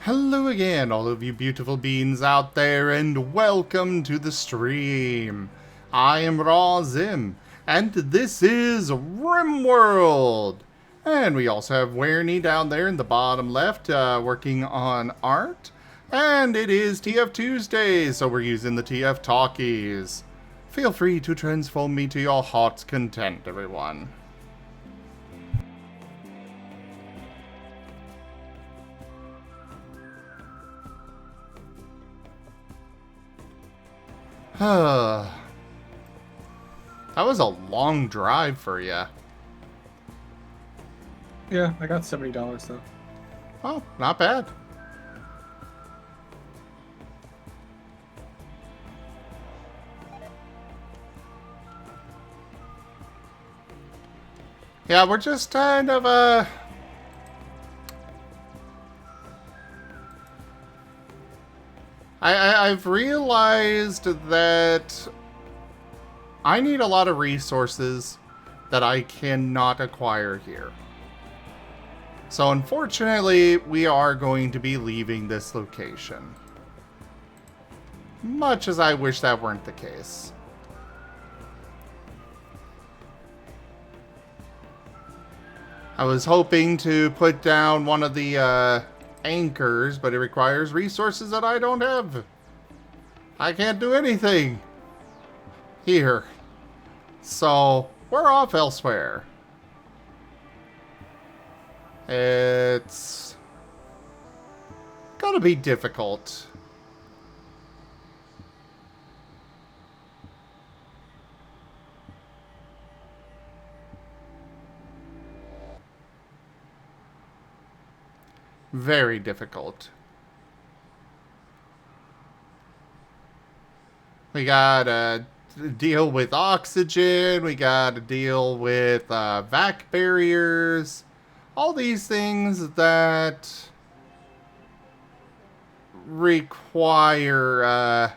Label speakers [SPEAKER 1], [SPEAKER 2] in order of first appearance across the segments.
[SPEAKER 1] Hello again, all of you beautiful beings out there, and welcome to the stream. I am Raw Zim, and this is RimWorld. And we also have Wereni down there in the bottom left, working on art. And it is TF Tuesday, so we're using the TF Talkies. Feel free to transform me to your heart's content, everyone. That was a long drive for you.
[SPEAKER 2] Yeah, I got $70 though.
[SPEAKER 1] Oh, not bad. Yeah, we're just kind of, I've realized that I need a lot of resources that I cannot acquire here. So unfortunately, we are going to be leaving this location. Much as I wish that weren't the case. I was hoping to put down one of the anchors, but it requires resources that I don't have. I can't do anything here. So we're off elsewhere. It's gonna be difficult. Very difficult. We gotta deal with oxygen, we gotta deal with vac barriers, all these things that require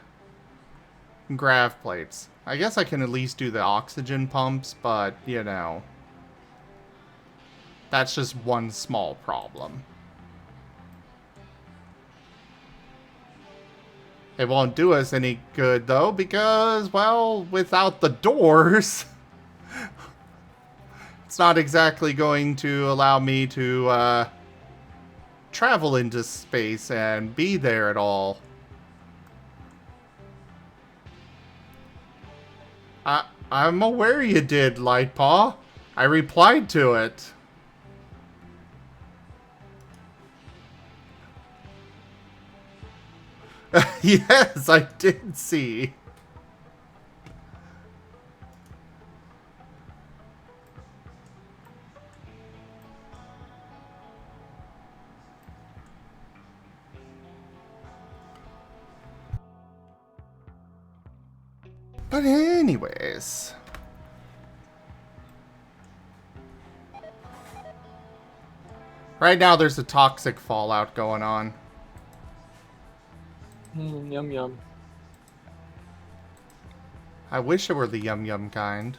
[SPEAKER 1] grav plates. I guess I can at least do the oxygen pumps, but, you know, that's just one small problem. It won't do us any good, though, because, well, without the doors, it's not exactly going to allow me to travel into space and be there at all. I'm aware you did, Lightpaw. I replied to it. Yes, I did see. But anyways. Right now there's a toxic fallout going on.
[SPEAKER 2] Yum yum.
[SPEAKER 1] I wish it were the yum yum kind.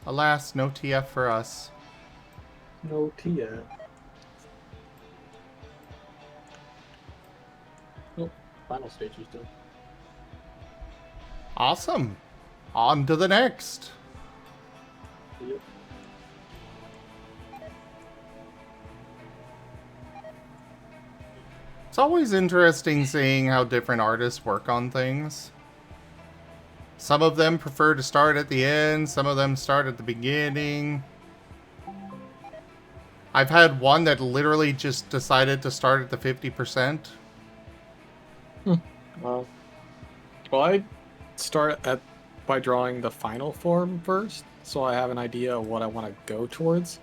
[SPEAKER 1] Alas, no TF for us.
[SPEAKER 2] No tea yet. Oh, final stage is done.
[SPEAKER 1] Awesome. On to the next.
[SPEAKER 2] Yep.
[SPEAKER 1] It's always interesting seeing how different artists work on things. Some of them prefer to start at the end, some of them start at the beginning. I've had one that literally just decided to start at the 50%.
[SPEAKER 2] Well, I start by drawing the final form first, so I have an idea of what I want to go towards,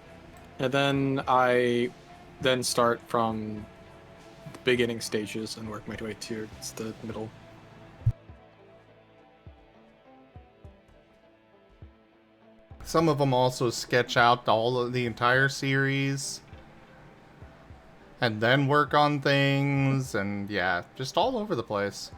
[SPEAKER 2] and then I start from the beginning stages and work my way towards the middle.
[SPEAKER 1] Some of them also sketch out all of the entire series and then work on things, and yeah, just all over the place.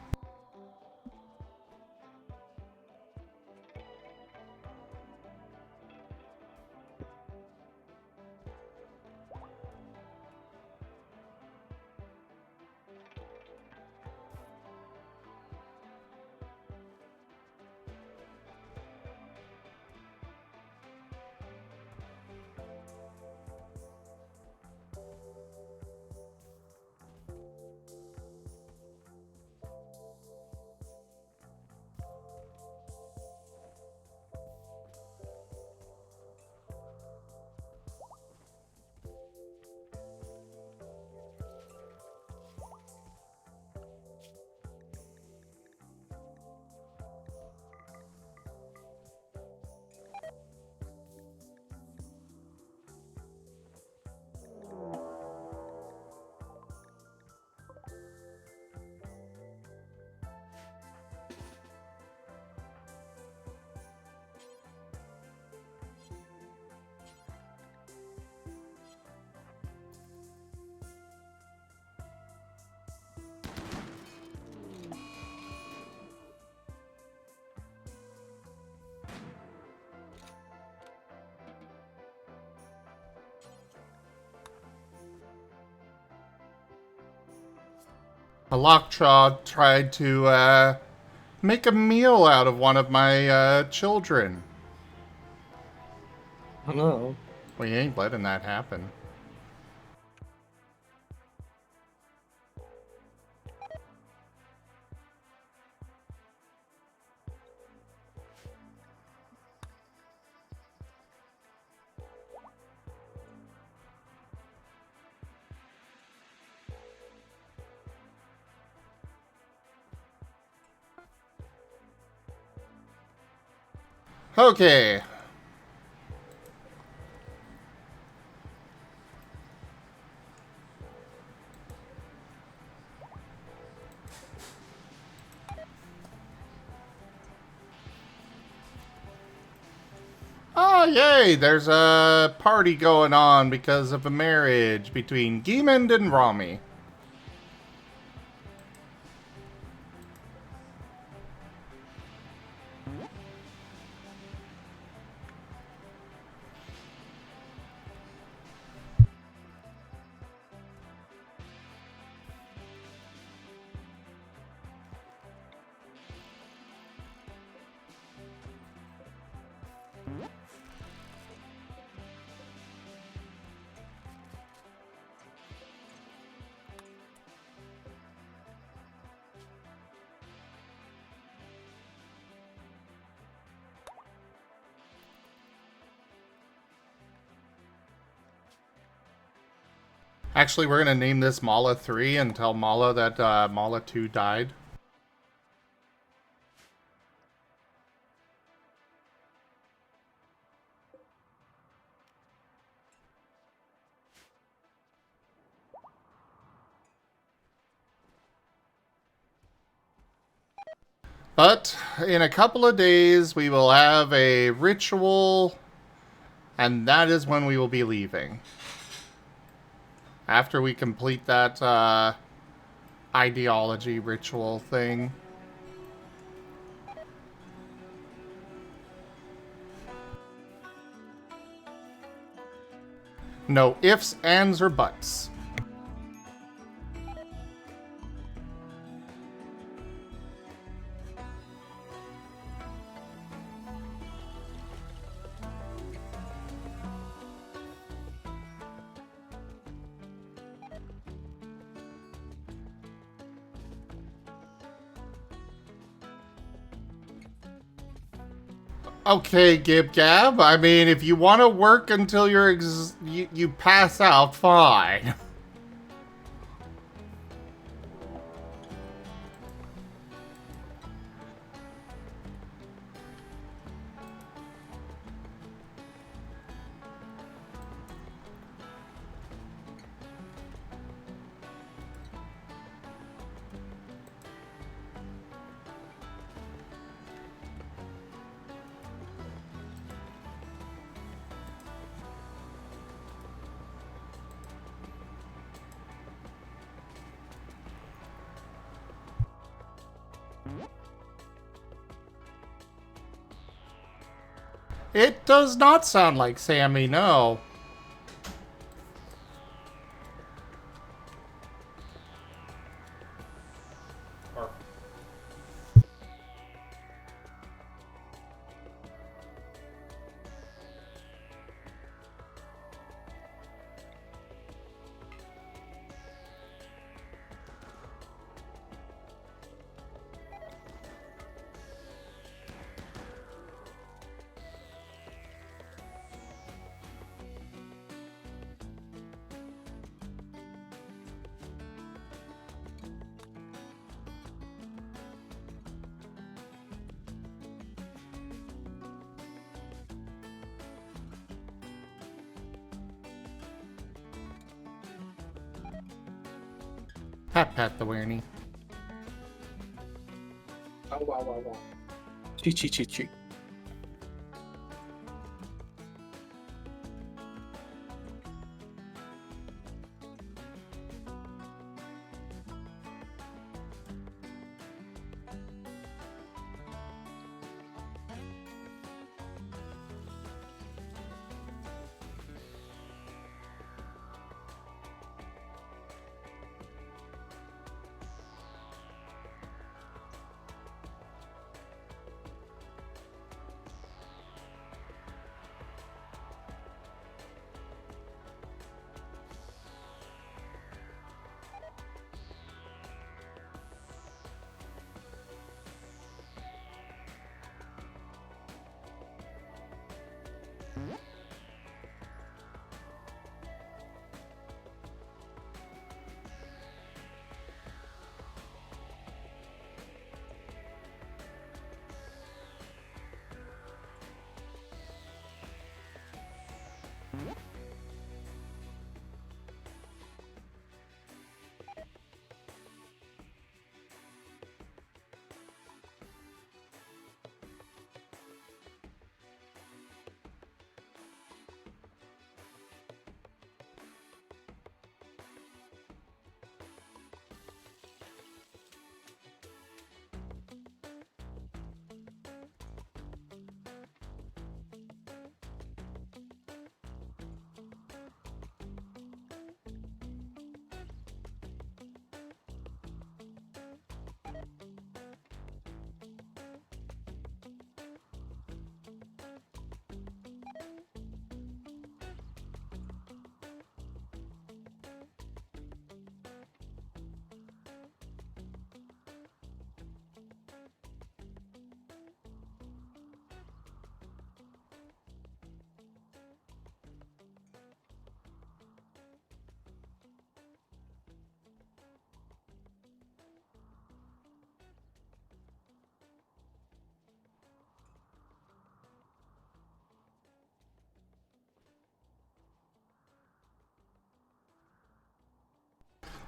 [SPEAKER 1] A lockjaw tried to make a meal out of one of my children.
[SPEAKER 2] I don't know.
[SPEAKER 1] We ain't letting that happen. Okay. Oh, yay! There's a party going on because of a marriage between Giemond and Rami. Actually, we're gonna name this Mala 3 and tell Mala that Mala 2 died. But in a couple of days, we will have a ritual, and that is when we will be leaving. After we complete that ideology ritual thing. No ifs, ands, or buts. Okay, Gib Gab. I mean, if you want to work until you pass out, fine. It does not sound like Sammy, no. Pat pat the Wereni.
[SPEAKER 2] Oh, wow, wow, wow. Cheat, cheat, cheat, cheat.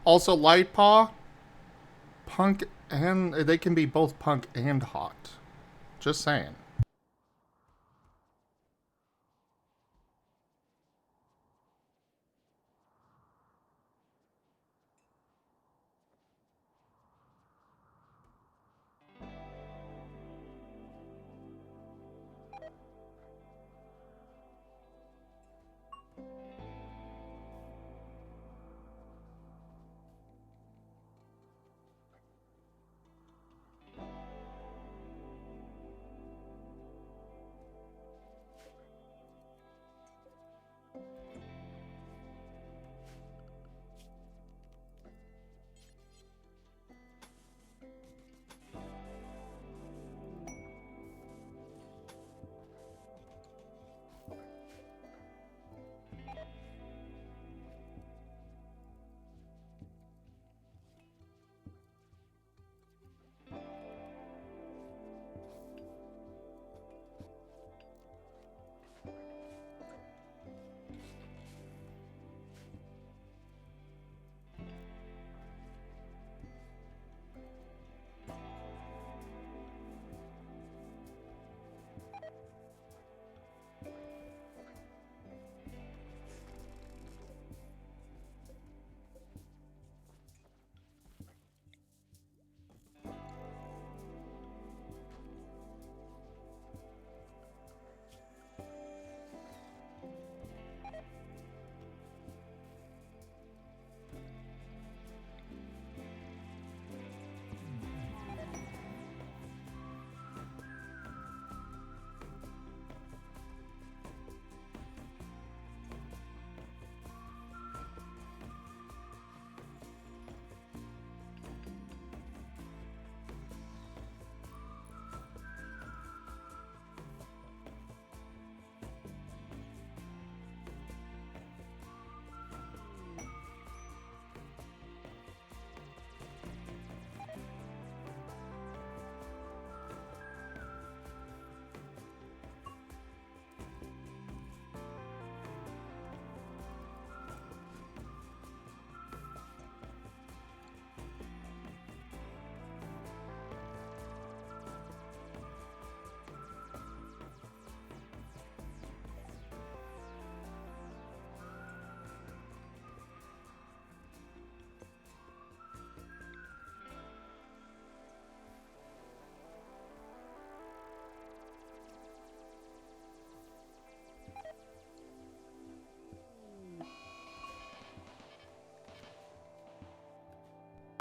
[SPEAKER 1] Also, Light Paw, punk, and they can be both punk and hot. Just saying.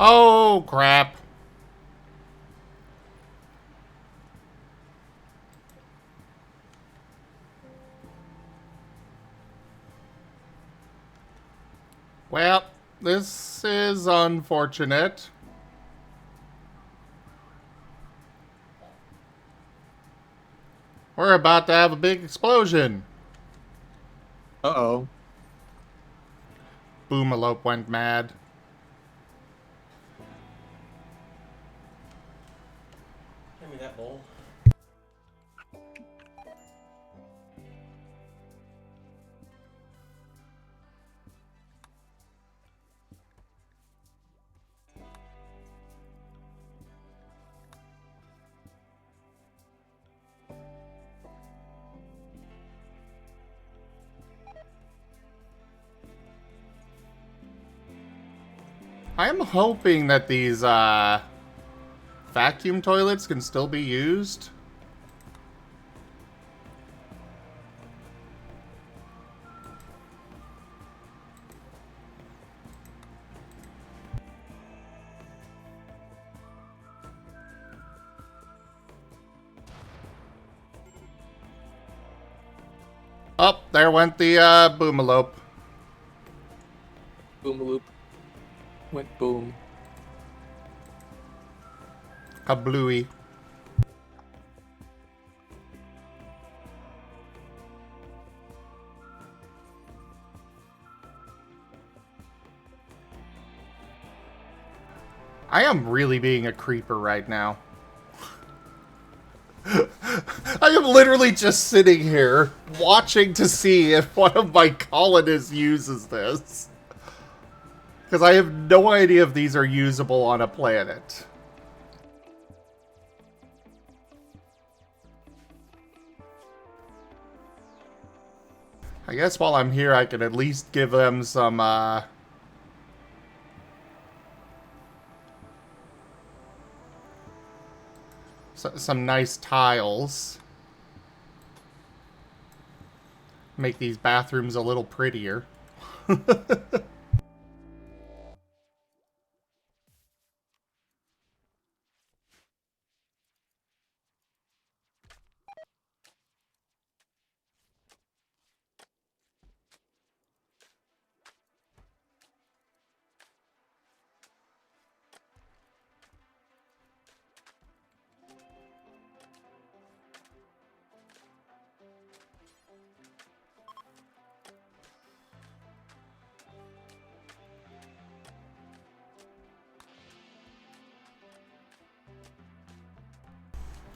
[SPEAKER 1] Oh, crap. Well, this is unfortunate. We're about to have a big explosion.
[SPEAKER 2] Uh-oh.
[SPEAKER 1] Boomalope went mad.
[SPEAKER 3] Give me that bowl.
[SPEAKER 1] I'm hoping that these vacuum toilets can still be used. Oh, there went the boomalope.
[SPEAKER 2] Boomaloop. Went boom.
[SPEAKER 1] Kablooey. I am really being a creeper right now. I am literally just sitting here watching to see if one of my colonists uses this. Because I have no idea if these are usable on a planet. I guess while I'm here, I can at least give them some, some nice tiles. Make these bathrooms a little prettier.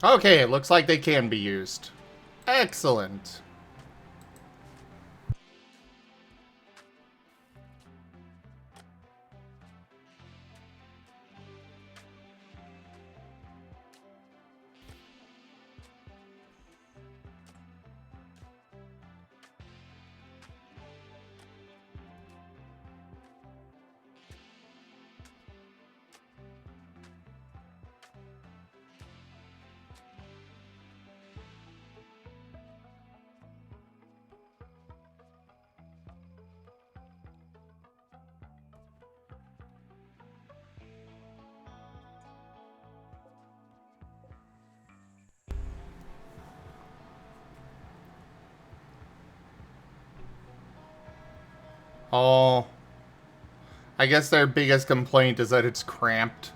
[SPEAKER 1] Okay, it looks like they can be used. Excellent. Oh, I guess their biggest complaint is that it's cramped.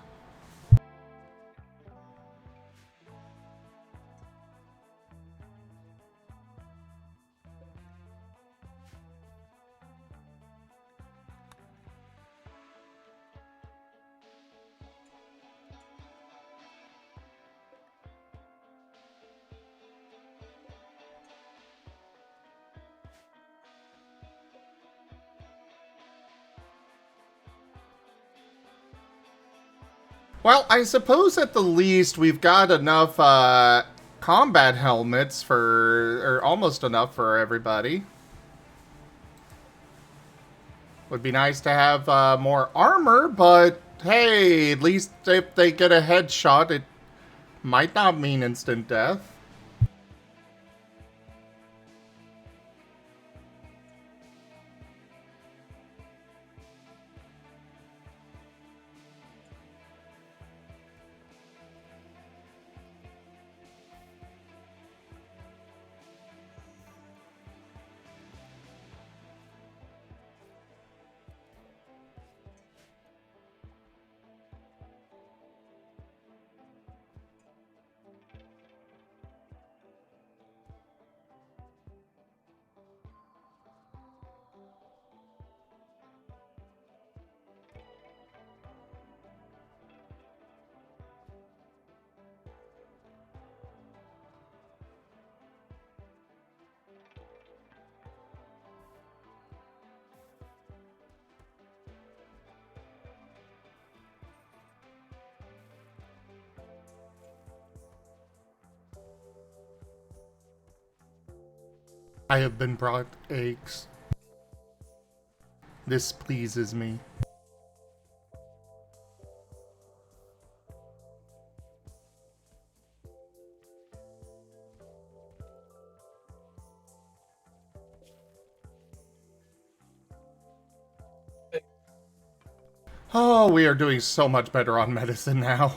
[SPEAKER 1] Well, I suppose at the least we've got enough combat helmets or almost enough for everybody. Would be nice to have more armor, but hey, at least if they get a headshot, it might not mean instant death. I have been brought eggs. This pleases me. Oh, we are doing so much better on medicine now.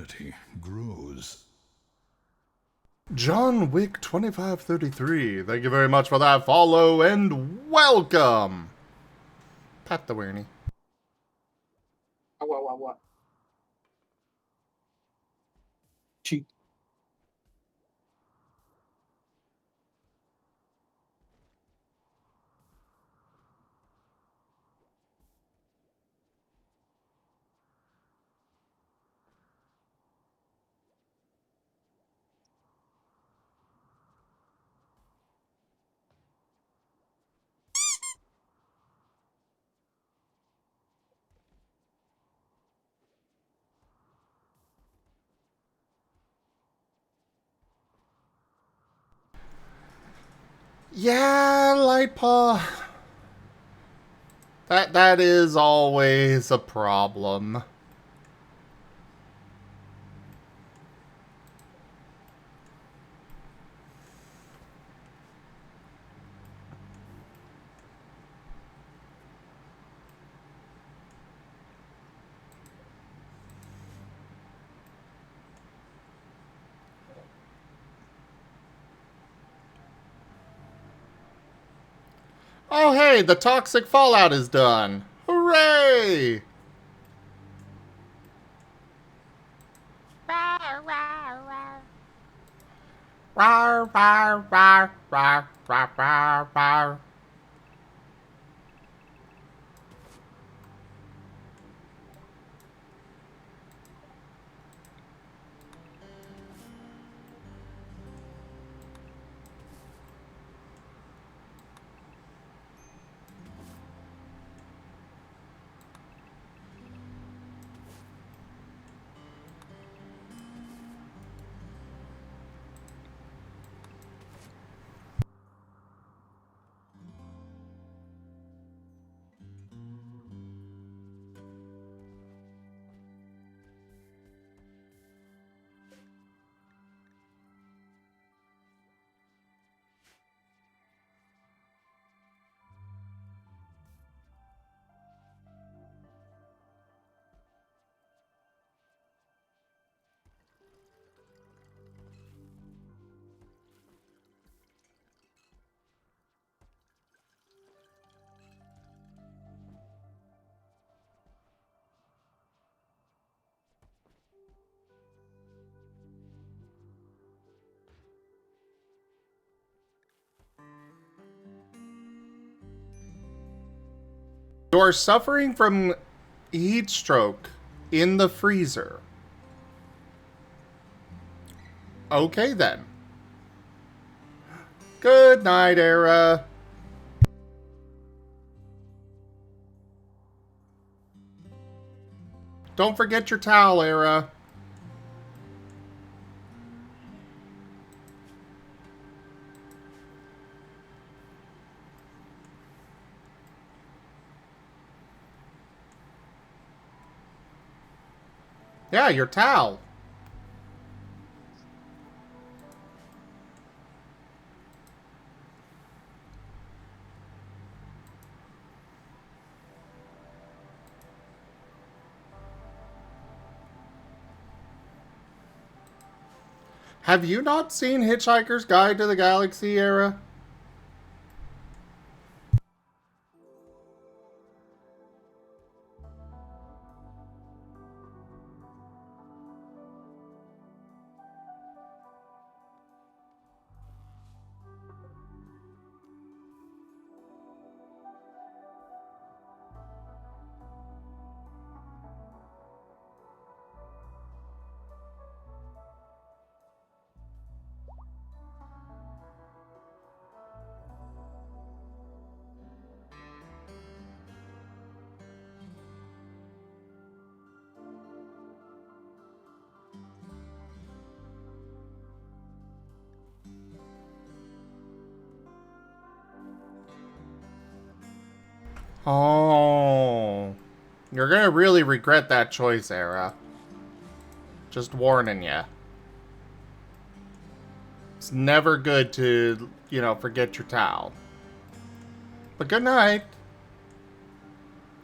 [SPEAKER 4] responsibility grows.
[SPEAKER 1] John Wick 2533, thank you very much for that follow and welcome. Pat the Wereni.
[SPEAKER 2] What? Cheat.
[SPEAKER 1] Yeah, Lightpaw. That is always a problem. Oh hey, the toxic fallout is done. Hooray! Rawr, rawr, rawr. Rawr, rawr, rawr, rawr, rawr, rawr, rawr. You're suffering from heat stroke in the freezer. Okay then. Good night, Era. Don't forget your towel, Era. Yeah, your towel. Have you not seen Hitchhiker's Guide to the Galaxy, Era? Oh. You're gonna really regret that choice, Era. Just warning ya. It's never good to, forget your towel. But good night.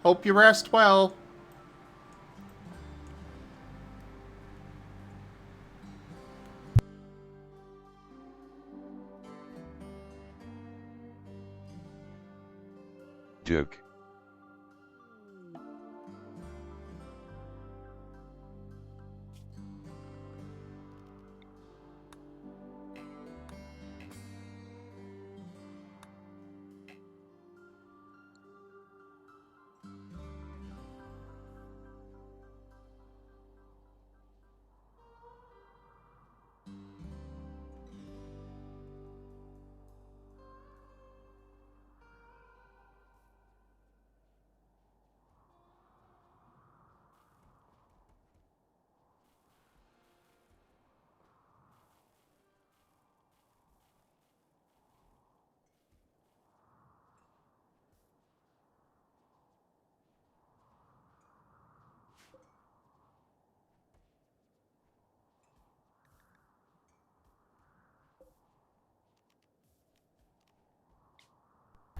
[SPEAKER 1] Hope you rest well.
[SPEAKER 4] Duke.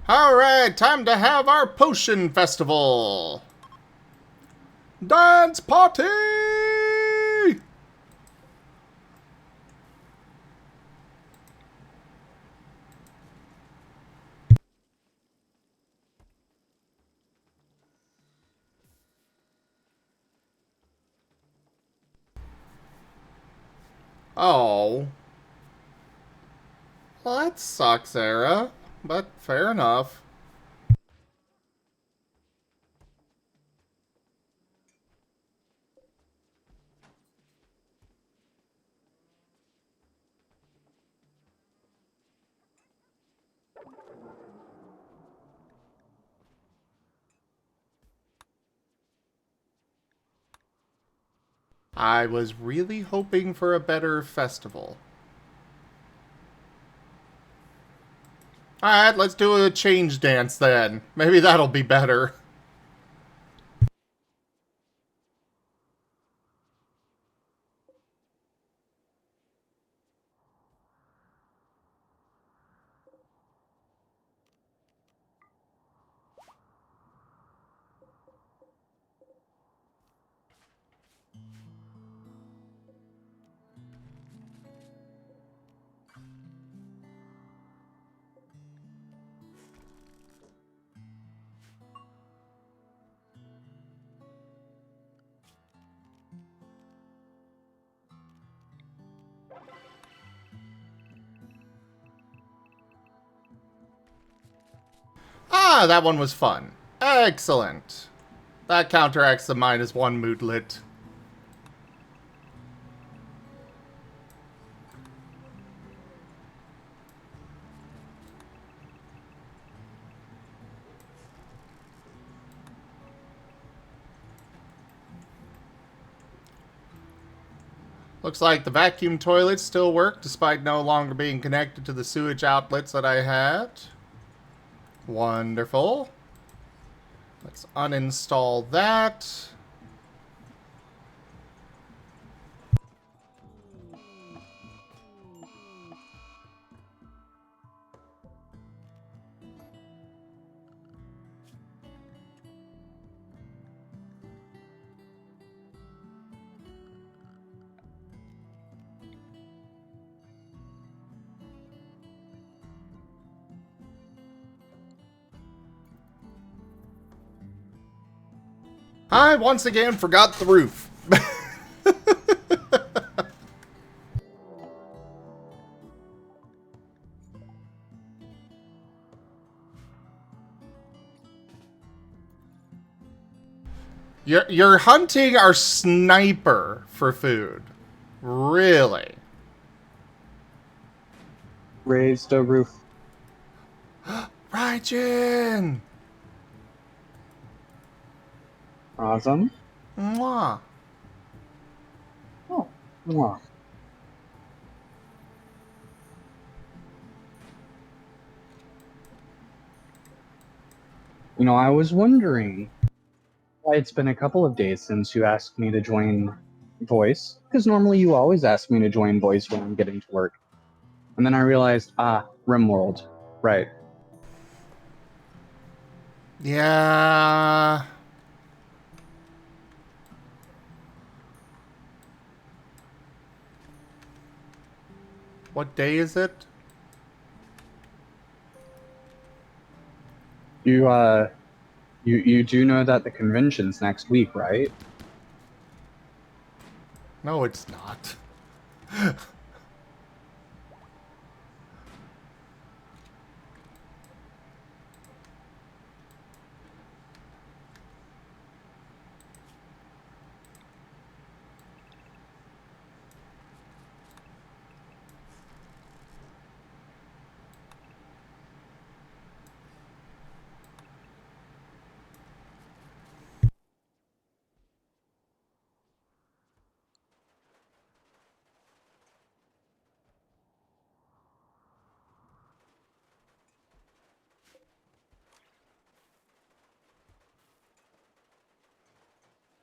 [SPEAKER 1] Alright, time to have our potion festival! Dance party! Oh. Well, that sucks, Sarah. But fair enough. I was really hoping for a better festival. Alright, let's do a change dance then. Maybe that'll be better. Ah, that one was fun. Excellent. That counteracts the -1 moodlet. Looks like the vacuum toilets still work despite no longer being connected to the sewage outlets that I had. Wonderful. Let's uninstall that. I once again forgot the roof. You're hunting our sniper for food. Really?
[SPEAKER 5] Raised the roof.
[SPEAKER 1] Raijin!
[SPEAKER 5] Awesome.
[SPEAKER 1] Mwah.
[SPEAKER 5] Oh, mwah. You know, I was wondering why it's been a couple of days since you asked me to join voice, because normally you always ask me to join voice when I'm getting to work. And then I realized, RimWorld. Right.
[SPEAKER 1] Yeah. What day is it?
[SPEAKER 5] You do know that the convention's next week, right?
[SPEAKER 1] No, it's not.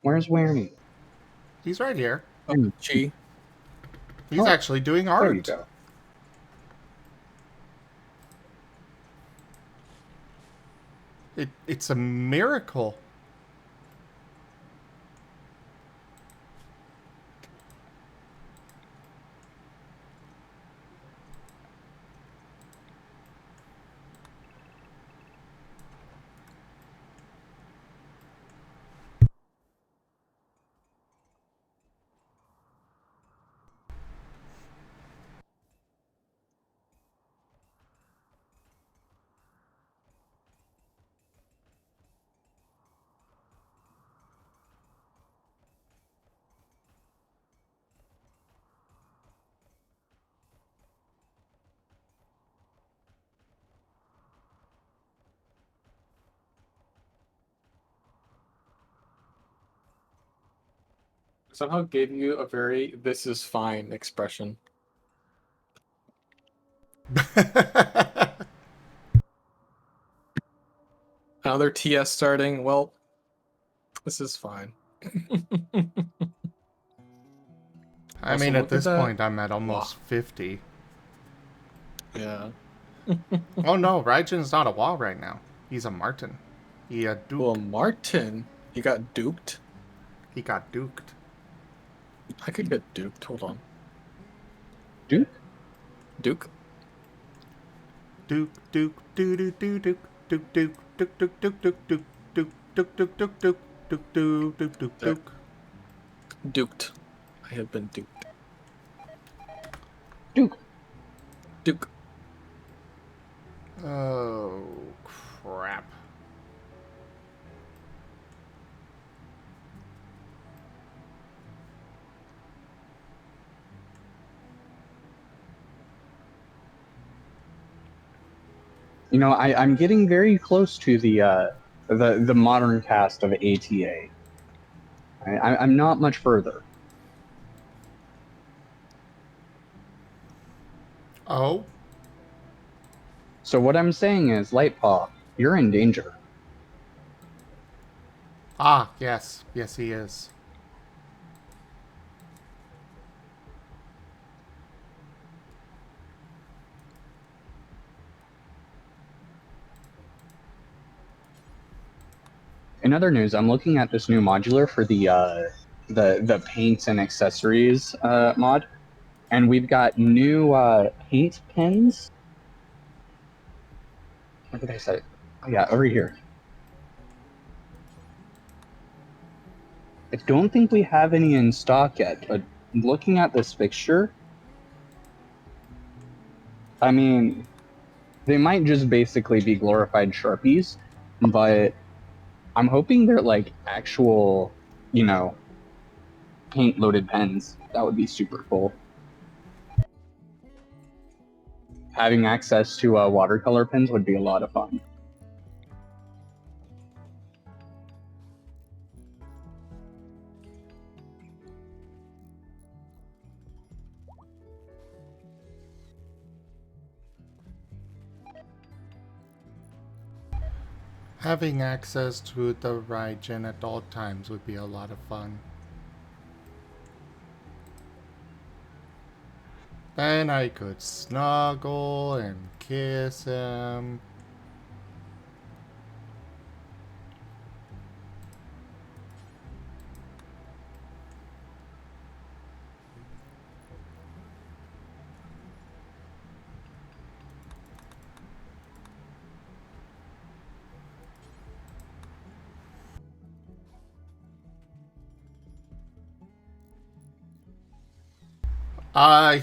[SPEAKER 5] Where's Wereni?
[SPEAKER 1] He's right here.
[SPEAKER 2] Oh, she.
[SPEAKER 1] He's
[SPEAKER 5] Oh,
[SPEAKER 1] actually doing art.
[SPEAKER 5] There you go.
[SPEAKER 1] It's a miracle.
[SPEAKER 2] Somehow gave you a very "this is fine" expression. Another TS starting. Well, this is fine.
[SPEAKER 1] I
[SPEAKER 2] Also,
[SPEAKER 1] mean, at
[SPEAKER 2] look at
[SPEAKER 1] this
[SPEAKER 2] that.
[SPEAKER 1] point, I'm at almost
[SPEAKER 2] Wow.
[SPEAKER 1] 50.
[SPEAKER 2] Yeah.
[SPEAKER 1] Oh no, Raijin's not a wall right now. He's a Marten. He a duke.
[SPEAKER 2] Well, Martin, he got duked.
[SPEAKER 1] He got duked.
[SPEAKER 2] I could get duked. Hold on.
[SPEAKER 5] Duke?
[SPEAKER 2] Duke?
[SPEAKER 1] Duke, duke, doo doo doo duke, duke, duke, duke, duke, duke, duke, duke, duke, duke, duke, duke, duke, duke, duke, duke, duke, duke.
[SPEAKER 2] Duked. I have been duked.
[SPEAKER 5] Duke.
[SPEAKER 2] Duke.
[SPEAKER 1] Oh, crap.
[SPEAKER 5] You know, I'm getting very close to the modern cast of ATA. I'm not much further.
[SPEAKER 1] Oh?
[SPEAKER 5] So what I'm saying is, Lightpaw, you're in danger.
[SPEAKER 1] Ah, yes. Yes, he is.
[SPEAKER 5] In other news, I'm looking at this new modular for the paints and accessories mod, and we've got new paint pens. What did I say? Oh, yeah, over here. I don't think we have any in stock yet, but looking at this fixture, I mean, they might just basically be glorified Sharpies, but I'm hoping they're like actual, you know, paint loaded pens. That would be super cool. Having access to watercolor pens would be a lot of fun.
[SPEAKER 1] Having access to the Raijin at all times would be a lot of fun. Then I could snuggle and kiss him.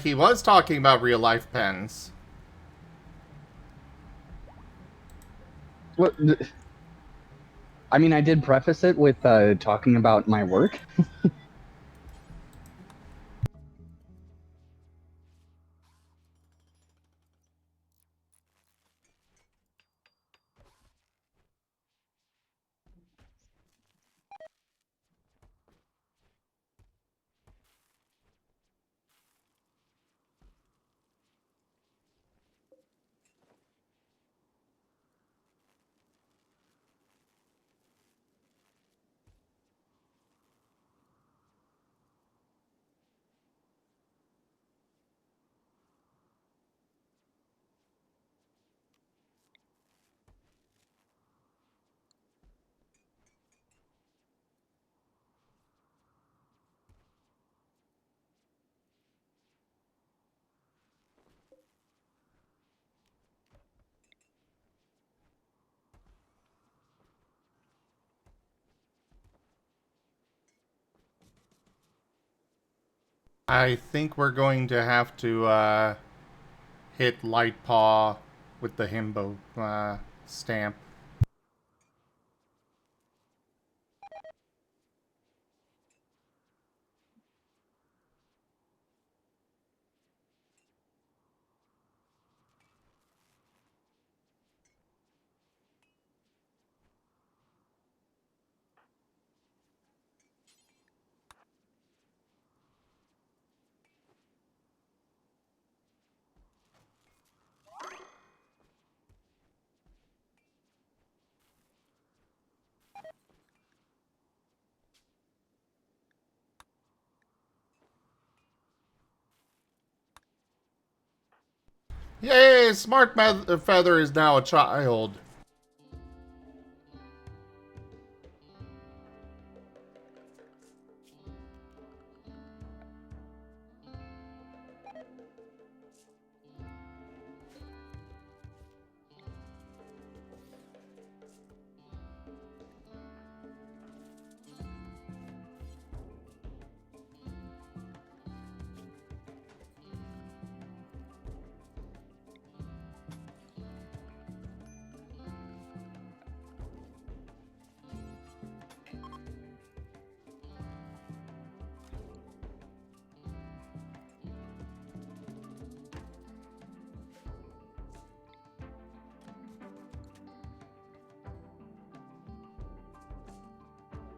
[SPEAKER 1] He was talking about real life pens.
[SPEAKER 5] What? I mean, I did preface it with talking about my work.
[SPEAKER 1] I think we're going to have to hit Light Paw with the himbo stamp. Yay! Smart Feather is now a child.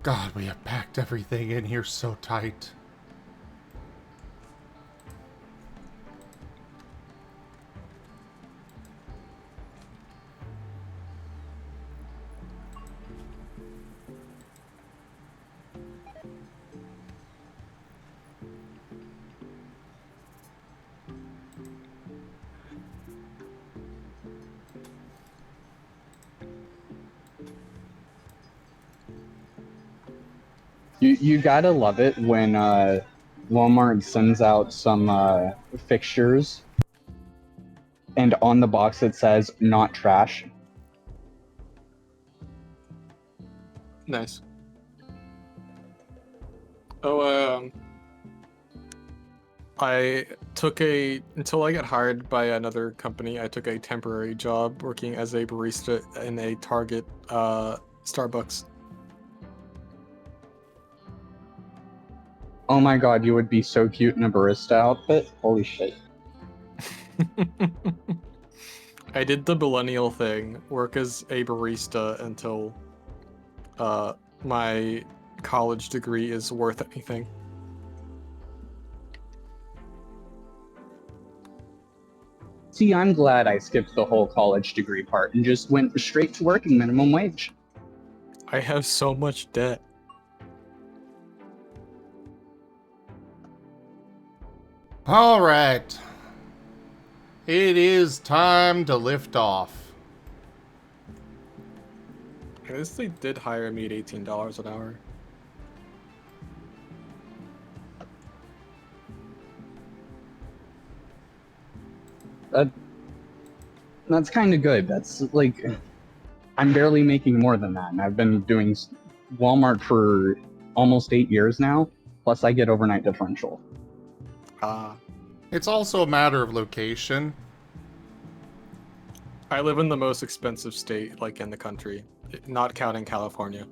[SPEAKER 1] God, we have packed everything in here so tight.
[SPEAKER 5] You gotta love it when Walmart sends out some fixtures, and on the box it says "not trash."
[SPEAKER 2] Nice. Oh, I took until I got hired by another company, I took a temporary job working as a barista in a Target Starbucks.
[SPEAKER 5] Oh my god, you would be so cute in a barista outfit. Holy shit.
[SPEAKER 2] I did the millennial thing, work as a barista until my college degree is worth anything.
[SPEAKER 5] See, I'm glad I skipped the whole college degree part and just went straight to working minimum wage.
[SPEAKER 2] I have so much debt.
[SPEAKER 1] All right. It is time to lift off.
[SPEAKER 2] I guess they did hire me at $18 an hour.
[SPEAKER 5] That's kind of good. That's like, I'm barely making more than that, and I've been doing Walmart for almost 8 years now. Plus, I get overnight differential.
[SPEAKER 2] Ah.
[SPEAKER 1] It's also a matter of location.
[SPEAKER 2] I live in the most expensive state, like in the country, not counting California.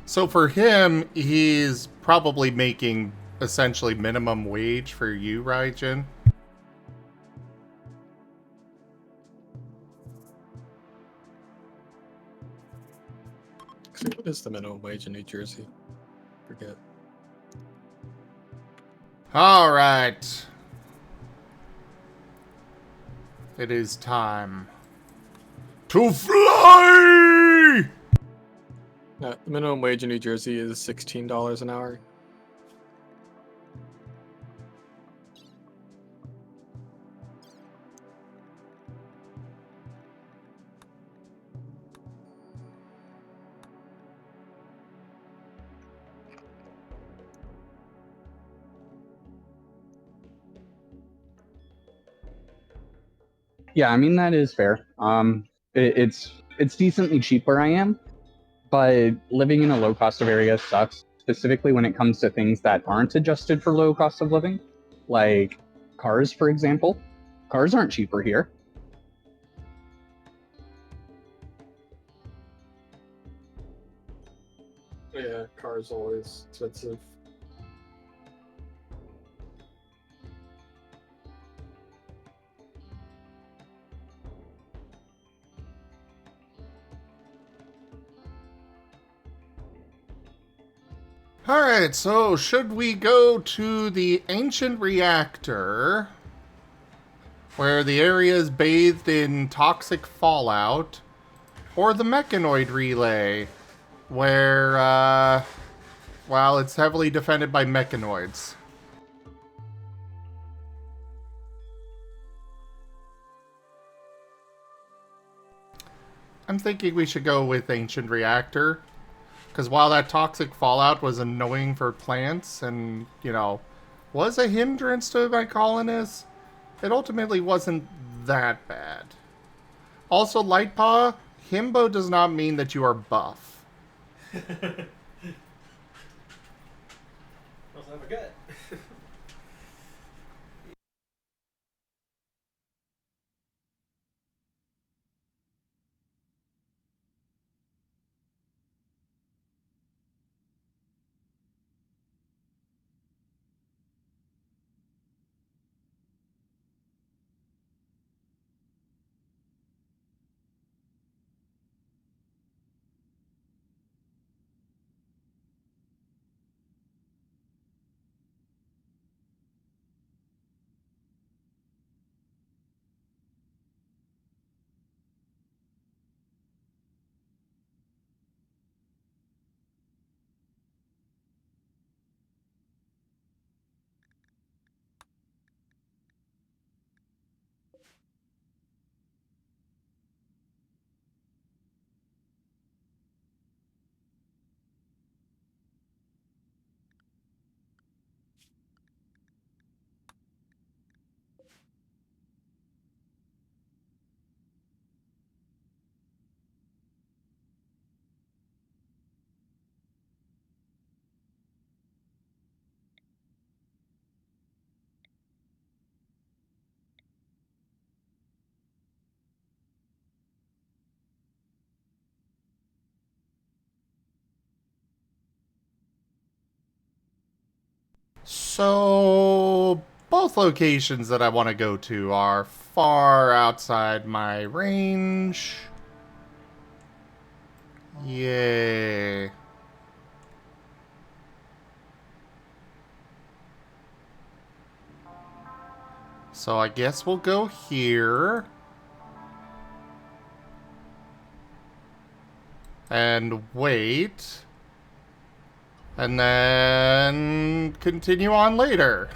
[SPEAKER 1] So for him, he's probably making essentially minimum wage for you, Raijin.
[SPEAKER 2] What is the minimum wage in New Jersey? Forget.
[SPEAKER 1] All right. It is time to fly!
[SPEAKER 2] The minimum wage in New Jersey is $16 an hour.
[SPEAKER 5] Yeah, I mean that is fair. It's decently cheap where I am, but living in a low cost of area sucks, specifically when it comes to things that aren't adjusted for low cost of living, like cars, for example. Cars aren't cheaper here.
[SPEAKER 2] Yeah, cars always expensive.
[SPEAKER 1] Alright, so should we go to the ancient reactor, where the area is bathed in toxic fallout, or the mechanoid relay, where, well, it's heavily defended by mechanoids? I'm thinking we should go with ancient reactor. Because while that toxic fallout was annoying for plants and, you know, was a hindrance to my colonists, it ultimately wasn't that bad. Also, Lightpaw, himbo does not mean that you are buff.
[SPEAKER 3] Also have a gut.
[SPEAKER 1] So, both locations that I want to go to are far outside my range. Yay. So I guess we'll go here. And wait. And then continue on later.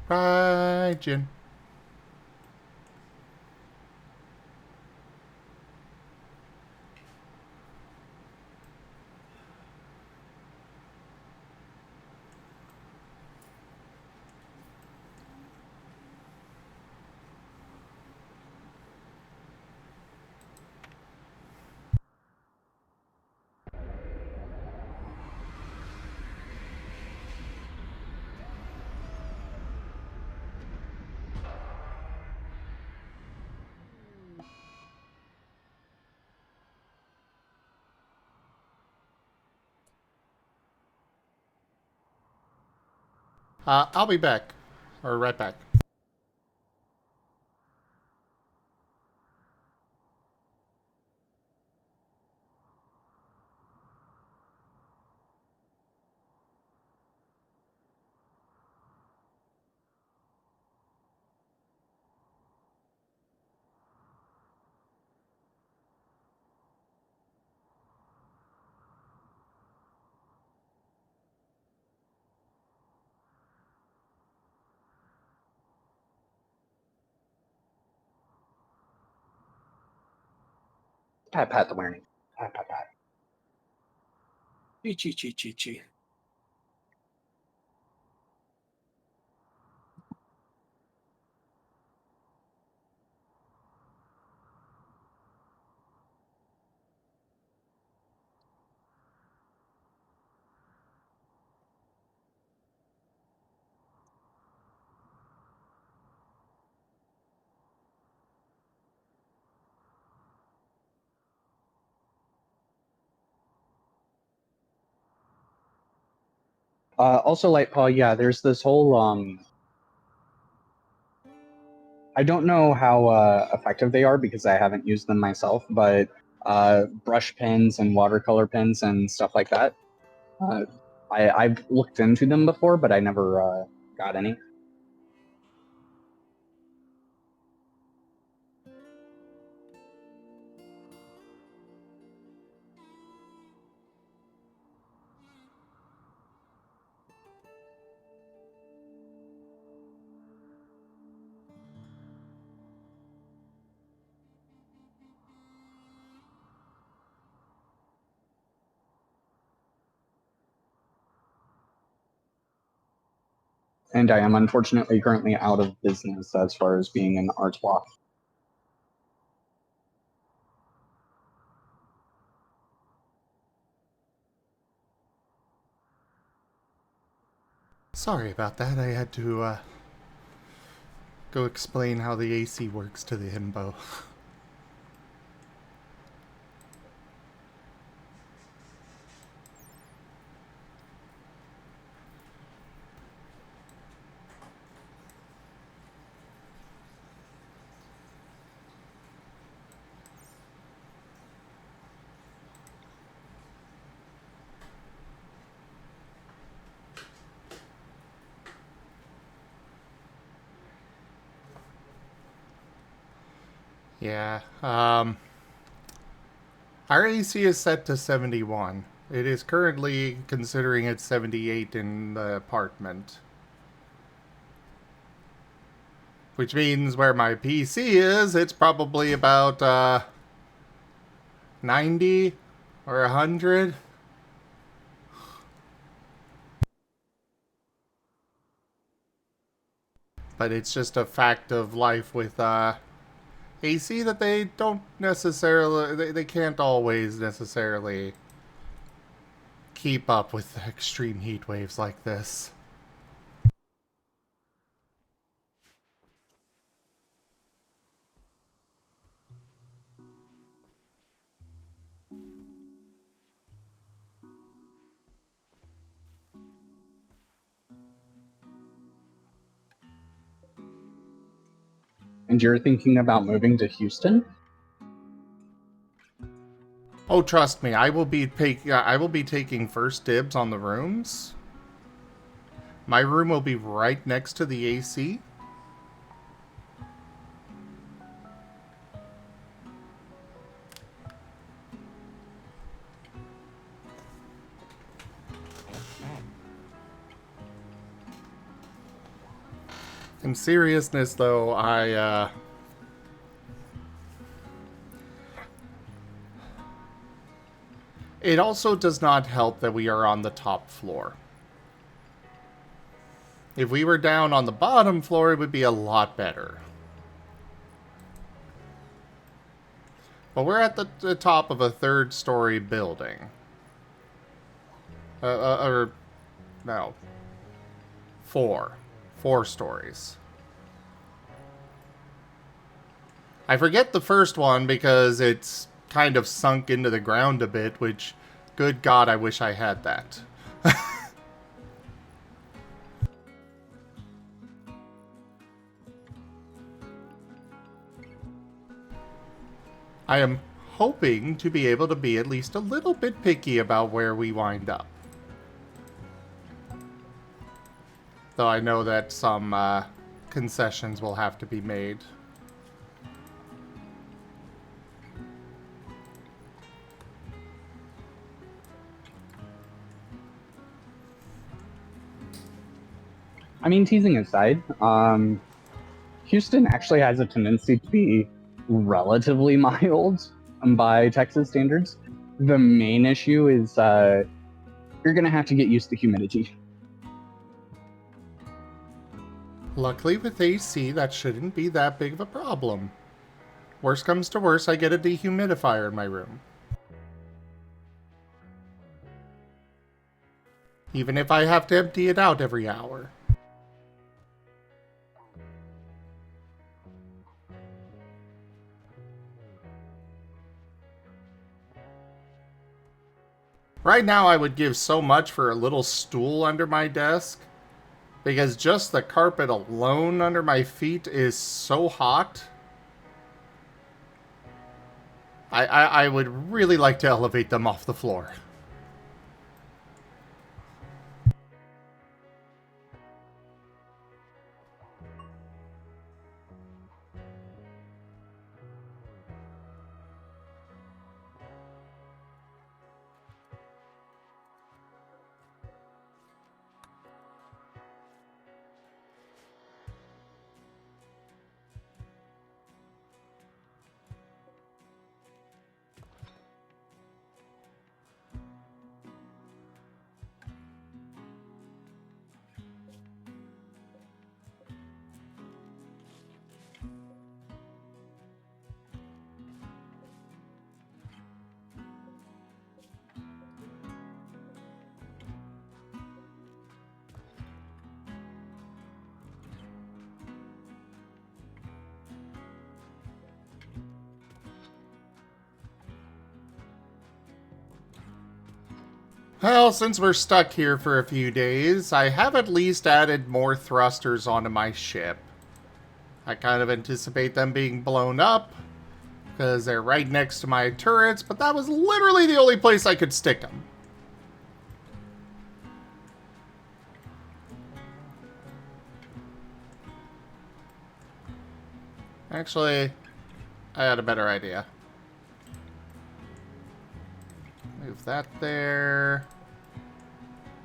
[SPEAKER 1] Right, Jin. I'll be back. Or right back.
[SPEAKER 5] Pat, pat the Wereni. Pat, pat, pat.
[SPEAKER 2] Chi chi chi chi chi.
[SPEAKER 5] Also, Lightpaw, yeah, there's this whole I don't know how effective they are because I haven't used them myself, but brush pens and watercolor pens and stuff like that. I've looked into them before, but I never got any. And I am unfortunately currently out of business as far as being an artois.
[SPEAKER 1] Sorry about that. I had to go explain how the AC works to the himbo. Yeah. Our AC is set to 71. It is currently considering it's 78 in the apartment. Which means where my PC is, it's probably about 90 or 100. But it's just a fact of life with AC that they don't necessarily, they can't always necessarily keep up with extreme heat waves like this.
[SPEAKER 5] And you're thinking about moving to Houston?
[SPEAKER 1] Oh, trust me, I will be taking first dibs on the rooms. My room will be right next to the AC. In seriousness, though, it also does not help that we are on the top floor. If we were down on the bottom floor, it would be a lot better. But we're at the top of a third-story building. No. Four stories. I forget the first one because it's kind of sunk into the ground a bit, which, good God, I wish I had that. I am hoping to be able to be at least a little bit picky about where we wind up. Though I know that some concessions will have to be made.
[SPEAKER 5] I mean, teasing aside, Houston actually has a tendency to be relatively mild by Texas standards. The main issue is you're going to have to get used to humidity.
[SPEAKER 1] Luckily with AC, that shouldn't be that big of a problem. Worst comes to worst, I get a dehumidifier in my room. Even if I have to empty it out every hour. Right now, I would give so much for a little stool under my desk, because just the carpet alone under my feet is so hot. I would really like to elevate them off the floor. Well, since we're stuck here for a few days, I have at least added more thrusters onto my ship. I kind of anticipate them being blown up, because they're right next to my turrets, but that was literally the only place I could stick them. Actually, I had a better idea. Move that there.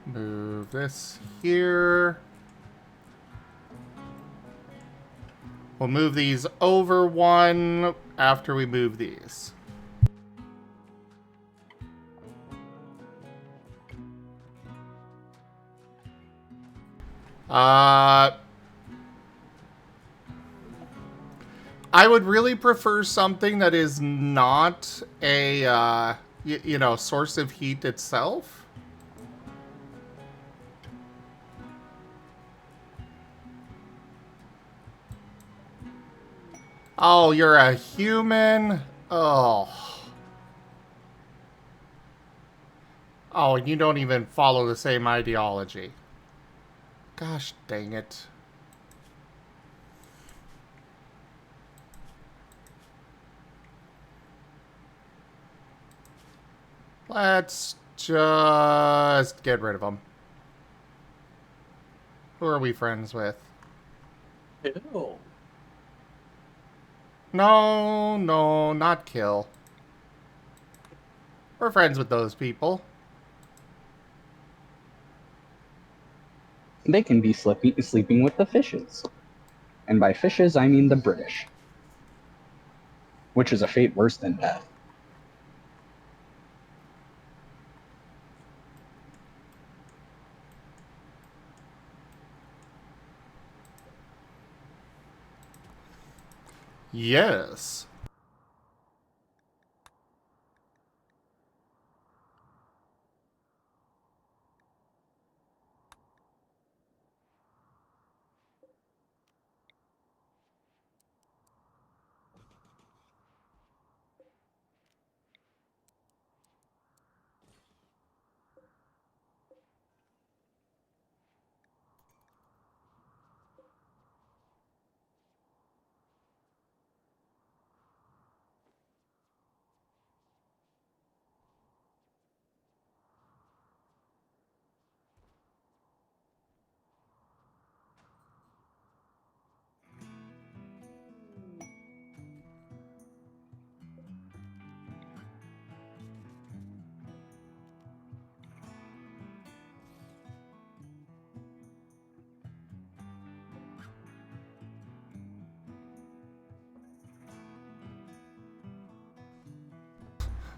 [SPEAKER 1] Move this here. We'll move these over one after we move these. I would really prefer something that is not a, you know, source of heat itself. Oh, you're a human? Oh. Oh, and you don't even follow the same ideology. Gosh dang it. Let's just get rid of them. Who are we friends with?
[SPEAKER 2] Ew.
[SPEAKER 1] No, no, not kill. We're friends with those people.
[SPEAKER 5] They can be sleeping with the fishes. And by fishes, I mean the British. Which is a fate worse than death.
[SPEAKER 1] Yes.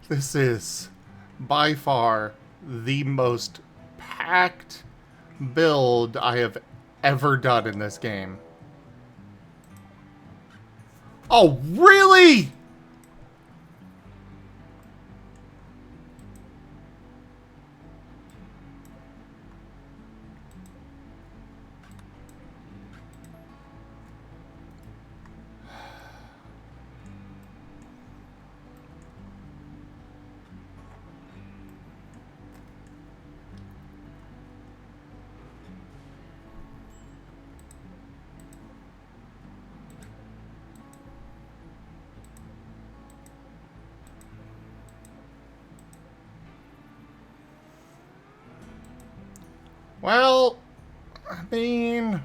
[SPEAKER 1] This is by far the most packed build I have ever done in this game. Oh, really? Well, I mean...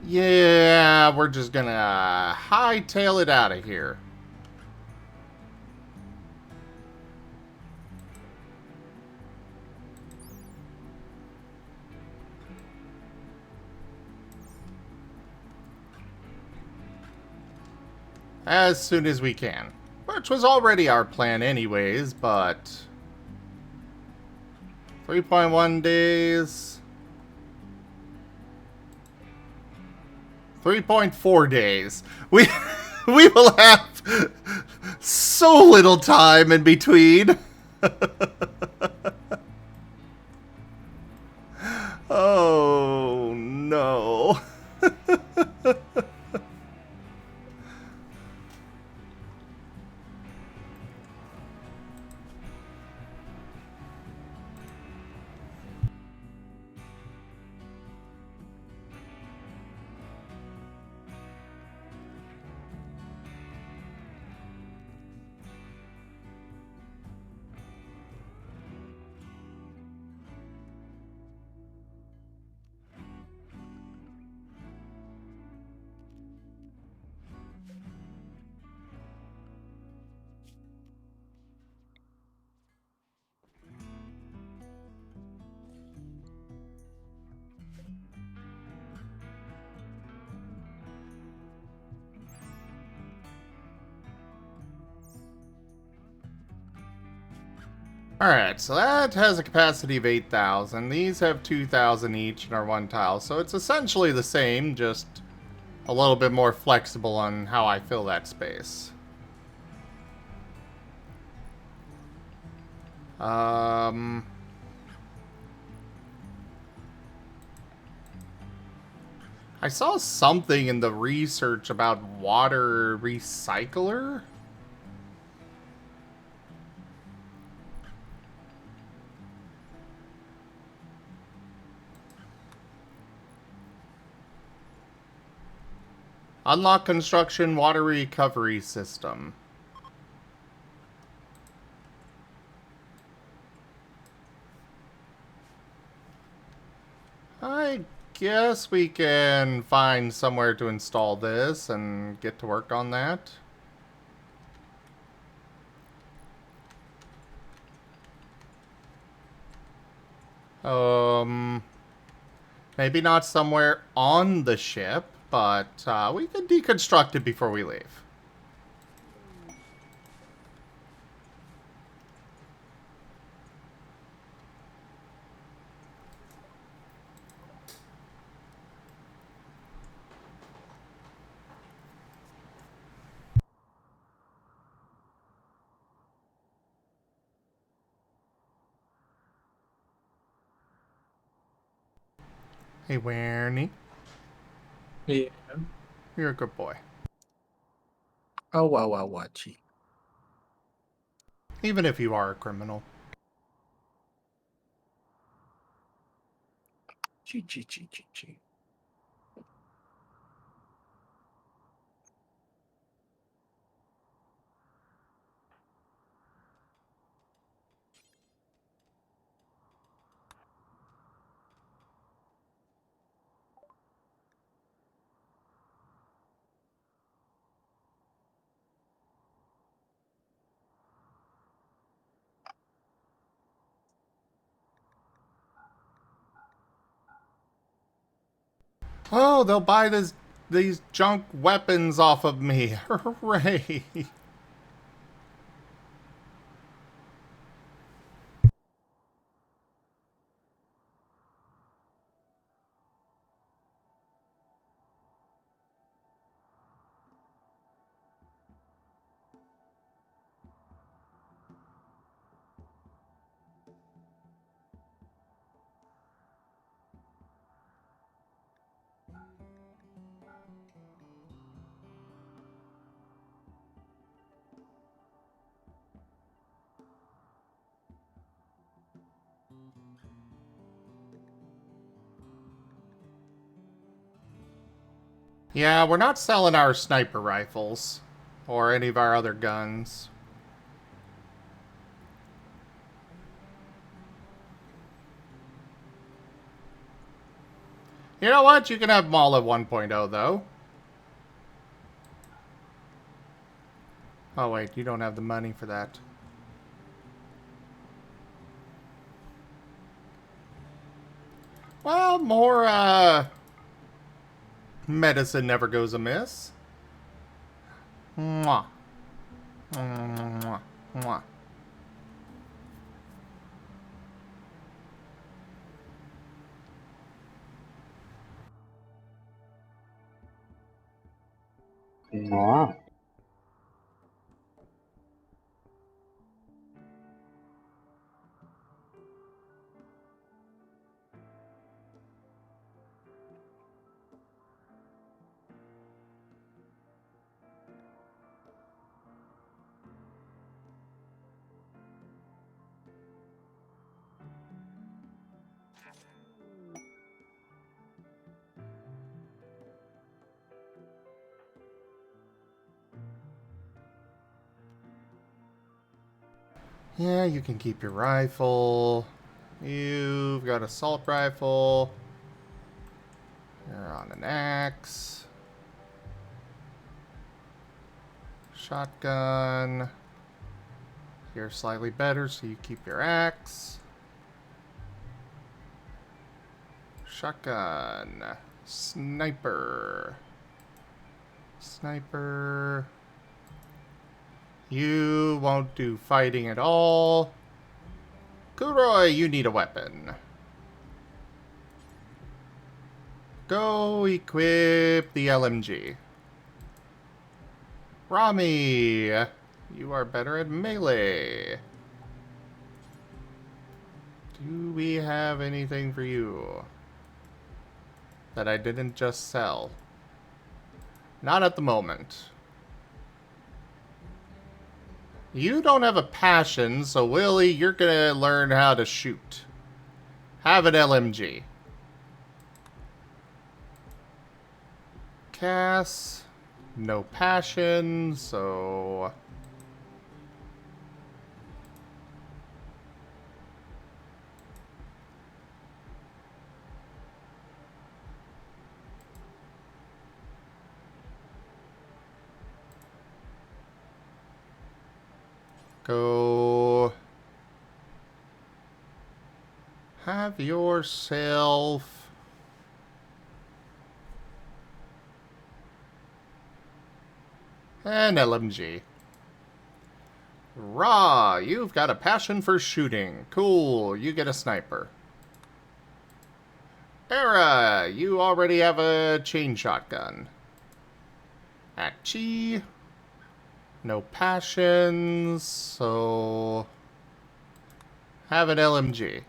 [SPEAKER 1] Yeah, we're just gonna hightail it out of here. As soon as we can. Which was already our plan anyways, but... 3.1 days... 3.4 days. We will have so little time in between. Oh no. Alright, so that has a capacity of 8,000. These have 2,000 each and are one tile. So it's essentially the same, just a little bit more flexible on how I fill that space. I saw something in the research about water recycler. Unlock construction water recovery system. I guess we can find somewhere to install this and get to work on that. Maybe not somewhere on the ship, but we could deconstruct it before we leave. Hey, Wereni.
[SPEAKER 2] Yeah.
[SPEAKER 1] You're a good boy.
[SPEAKER 2] Oh, wow, watchy.
[SPEAKER 1] Even if you are a criminal.
[SPEAKER 2] Chi.
[SPEAKER 1] Oh, they'll buy these junk weapons off of me. Hooray! Yeah, we're not selling our sniper rifles. Or any of our other guns. You know what? You can have them all at 1.0, though. Oh, wait. You don't have the money for that. Well, more, medicine never goes amiss. Mwah. Mwah. Mwah.
[SPEAKER 5] Wow.
[SPEAKER 1] Yeah, you can keep your rifle. You've got assault rifle. You're on an axe. Shotgun. You're slightly better, so you keep your axe. Shotgun. Sniper. Sniper. You won't do fighting at all. Kuroi, you need a weapon. Go equip the LMG. Rami, you are better at melee. Do we have anything for you that I didn't just sell? Not at the moment. You don't have a passion, so Willie, you're gonna learn how to shoot. Have an LMG. Cass, no passion, so... Go have yourself an LMG. Rah, you've got a passion for shooting. Cool, you get a sniper. Era, you already have a chain shotgun. Achie. No passions, so have an LMG.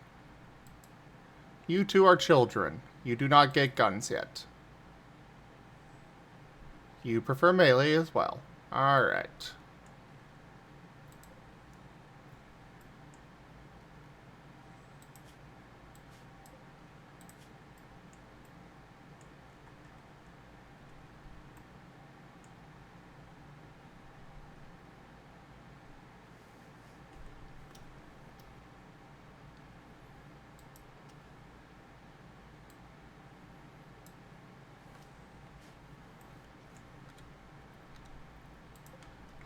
[SPEAKER 1] You two are children. You do not get guns yet. You prefer melee as well. Alright.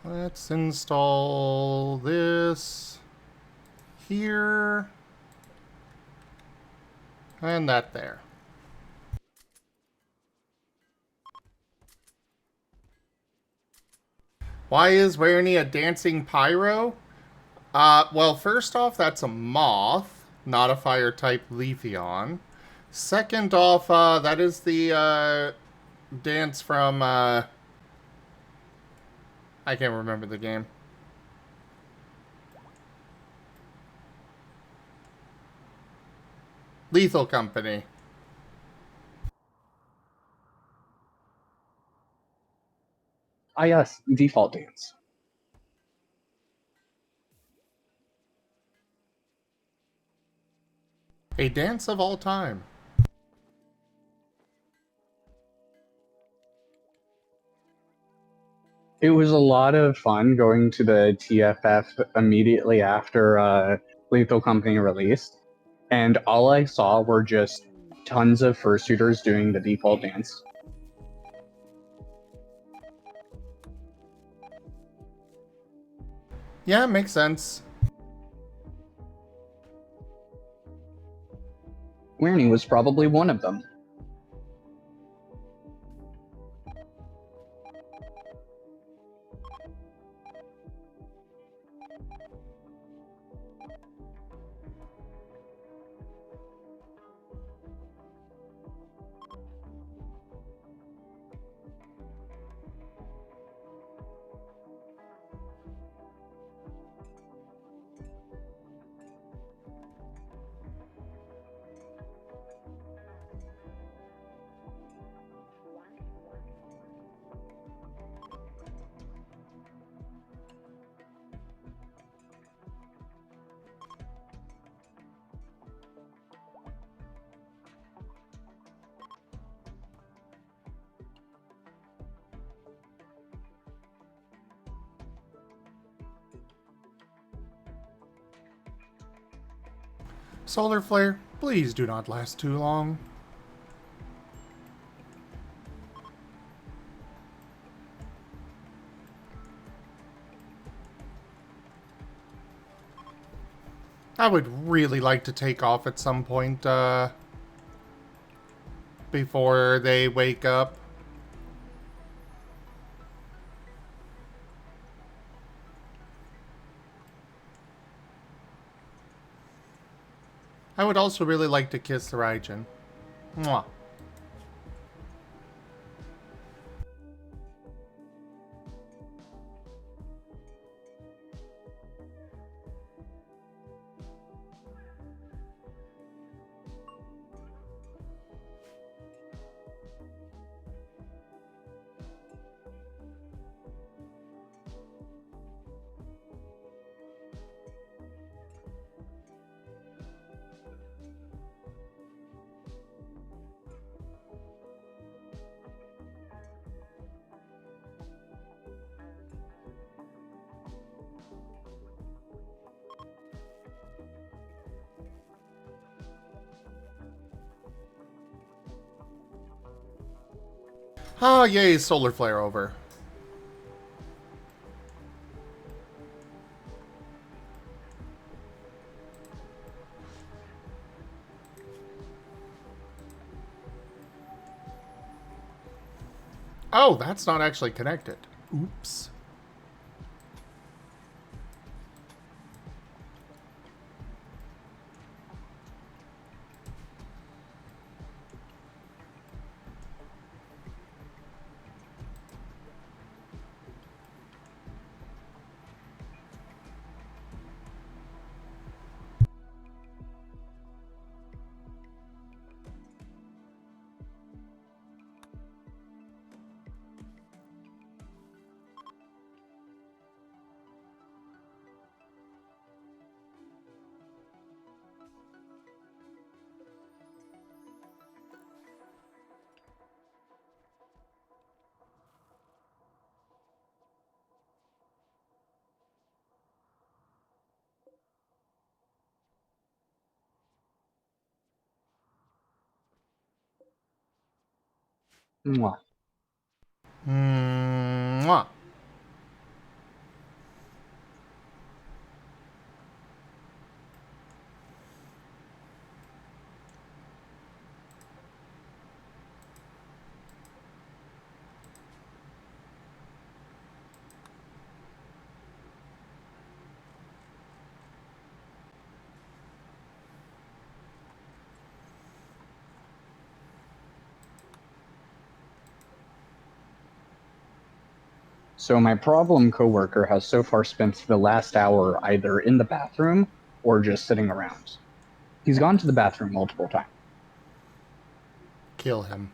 [SPEAKER 1] Let's install this here and that there. Why is Wereni a dancing pyro? Well, first off, that's a moth, not a fire type Leafeon. Second off, that is the dance from I can't remember the game. Lethal Company.
[SPEAKER 5] Ah, yes, default dance.
[SPEAKER 1] A dance of all time.
[SPEAKER 5] It was a lot of fun going to the TFF immediately after Lethal Company released, and all I saw were just tons of fursuiters doing the default dance.
[SPEAKER 1] Yeah, makes sense.
[SPEAKER 5] Wereni was probably one of them.
[SPEAKER 1] Solar Flare, please do not last too long. I would really like to take off at some point, before they wake up. I would also really like to kiss the Raijin. Mwah. Ah, yay, Solar Flare over. Oh, that's not actually connected. Oops.
[SPEAKER 5] Mwah.
[SPEAKER 1] Mwah.
[SPEAKER 5] So my problem coworker has so far spent the last hour either in the bathroom or just sitting around. He's gone to the bathroom multiple times.
[SPEAKER 1] Kill him.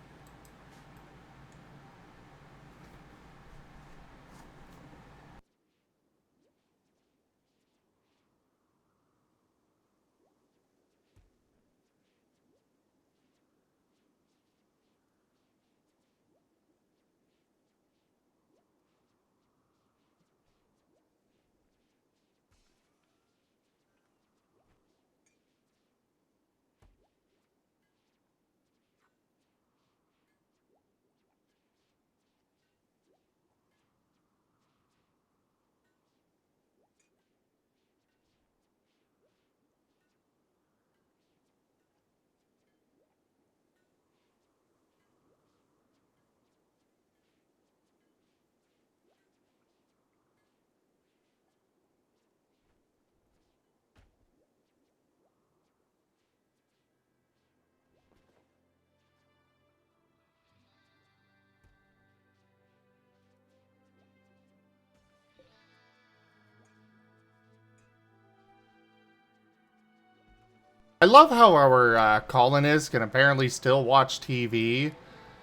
[SPEAKER 1] I love how our colonist can apparently still watch TV,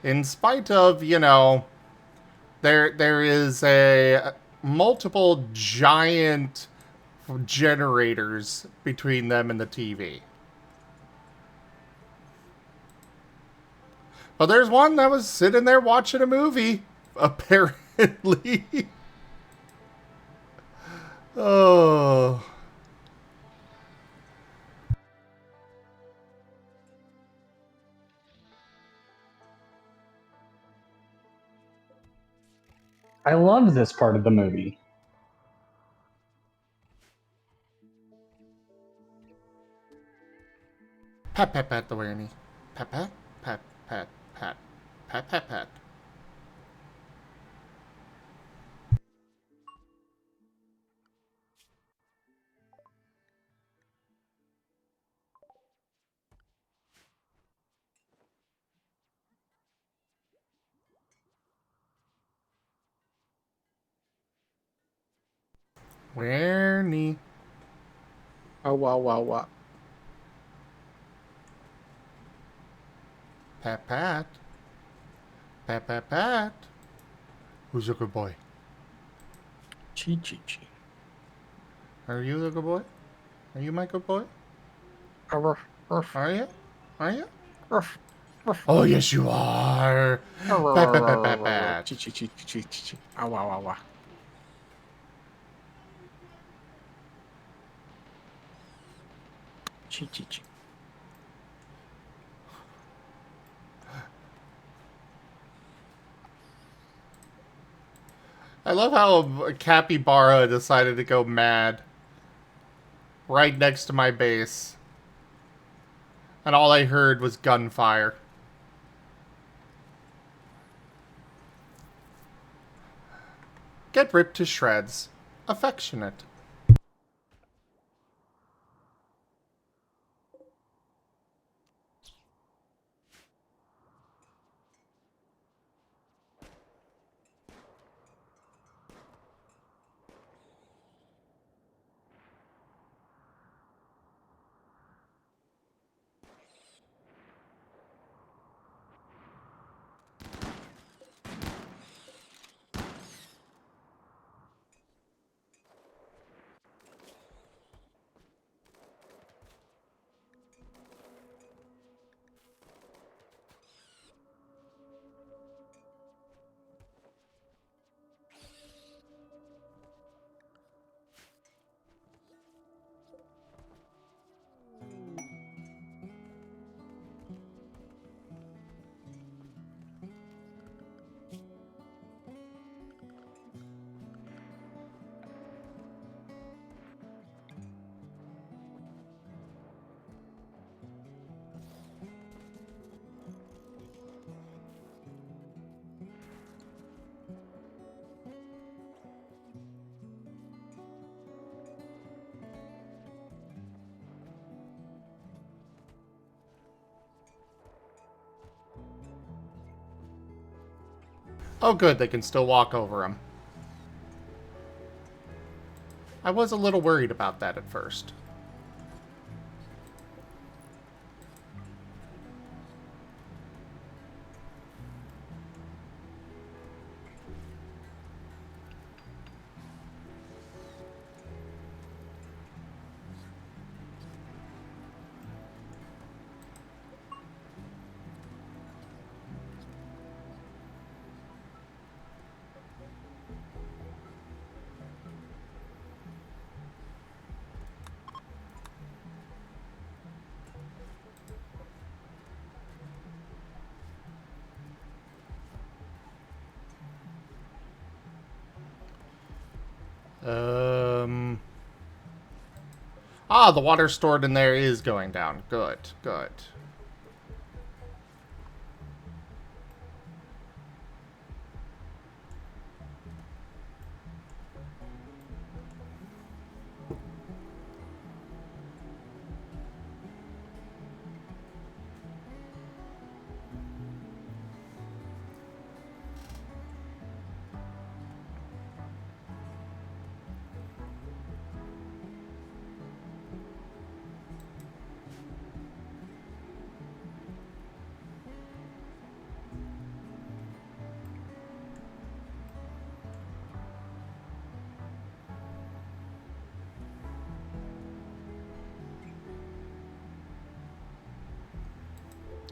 [SPEAKER 1] in spite of, you know, there is a multiple giant generators between them and the TV. But there's one that was sitting there watching a movie, apparently. Oh.
[SPEAKER 5] I love this part of the movie.
[SPEAKER 1] Pat, pat, pat, the Wereni. Pat, pat, pat, pat, pat, pat, pat, pat. Wereni.
[SPEAKER 2] Oh, wow, wow, wow.
[SPEAKER 1] Pat, pat. Pat, pat, pat. Who's a good boy?
[SPEAKER 2] Chi, chi, chi.
[SPEAKER 1] Are you the good boy? Are you my good boy?
[SPEAKER 2] Ruff, ruff,
[SPEAKER 1] Are you? Are you?
[SPEAKER 2] ruff, ruff.
[SPEAKER 1] Oh, yes, you are. Pat, pat, pat, pat, pat.
[SPEAKER 2] Chi, chi, chi, chi, chi, chi. Oh, wow, wow, wow. Chi, chi, chi.
[SPEAKER 1] I love how Capybara decided to go mad right next to my base. And all I heard was gunfire. get ripped to shreds. Affectionate. Oh good, they can still walk over him. I was a little worried about that at first. Ah, the water stored in there is going down. Good, good.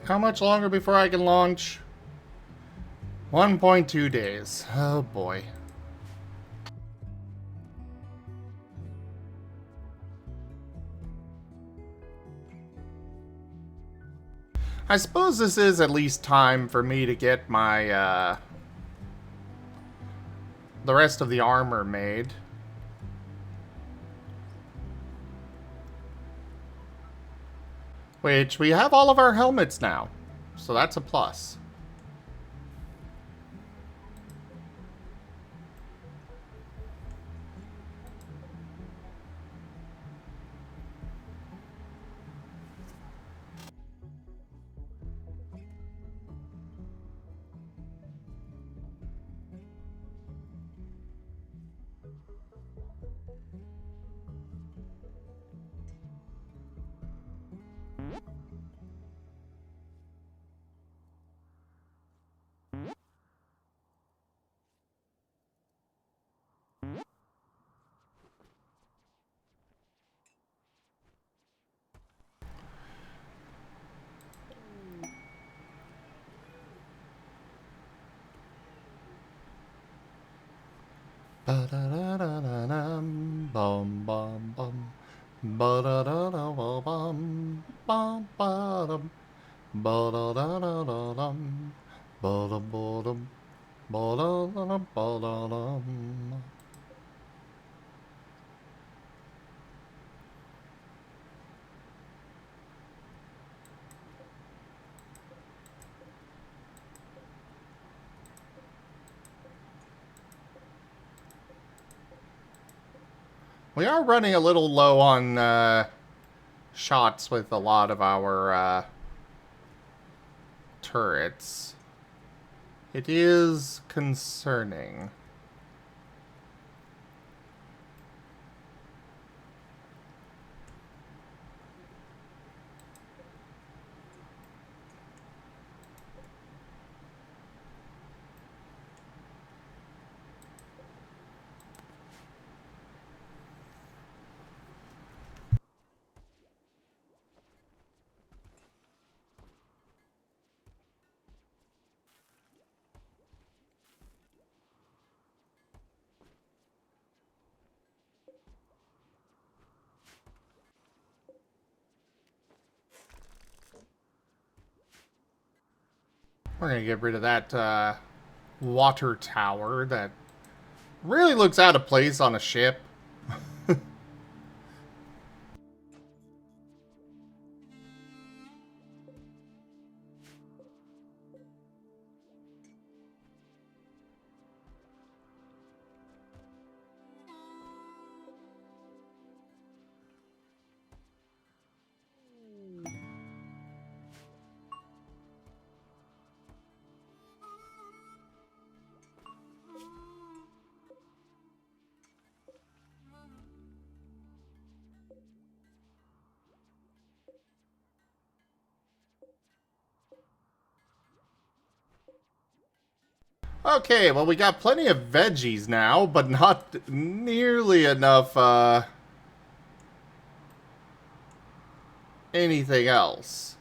[SPEAKER 1] How much longer before I can launch? 1.2 days. Oh boy. I suppose this is at least time for me to get my, the rest of the armor made. Which, we have all of our helmets now. So that's a plus. Ba-da-da-da-da-dum, bum bum bum. Ba-da-da-da-ba-bum, bum ba-dum. Ba-da-da-da-da-dum, ba-dum-ba-dum, ba-da-da-da-ba-da-dum. We are running a little low on shots with a lot of our turrets. It is concerning. We're gonna get rid of that water tower that really looks out of place on a ship. Okay, well, we got plenty of veggies now, but not nearly enough, anything else.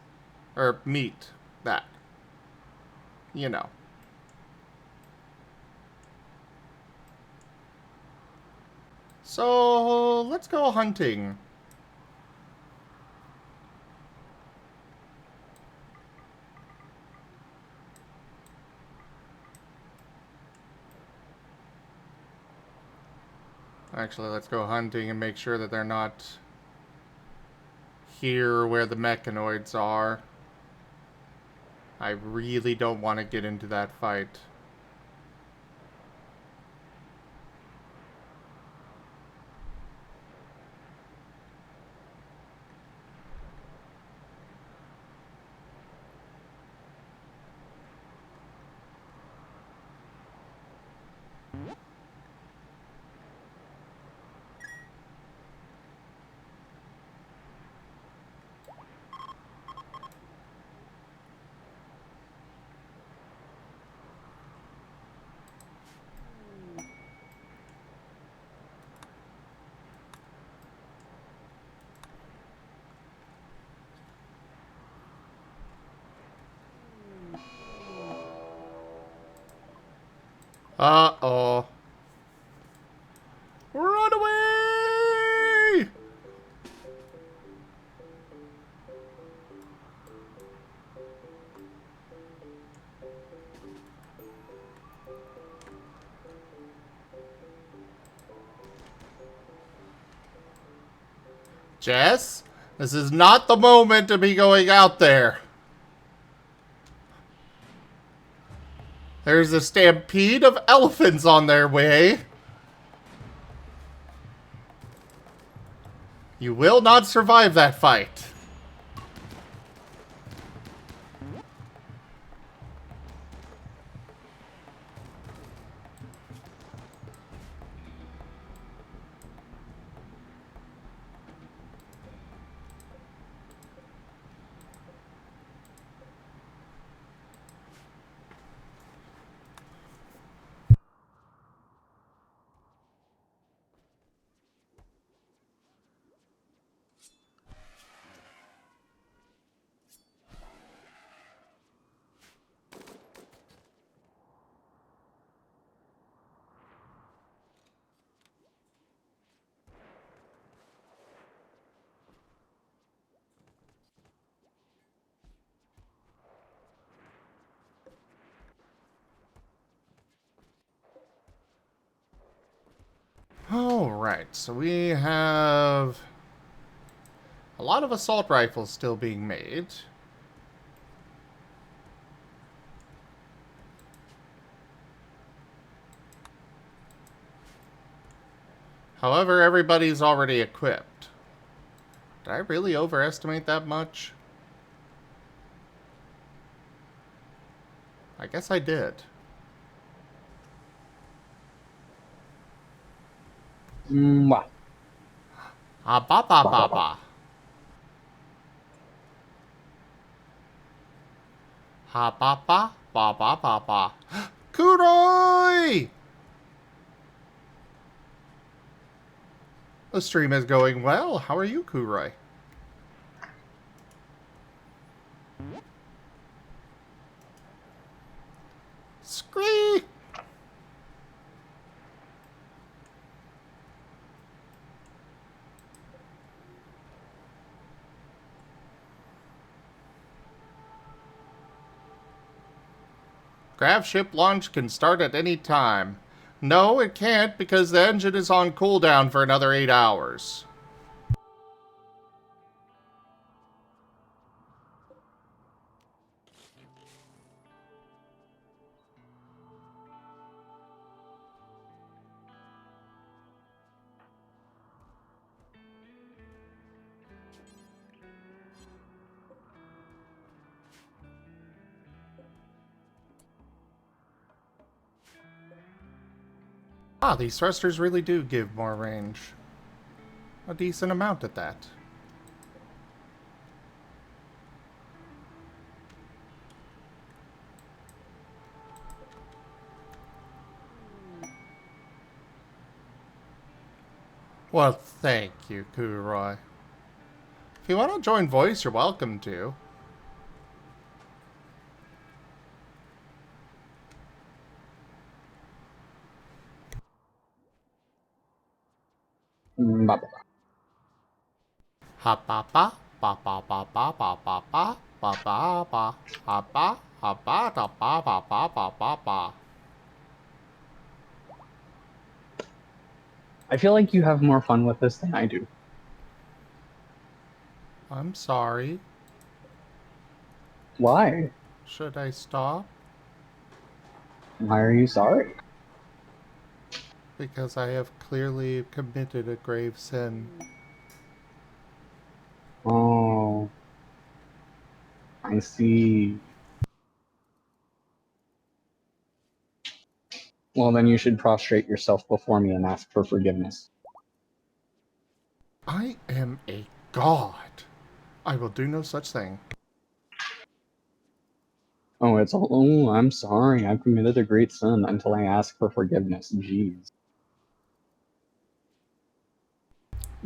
[SPEAKER 1] Or meat. That. You know. So, let's go hunting. Actually, let's go hunting and make sure that they're not here where the mechanoids are. I really don't want to get into that fight. Uh-oh. Run away! Jess, this is not the moment to be going out there. There's a stampede of elephants on their way. You will not survive that fight. Alright, so we have a lot of assault rifles still being made. However, everybody's already equipped. Did I really overestimate that much? I guess I did.
[SPEAKER 5] Mwah.
[SPEAKER 1] Ah, ba ba
[SPEAKER 5] Ba,
[SPEAKER 1] ba
[SPEAKER 5] ba, ba.
[SPEAKER 1] ba. Ha ba ba ba ba ba ba. Kuroi! The stream is going well. How are you, Kuroi? Scree! Grav ship launch can start at any time. No, it can't because the engine is on cooldown for another 8 hours. Ah, these thrusters really do give more range. A decent amount at that. Well, thank you, Kuroi. If you want to join voice, you're welcome to.
[SPEAKER 5] Ba, ba, ba.
[SPEAKER 1] Ha ba ba ba ba ba ba ba ba ba ba ba ba ha ba ha ba da ba ba ba ba ba ba.
[SPEAKER 5] I feel like you have more fun with this than I do.
[SPEAKER 1] I'm sorry.
[SPEAKER 5] Why?
[SPEAKER 1] Should I stop?
[SPEAKER 5] Why are you sorry?
[SPEAKER 1] Because I have clearly committed a grave sin.
[SPEAKER 5] Oh, I see. Well, then you should prostrate yourself before me and ask for forgiveness.
[SPEAKER 1] I am a god. I will do no such thing.
[SPEAKER 5] Oh, it's all, oh, I'm sorry. I've committed a great sin until I ask for forgiveness. Jeez.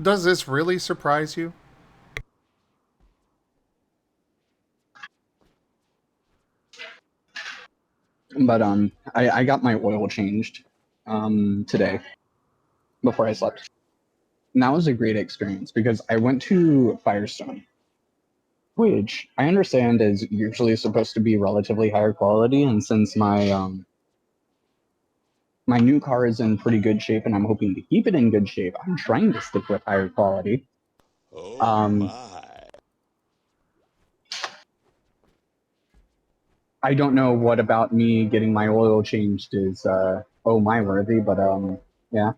[SPEAKER 1] Does this really surprise you?
[SPEAKER 5] But I got my oil changed today before I slept. And that was a great experience because I went to Firestone, which I understand is usually supposed to be relatively higher quality, and since my new car is in pretty good shape and I'm hoping to keep it in good shape, I'm trying to stick with higher quality.
[SPEAKER 4] Oh
[SPEAKER 5] Um,
[SPEAKER 4] my.
[SPEAKER 5] I don't know what about me getting my oil changed is oh my worthy, but yeah.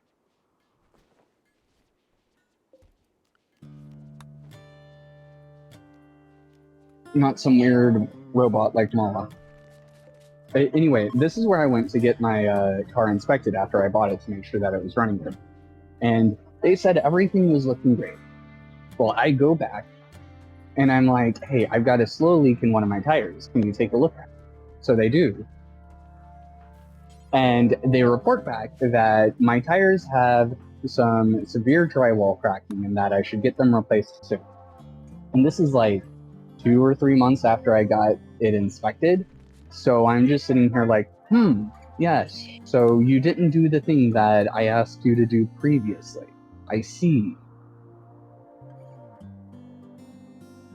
[SPEAKER 5] Not some weird robot like Mala. Anyway, this is where I went to get my car inspected after I bought it to make sure that it was running good. And they said everything was looking great. Well, I go back and I'm like, hey, I've got a slow leak in one of my tires. Can you take a look at it? So they do. And they report back that my tires have some severe drywall cracking and that I should get them replaced soon. And this is like 2 or 3 months after I got it inspected. So I'm just sitting here like, yes. So you didn't do the thing that I asked you to do previously. I see.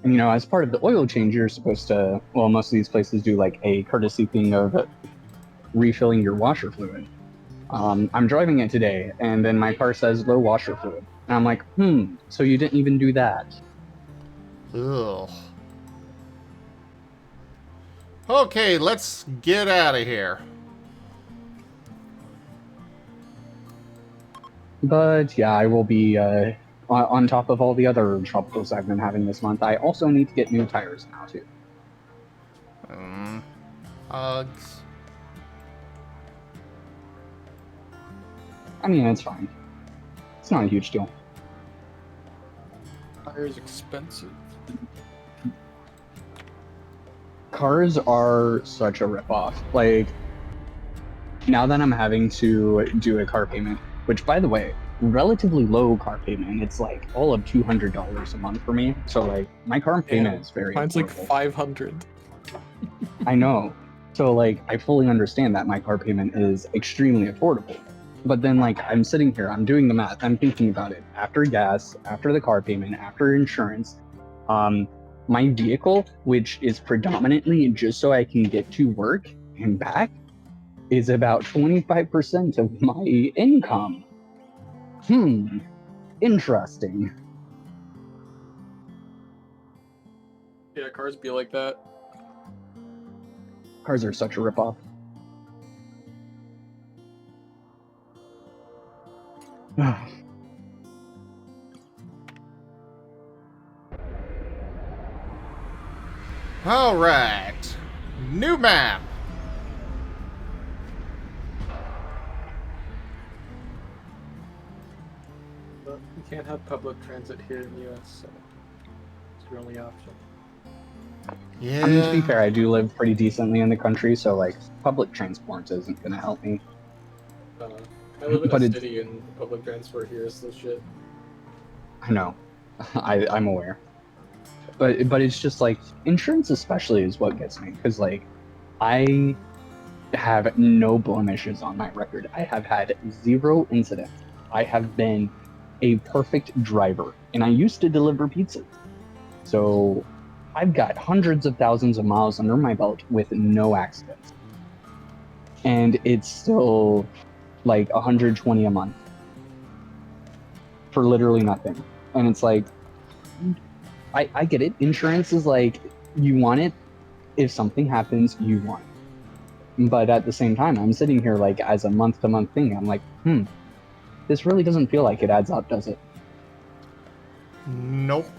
[SPEAKER 5] And you know, as part of the oil change, you're supposed to, well, most of these places do like a courtesy thing of refilling your washer fluid. I'm driving it today, and then my car says low washer fluid. And I'm like, so you didn't even do that.
[SPEAKER 1] Ugh. Okay, let's get out of here.
[SPEAKER 5] But yeah, I will be on top of all the other troubles I've been having this month. I also need to get new tires now too.
[SPEAKER 1] Hugs.
[SPEAKER 5] I mean, it's fine. It's not a huge deal.
[SPEAKER 2] Fire is expensive.
[SPEAKER 5] Cars are such a ripoff. Like, now that I'm having to do a car payment, which, by the way, relatively low car payment. It's like all of $200 a month for me. So like my car payment is very
[SPEAKER 2] Mine's like
[SPEAKER 5] affordable.
[SPEAKER 2] 500.
[SPEAKER 5] I know. So like I fully understand that my car payment is extremely affordable. But then like I'm sitting here, I'm doing the math, I'm thinking about it. After gas, after the car payment, after insurance, my vehicle, which is predominantly just so I can get to work and back, is about 25% of my income. Interesting.
[SPEAKER 2] Yeah, cars be like that.
[SPEAKER 5] Cars are such a ripoff.
[SPEAKER 1] All right. New map.
[SPEAKER 2] But you can't have public transit here in the US, so it's your only option.
[SPEAKER 1] Yeah.
[SPEAKER 5] I mean, to be fair, I do live pretty decently in the country, so like public transport isn't gonna help me.
[SPEAKER 2] I live in
[SPEAKER 5] But
[SPEAKER 2] a
[SPEAKER 5] it's-
[SPEAKER 2] city and public transport here is the shit.
[SPEAKER 5] I know, I'm aware. But it's just like insurance, especially, is what gets me because like I have no blemishes on my record. I have had 0 incidents. I have been a perfect driver, and I used to deliver pizzas. So I've got hundreds of thousands of miles under my belt with no accidents. And it's still like 120 a month for literally nothing. And it's like, I get it. Insurance is like, you want it. If something happens, you want it. But at the same time, I'm sitting here like as a month to month thing. I'm like, this really doesn't feel like it adds up, does it?
[SPEAKER 1] Nope.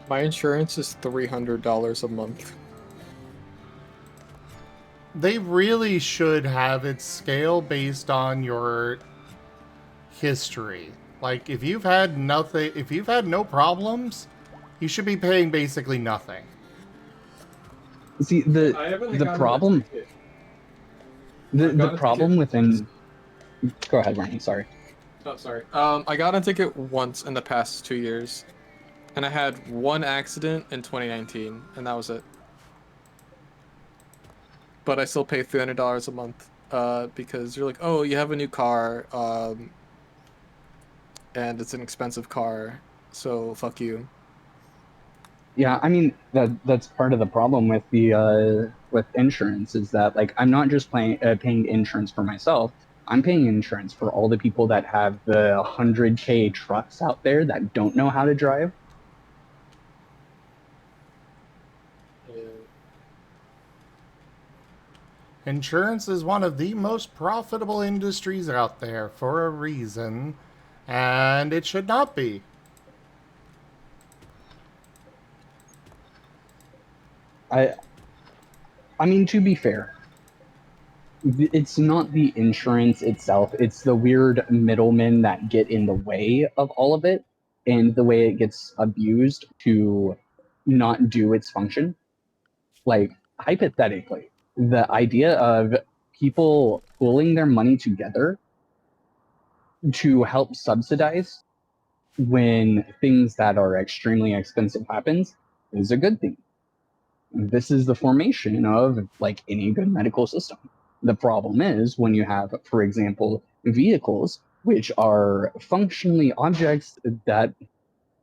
[SPEAKER 2] My insurance is $300 a month.
[SPEAKER 1] They really should have it scale based on your history. Like, if you've had no problems, you should be paying basically nothing.
[SPEAKER 5] See, the problem the problem within. Go ahead, Wereni. Sorry.
[SPEAKER 2] Oh, sorry. I got a ticket once in the past 2 years, and I had one accident in 2019, and that was it. But I still pay $300 a month, because you're like, oh, you have a new car, and it's an expensive car, so fuck you.
[SPEAKER 5] Yeah, I mean that's part of the problem with the with insurance is that like I'm not just paying insurance for myself. I'm paying insurance for all the people that have the 100K trucks out there that don't know how to drive.
[SPEAKER 1] Insurance is one of the most profitable industries out there for a reason, and it should not be.
[SPEAKER 5] I mean, to be fair, it's not the insurance itself, it's the weird middlemen that get in the way of all of it and the way it gets abused to not do its function. Like, hypothetically, the idea of people pooling their money together to help subsidize when things that are extremely expensive happens is a good thing. This is the formation of like any good medical system. The problem is when you have, for example, vehicles which are functionally objects that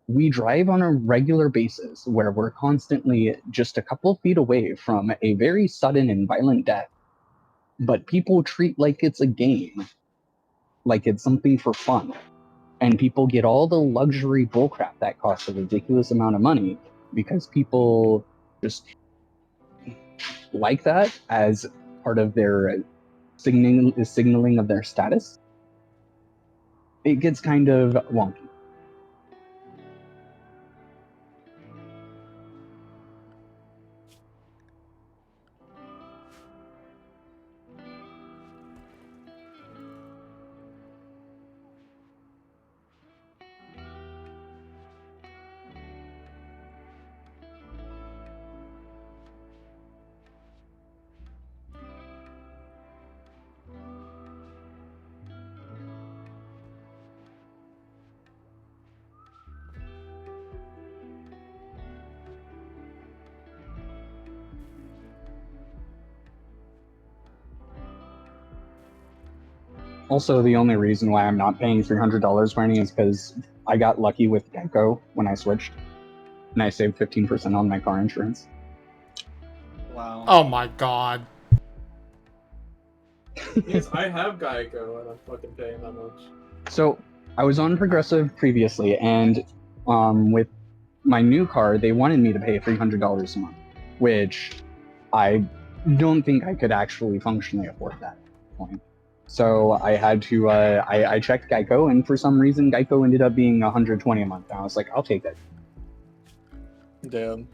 [SPEAKER 5] we drive on a regular basis, where we're constantly just a couple feet away from a very sudden and violent death, but people treat like it's a game, like it's something for fun. And people get all the luxury bullcrap that costs a ridiculous amount of money because people just like that as part of their signaling of their status. it gets kind of wonky. Also, the only reason why I'm not paying $300 Wereni is because I got lucky with Geico when I switched, and I saved 15% on my car insurance.
[SPEAKER 2] Wow.
[SPEAKER 1] Oh my god.
[SPEAKER 2] Yes, I have Geico and I'm fucking paying that much.
[SPEAKER 5] So I was on Progressive previously, and with my new car, they wanted me to pay $300 a month, which I don't think I could actually functionally afford that at that point. So I had to, I checked Geico, and for some reason, Geico ended up being $120 a month. And I was like, I'll take it.
[SPEAKER 2] Damn.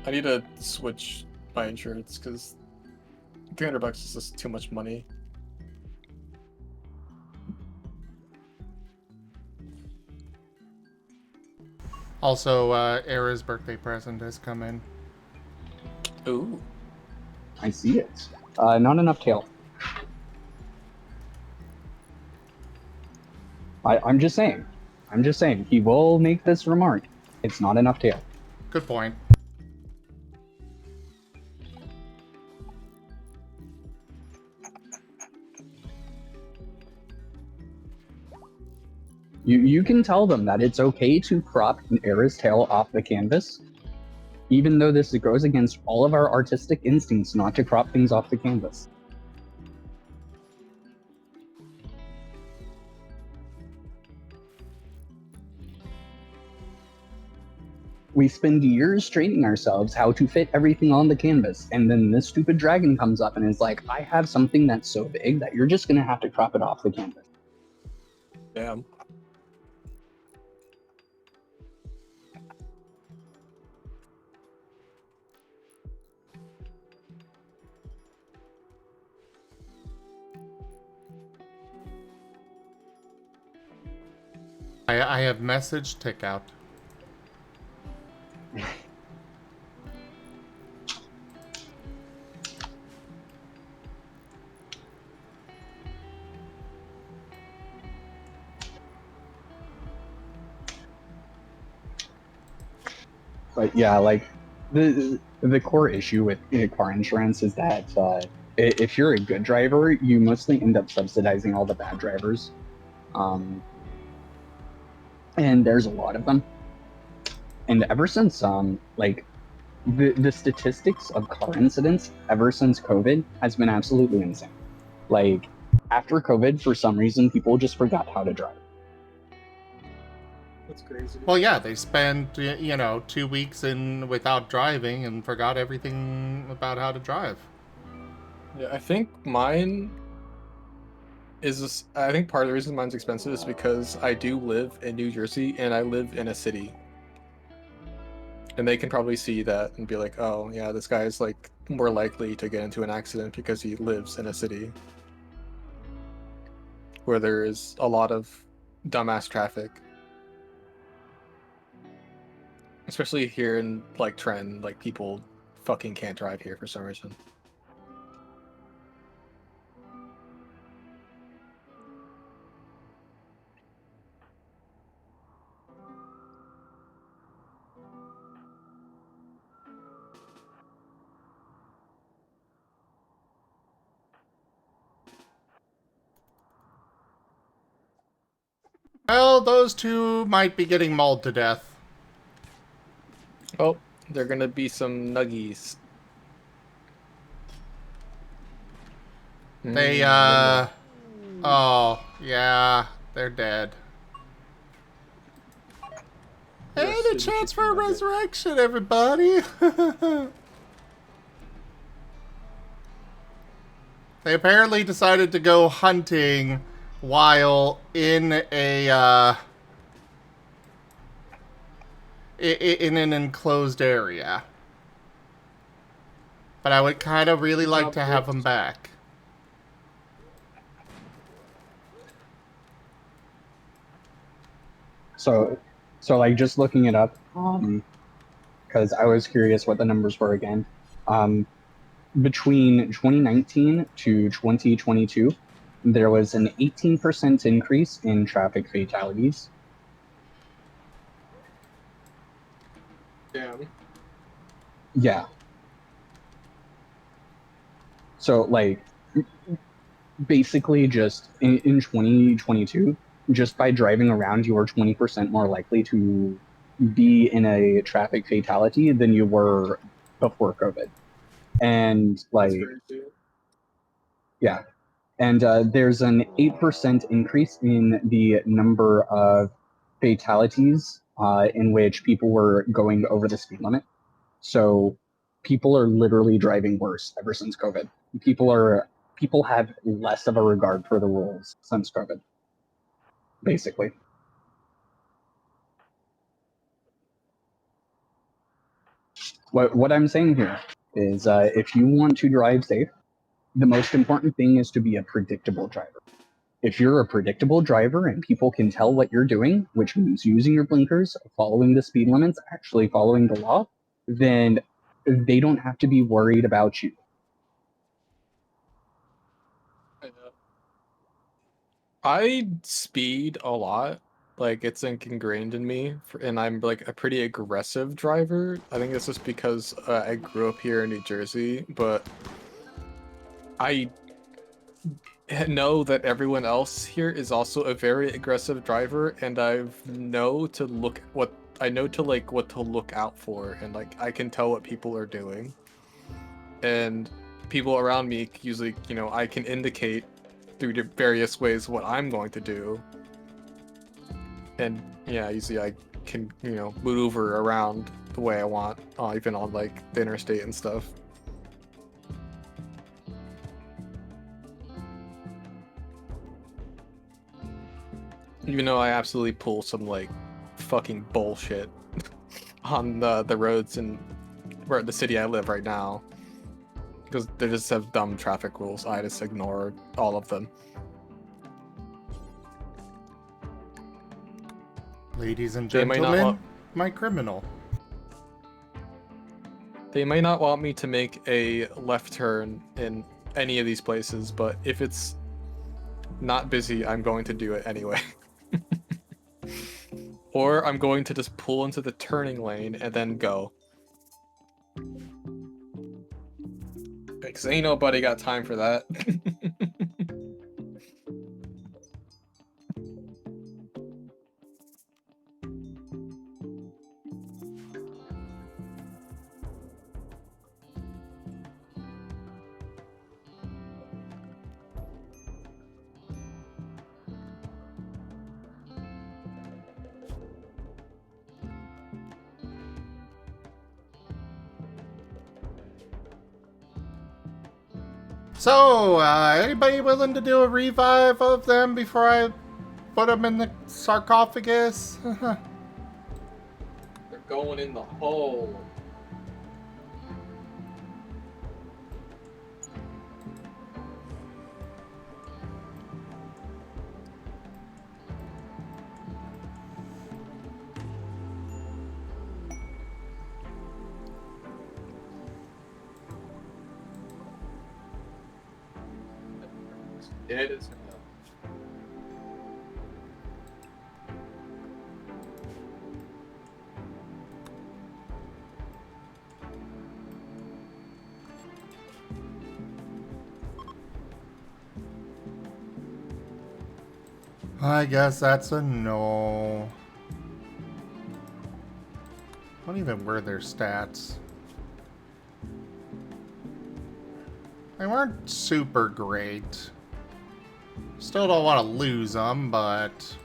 [SPEAKER 2] I need to switch my insurance because $300 is just too much money.
[SPEAKER 1] Also, Era's birthday present has come in.
[SPEAKER 2] Ooh.
[SPEAKER 5] I see it. Not enough tail. I'm just saying. I'm just saying. He will make this remark. It's not enough tail.
[SPEAKER 1] Good point.
[SPEAKER 5] You can tell them that it's okay to crop an Era's tail off the canvas, even though this goes against all of our artistic instincts not to crop things off the canvas. We spend years training ourselves how to fit everything on the canvas, and then this stupid dragon comes up and is like, I have something that's so big that you're just gonna have to crop it off the canvas.
[SPEAKER 2] Damn.
[SPEAKER 1] I have message tick out.
[SPEAKER 5] But yeah, like the core issue with car insurance is that if you're a good driver, you mostly end up subsidizing all the bad drivers, and there's a lot of them. And ever since like the statistics of car incidents ever since COVID has been absolutely insane. Like after COVID, for some reason, people just forgot how to drive.
[SPEAKER 2] That's crazy.
[SPEAKER 1] Well, yeah, they spent, 2 weeks in without driving and forgot everything about how to drive.
[SPEAKER 2] Yeah, I think mine is this, I think part of the reason mine's expensive is because I do live in New Jersey and I live in a city. And they can probably see that and be like, oh, yeah, this guy is like more likely to get into an accident because he lives in a city where there is a lot of dumbass traffic. Especially here in like Trent, like people fucking can't drive here for some reason.
[SPEAKER 1] Well, those two might be getting mauled to death.
[SPEAKER 2] Oh, they're gonna be some nuggies.
[SPEAKER 1] They, oh, yeah, they're dead. And a chance for a resurrection, everybody! They apparently decided to go hunting while in in an enclosed area. But I would kind of really like to have them back.
[SPEAKER 5] So like just looking it up, because I was curious what the numbers were again. Between 2019 to 2022, there was an 18% increase in traffic fatalities.
[SPEAKER 2] Damn.
[SPEAKER 5] Yeah. So like basically just in 2022, just by driving around, you were 20% more likely to be in a traffic fatality than you were before COVID. And like, yeah. And there's an 8% increase in the number of fatalities in which people were going over the speed limit. So people are literally driving worse ever since COVID. People have less of a regard for the rules since COVID, basically. What I'm saying here is if you want to drive safe, the most important thing is to be a predictable driver. If you're a predictable driver and people can tell what you're doing, which means using your blinkers, following the speed limits, actually following the law, then they don't have to be worried about you.
[SPEAKER 2] I speed a lot. Like, it's ingrained in me, and I'm like a pretty aggressive driver. I think it's just because I grew up here in New Jersey, but I know that everyone else here is also a very aggressive driver, and I know to what to look out for, and like I can tell what people are doing, and people around me usually, I can indicate through various ways what I'm going to do, and yeah, usually I can maneuver around the way I want, even on like the interstate and stuff. Even though I absolutely pull some like fucking bullshit on the roads in the city I live right now, because they just have dumb traffic rules. I just ignore all of them.
[SPEAKER 1] Ladies and
[SPEAKER 2] They may not
[SPEAKER 1] gentlemen,
[SPEAKER 2] want-
[SPEAKER 1] my criminal.
[SPEAKER 2] They may not want me to make a left turn in any of these places, but if it's not busy, I'm going to do it anyway. Or I'm going to just pull into the turning lane and then go. Because ain't nobody got time for that.
[SPEAKER 1] So, anybody willing to do a revive of them before I put them in the sarcophagus?
[SPEAKER 2] They're going in the hole. Dead as hell.
[SPEAKER 1] I guess that's a no. I don't even wear their stats. They weren't super great. Still don't want to lose them, but...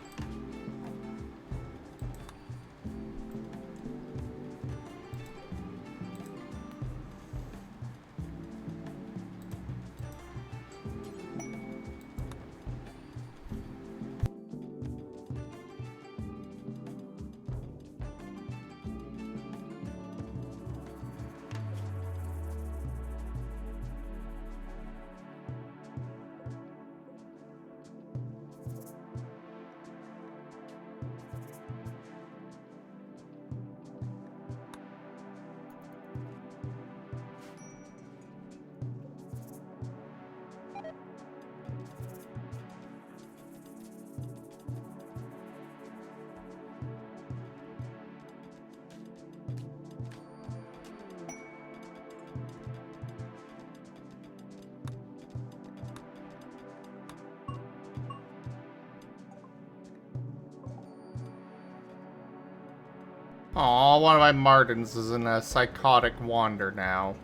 [SPEAKER 1] Aw, one of my Martens is in a psychotic wander now.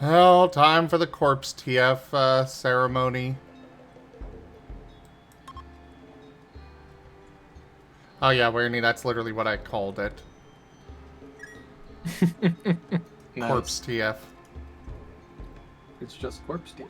[SPEAKER 1] Well, time for the corpse TF ceremony. Oh yeah, Wereni, that's literally what I called it. Corpse
[SPEAKER 2] Nice.
[SPEAKER 1] TF.
[SPEAKER 2] It's just corpse tea.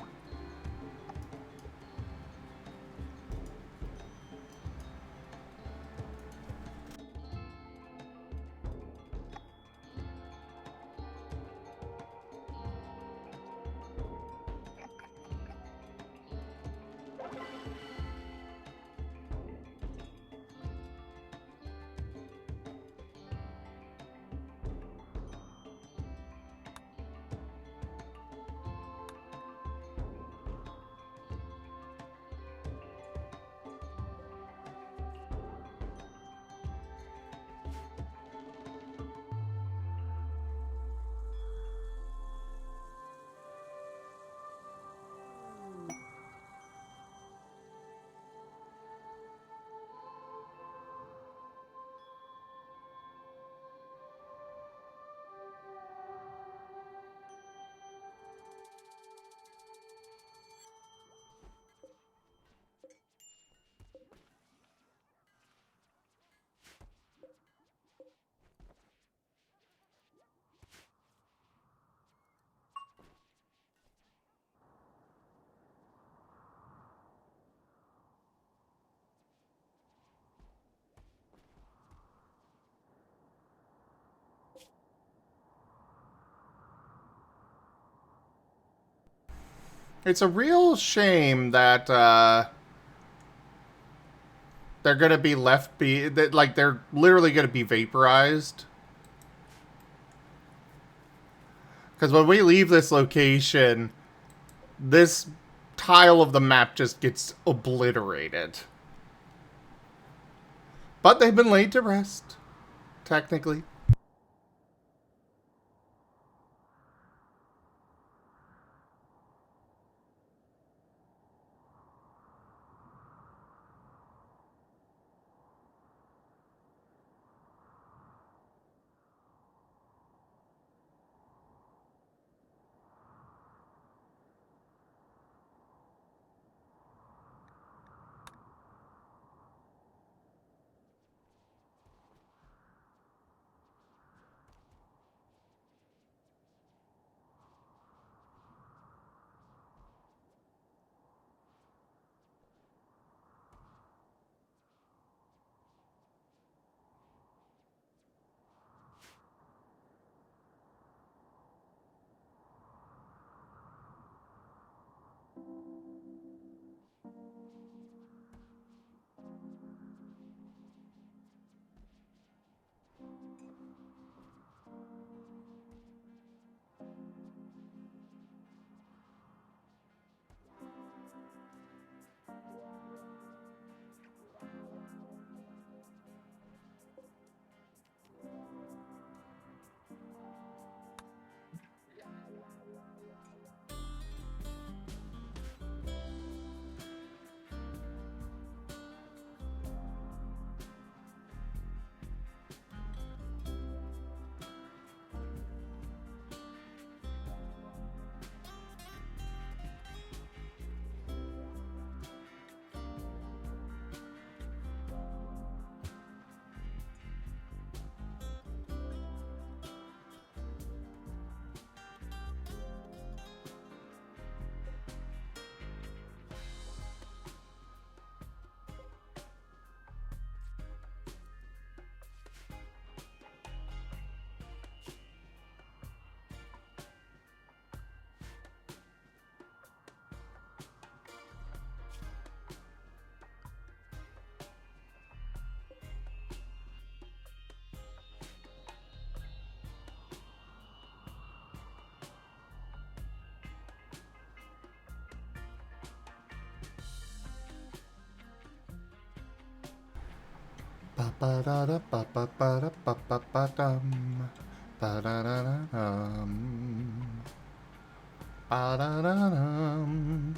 [SPEAKER 1] It's a real shame that they're gonna be like they're literally gonna be vaporized. Because when we leave this location, this tile of the map just gets obliterated. But they've been laid to rest, technically. Ba-ba-da-da-ba-ba-ba-da-ba-ba-ba-dum. Ba-da-da-da-dum. Ba-da-da-dum.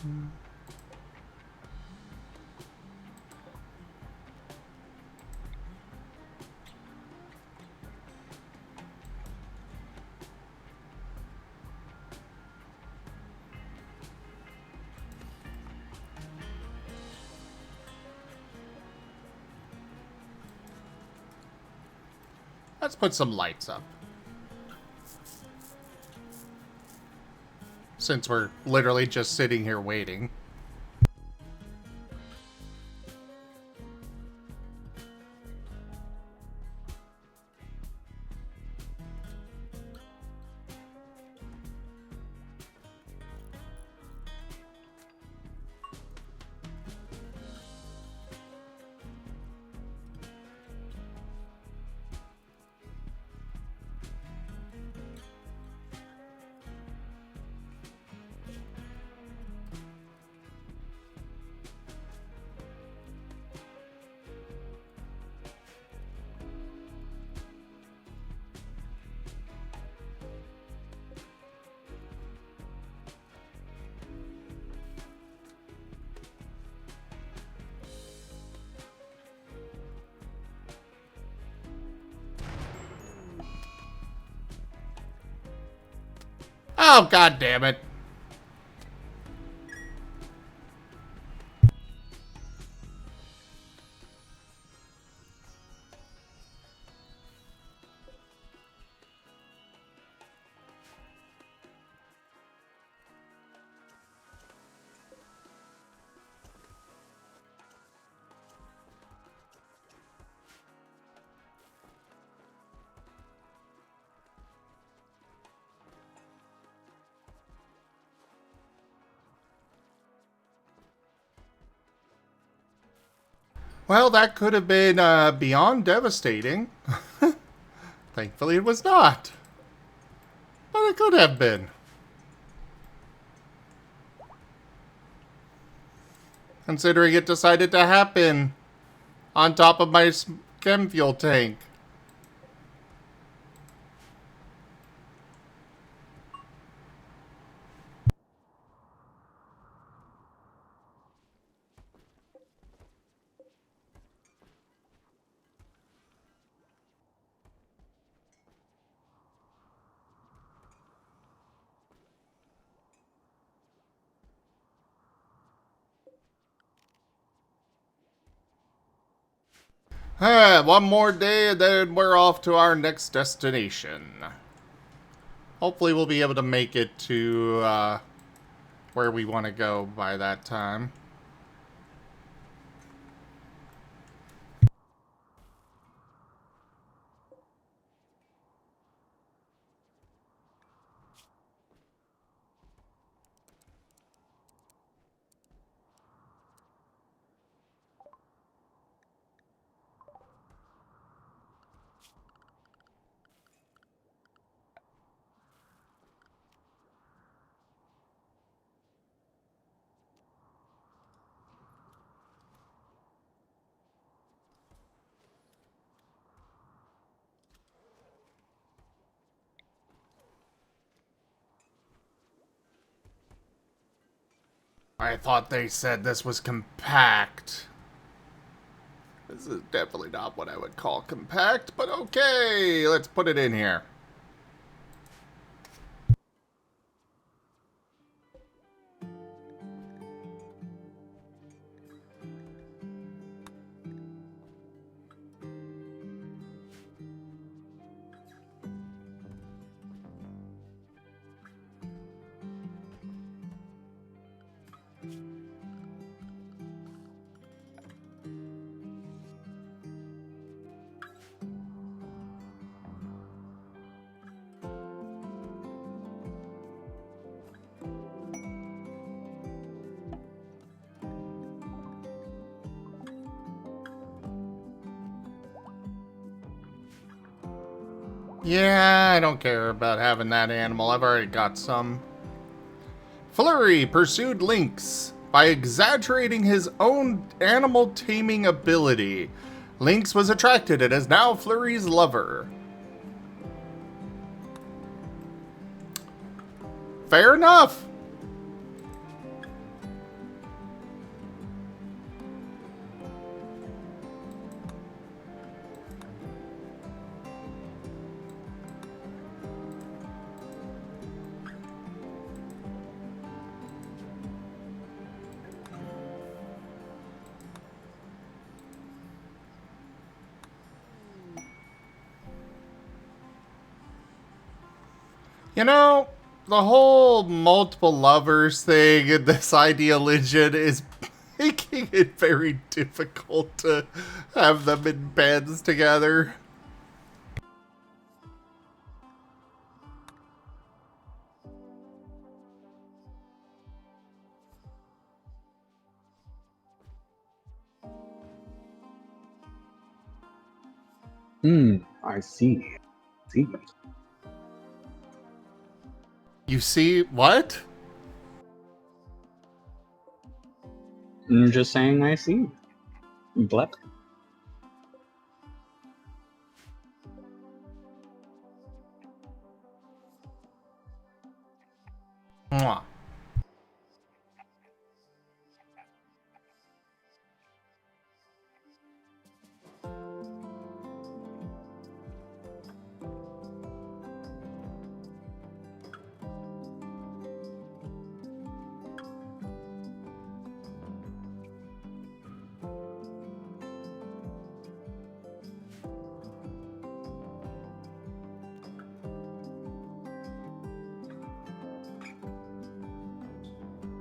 [SPEAKER 1] Let's put some lights up. Since we're literally just sitting here waiting. Oh, god damn it. Well, that could have been beyond devastating. Thankfully, it was not. But it could have been. Considering it decided to happen on top of my chem fuel tank. One more day and then we're off to our next destination. Hopefully we'll be able to make it to where we want to go by that time. I thought they said this was compact. This is definitely not what I would call compact, but okay, let's put it in here. Yeah, I don't care about having that animal. I've already got some. Furry pursued Lynx by exaggerating his own animal taming ability. Lynx was attracted and is now Flurry's lover. Fair enough. You know, the whole multiple lovers thing in this ideologian is making it very difficult to have them in beds together.
[SPEAKER 5] I see. See.
[SPEAKER 1] You see what?
[SPEAKER 5] I'm just saying I see. Blep.
[SPEAKER 1] Mwah.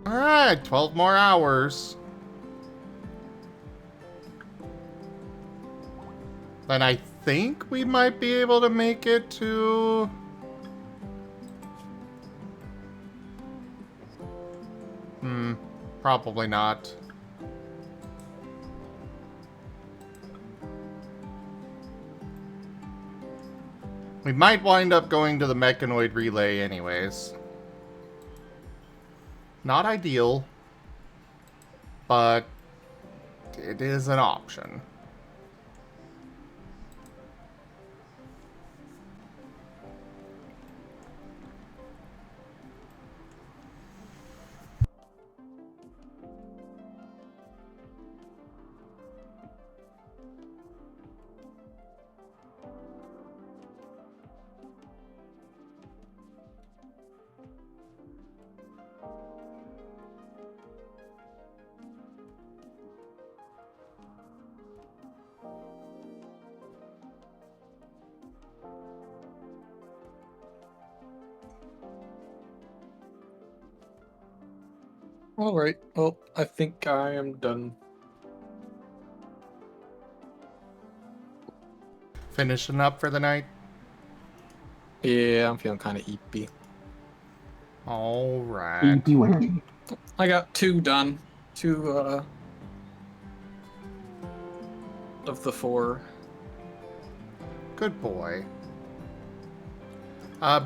[SPEAKER 1] Alright, 12 more hours. Then I think we might be able to make it to... probably not. We might wind up going to the mechanoid relay anyways. Not ideal, but it is an option.
[SPEAKER 2] Alright, well, I think I am done.
[SPEAKER 1] Finishing up for the night.
[SPEAKER 2] Yeah, I'm feeling kind of eepy.
[SPEAKER 1] Alright.
[SPEAKER 2] I got 2 done. 2, of the 4.
[SPEAKER 1] Good boy.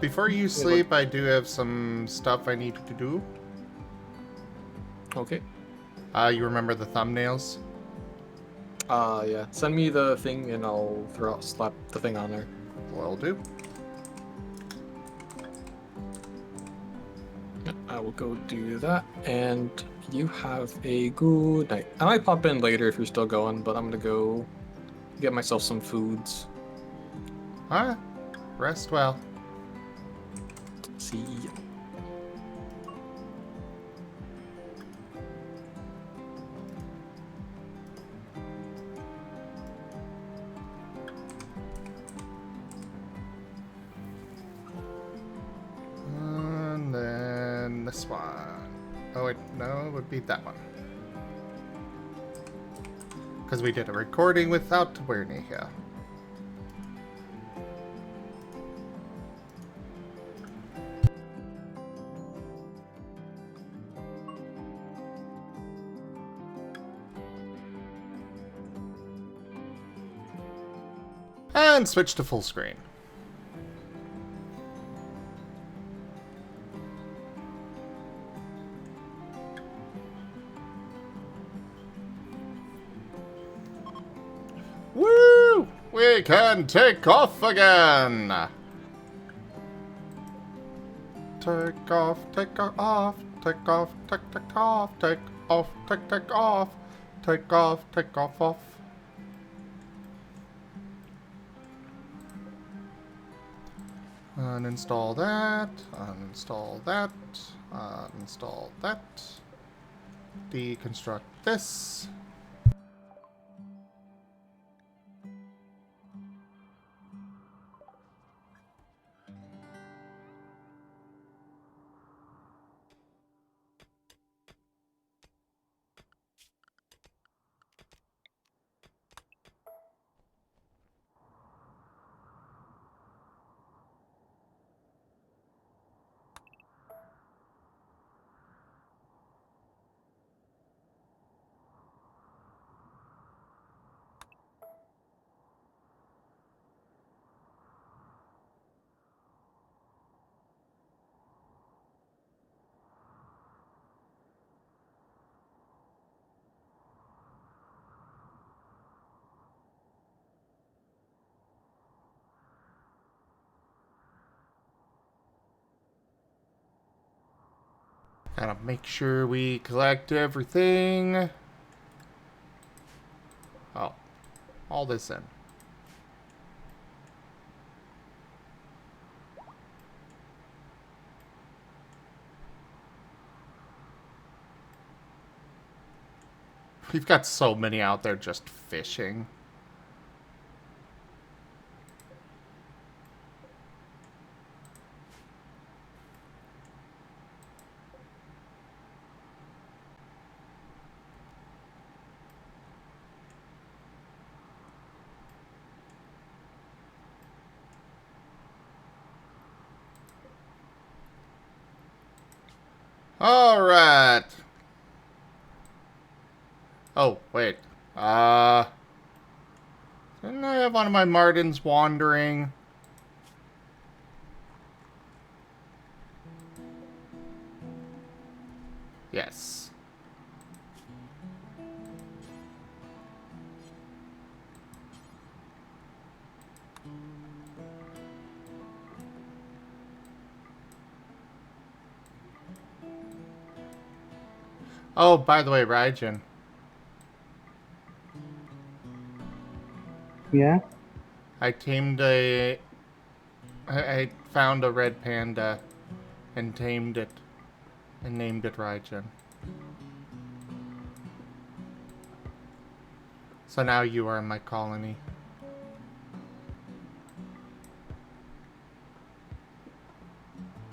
[SPEAKER 1] Before you sleep, I do have some stuff I need to do.
[SPEAKER 2] Okay.
[SPEAKER 1] You remember the thumbnails?
[SPEAKER 2] Yeah. Send me the thing and I'll slap the thing on there.
[SPEAKER 1] Will do.
[SPEAKER 2] I will go do that, and you have a good night. I might pop in later if you're still going, but I'm gonna go get myself some foods.
[SPEAKER 1] Alright. Rest well.
[SPEAKER 2] See ya.
[SPEAKER 1] And then this one. Oh wait, no, it would be that one. Because we did a recording without Wereni here. And switch to full screen. Woo! We can take off again! Take off, take off, take off, take off, take off, take off, take off, take off. Uninstall that, uninstall that, uninstall that. Deconstruct this. Gotta make sure we collect everything. Oh, all this in. We've got so many out there just fishing. All right. Oh, wait. Didn't I have one of my Martens wandering? Yes. Oh, by the way, Raijin.
[SPEAKER 5] Yeah?
[SPEAKER 1] I tamed a... I found a red panda and tamed it and named it Raijin. So now you are in my colony.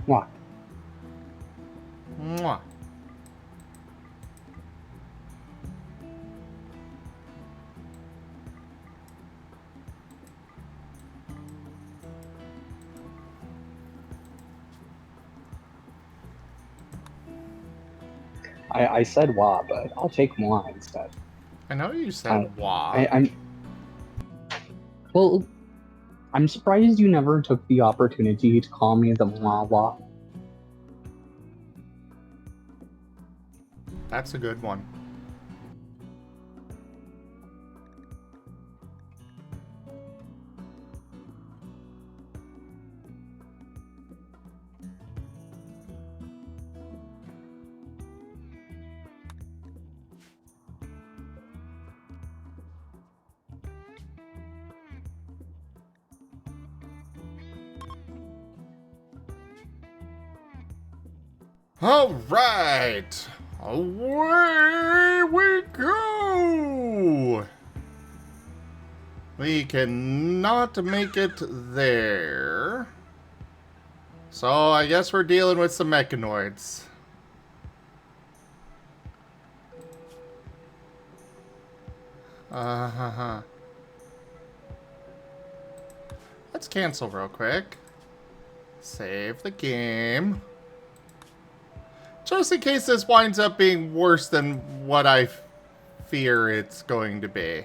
[SPEAKER 5] What?
[SPEAKER 1] Mwah.
[SPEAKER 5] I said wah, but I'll take moi instead.
[SPEAKER 1] I know you said wah.
[SPEAKER 5] Well, I'm surprised you never took the opportunity to call me the moi wah.
[SPEAKER 1] That's a good one. All right, away we go. We cannot make it there. So I guess we're dealing with some mechanoids. Let's cancel real quick. Save the game. Just in case this winds up being worse than what I fear it's going to be.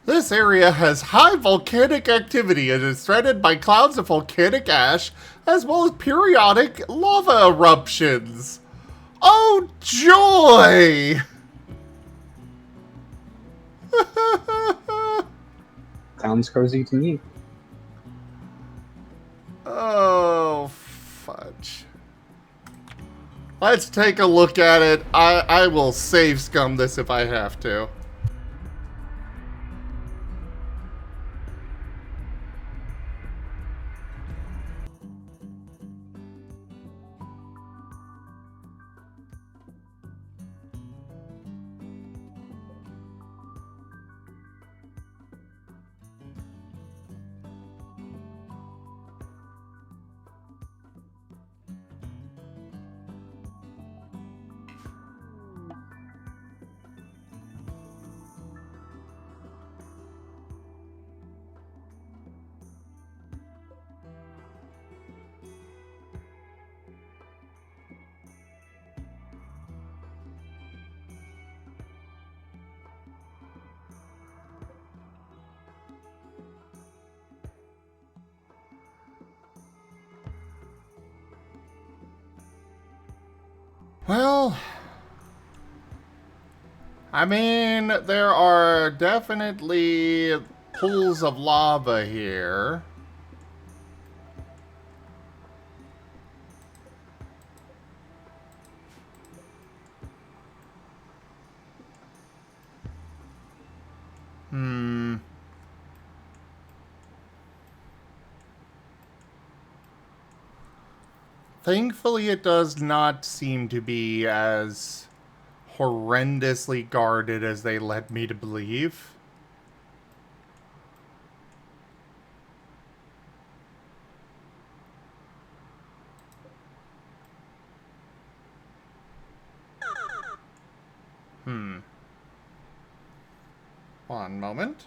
[SPEAKER 1] This area has high volcanic activity and is threatened by clouds of volcanic ash, as well as periodic lava eruptions. Oh, joy!
[SPEAKER 5] Sounds cozy to me.
[SPEAKER 1] Oh, fudge. Let's take a look at it. I will save scum this if I have to. Well, I mean, there are definitely pools of lava here. Hmm. Thankfully, it does not seem to be as horrendously guarded as they led me to believe. Hmm. One moment.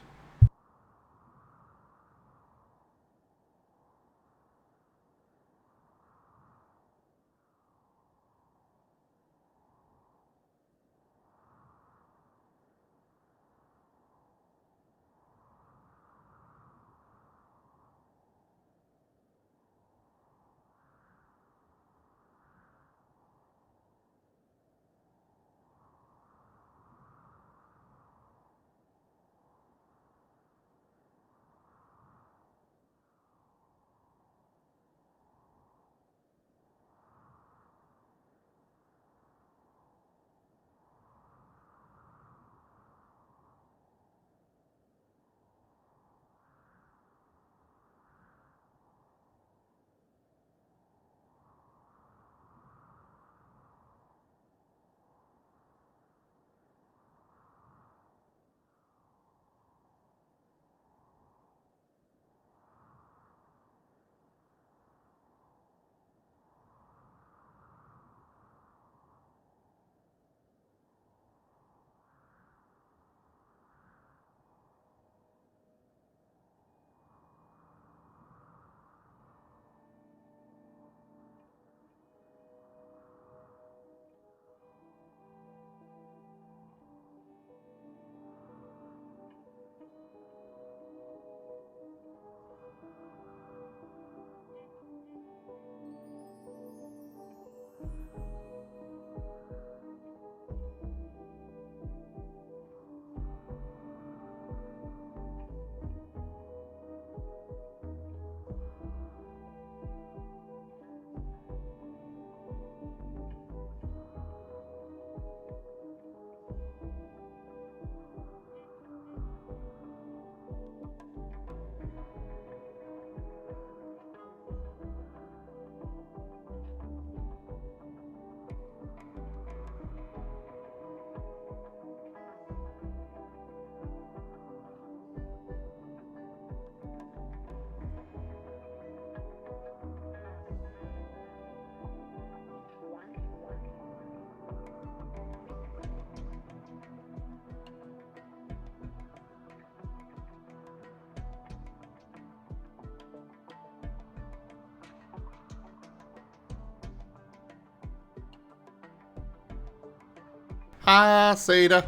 [SPEAKER 1] Hi, Seda.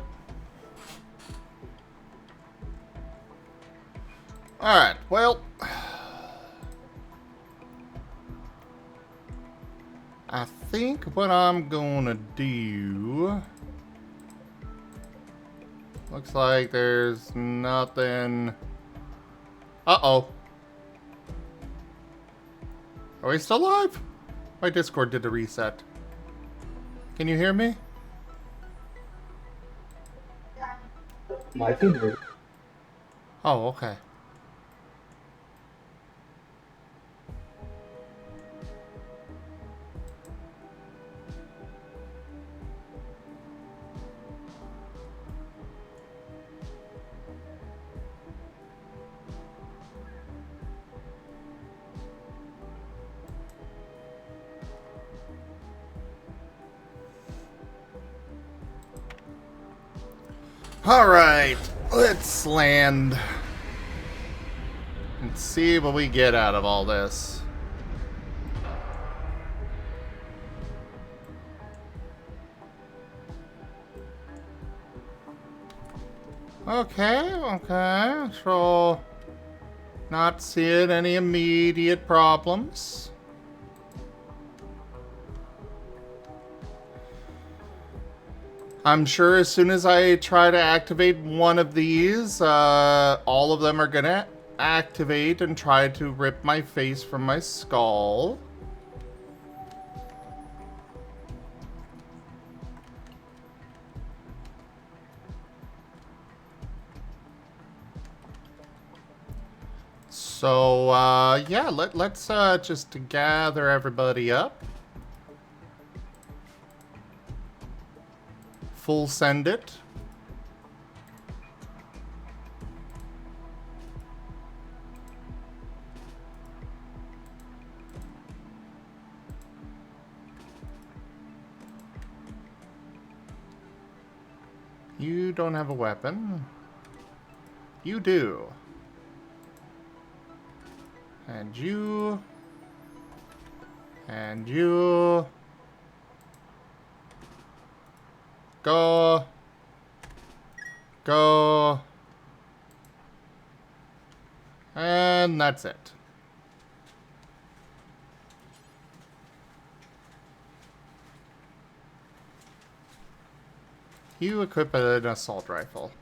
[SPEAKER 1] Alright, well, I think what I'm gonna do... Looks like there's nothing... Uh-oh. Are we still live? My Discord did a reset. Can you hear me?
[SPEAKER 5] Might be new.
[SPEAKER 1] Oh, okay. Alright, let's land and see what we get out of all this. Okay, so not seeing any immediate problems. I'm sure as soon as I try to activate one of these, all of them are gonna activate and try to rip my face from my skull. So, yeah, let's just gather everybody up. Full send it. You don't have a weapon. You do. And you. And you. Go. Go. And that's it. You equip an assault rifle.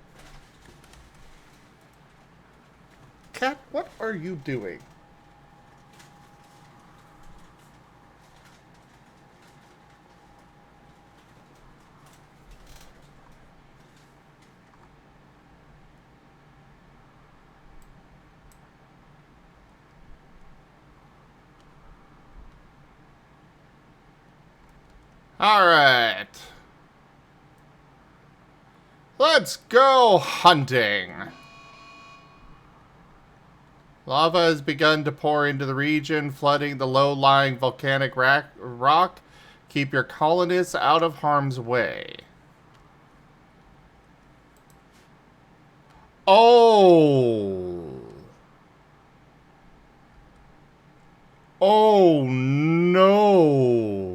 [SPEAKER 1] Cat, what are you doing? All right. Let's go hunting. Lava has begun to pour into the region, flooding the low-lying volcanic rock. Keep your colonists out of harm's way. Oh. Oh, no.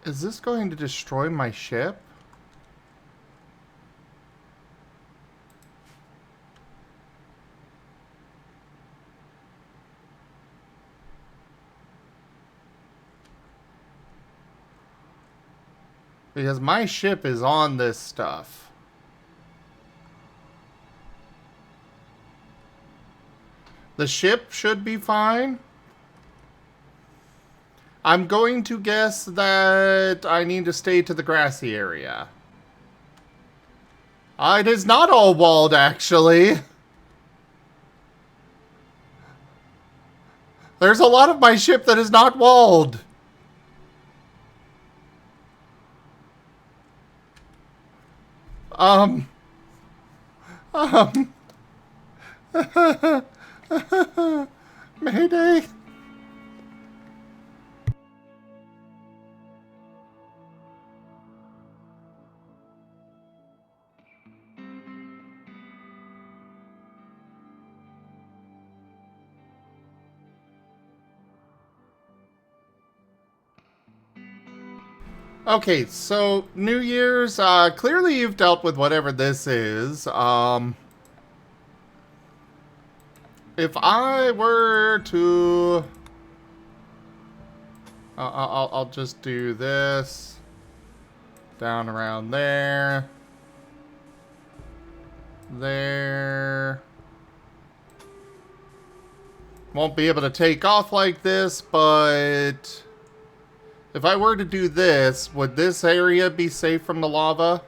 [SPEAKER 1] Is this going to destroy my ship? Because my ship is on this stuff. The ship should be fine. I'm going to guess that I need to stay to the grassy area. It is not all walled, actually. There's a lot of my ship that is not walled. Mayday. Okay, so New Year's, clearly you've dealt with whatever this is. If I were to... I'll just do this. Down around there. There. Won't be able to take off like this, but... If I were to do this, would this area be safe from the lava?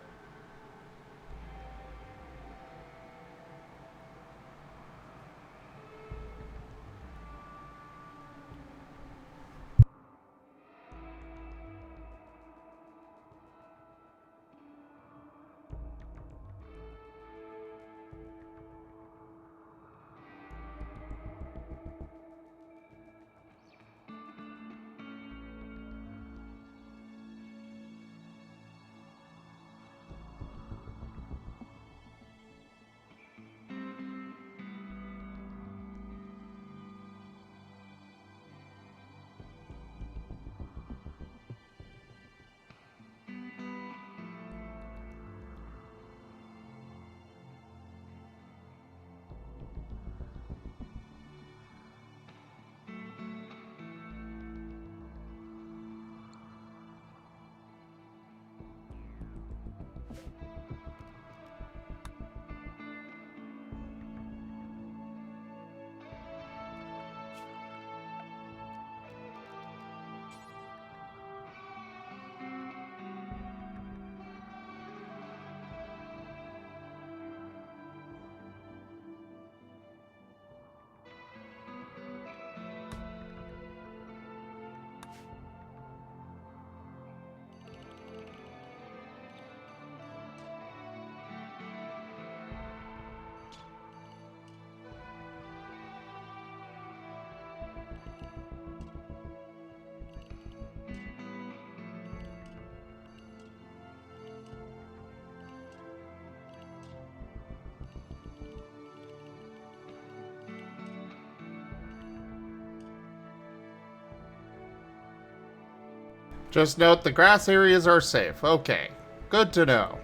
[SPEAKER 1] Just note the grass areas are safe. Okay, good to know.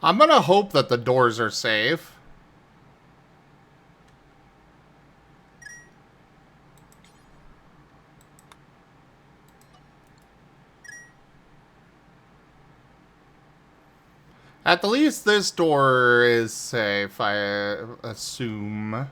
[SPEAKER 1] I'm gonna hope that the doors are safe. At the least this door is safe, I assume.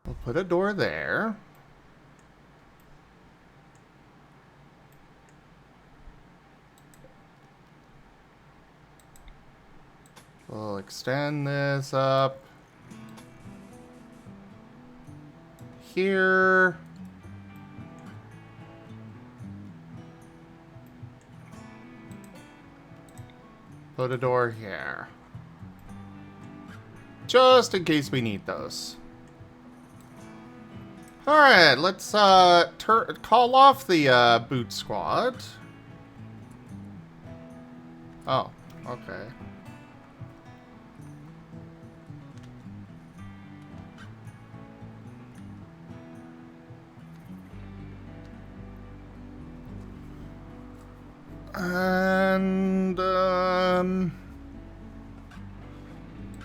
[SPEAKER 1] We'll put a door there. We'll extend this up here. Put a door here. Just in case we need those. Alright, let's call off the boot squad. Oh, okay. And,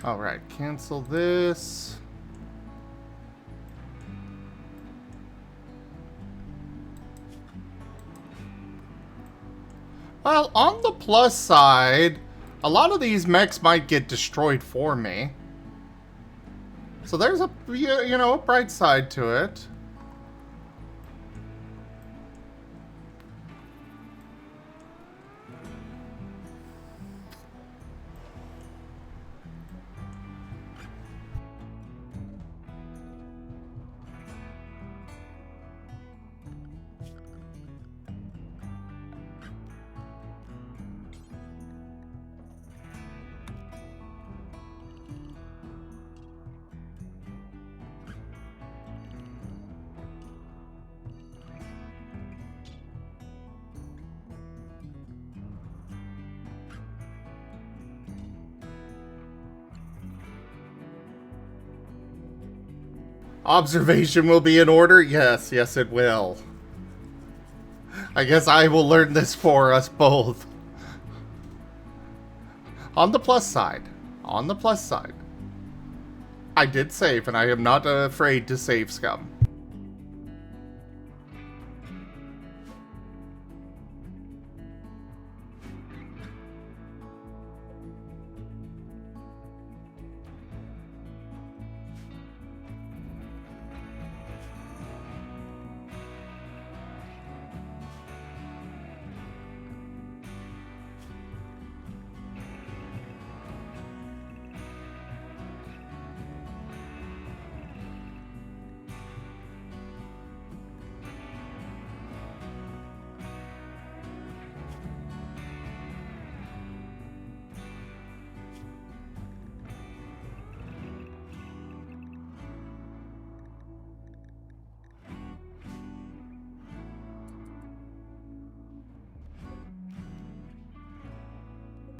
[SPEAKER 1] alright, cancel this. Well, on the plus side, a lot of these mechs might get destroyed for me. So there's a, you know, a bright side to it. Observation will be in order? Yes, yes it will. I guess I will learn this for us both. On the plus side, I did save, and I am not afraid to save scum.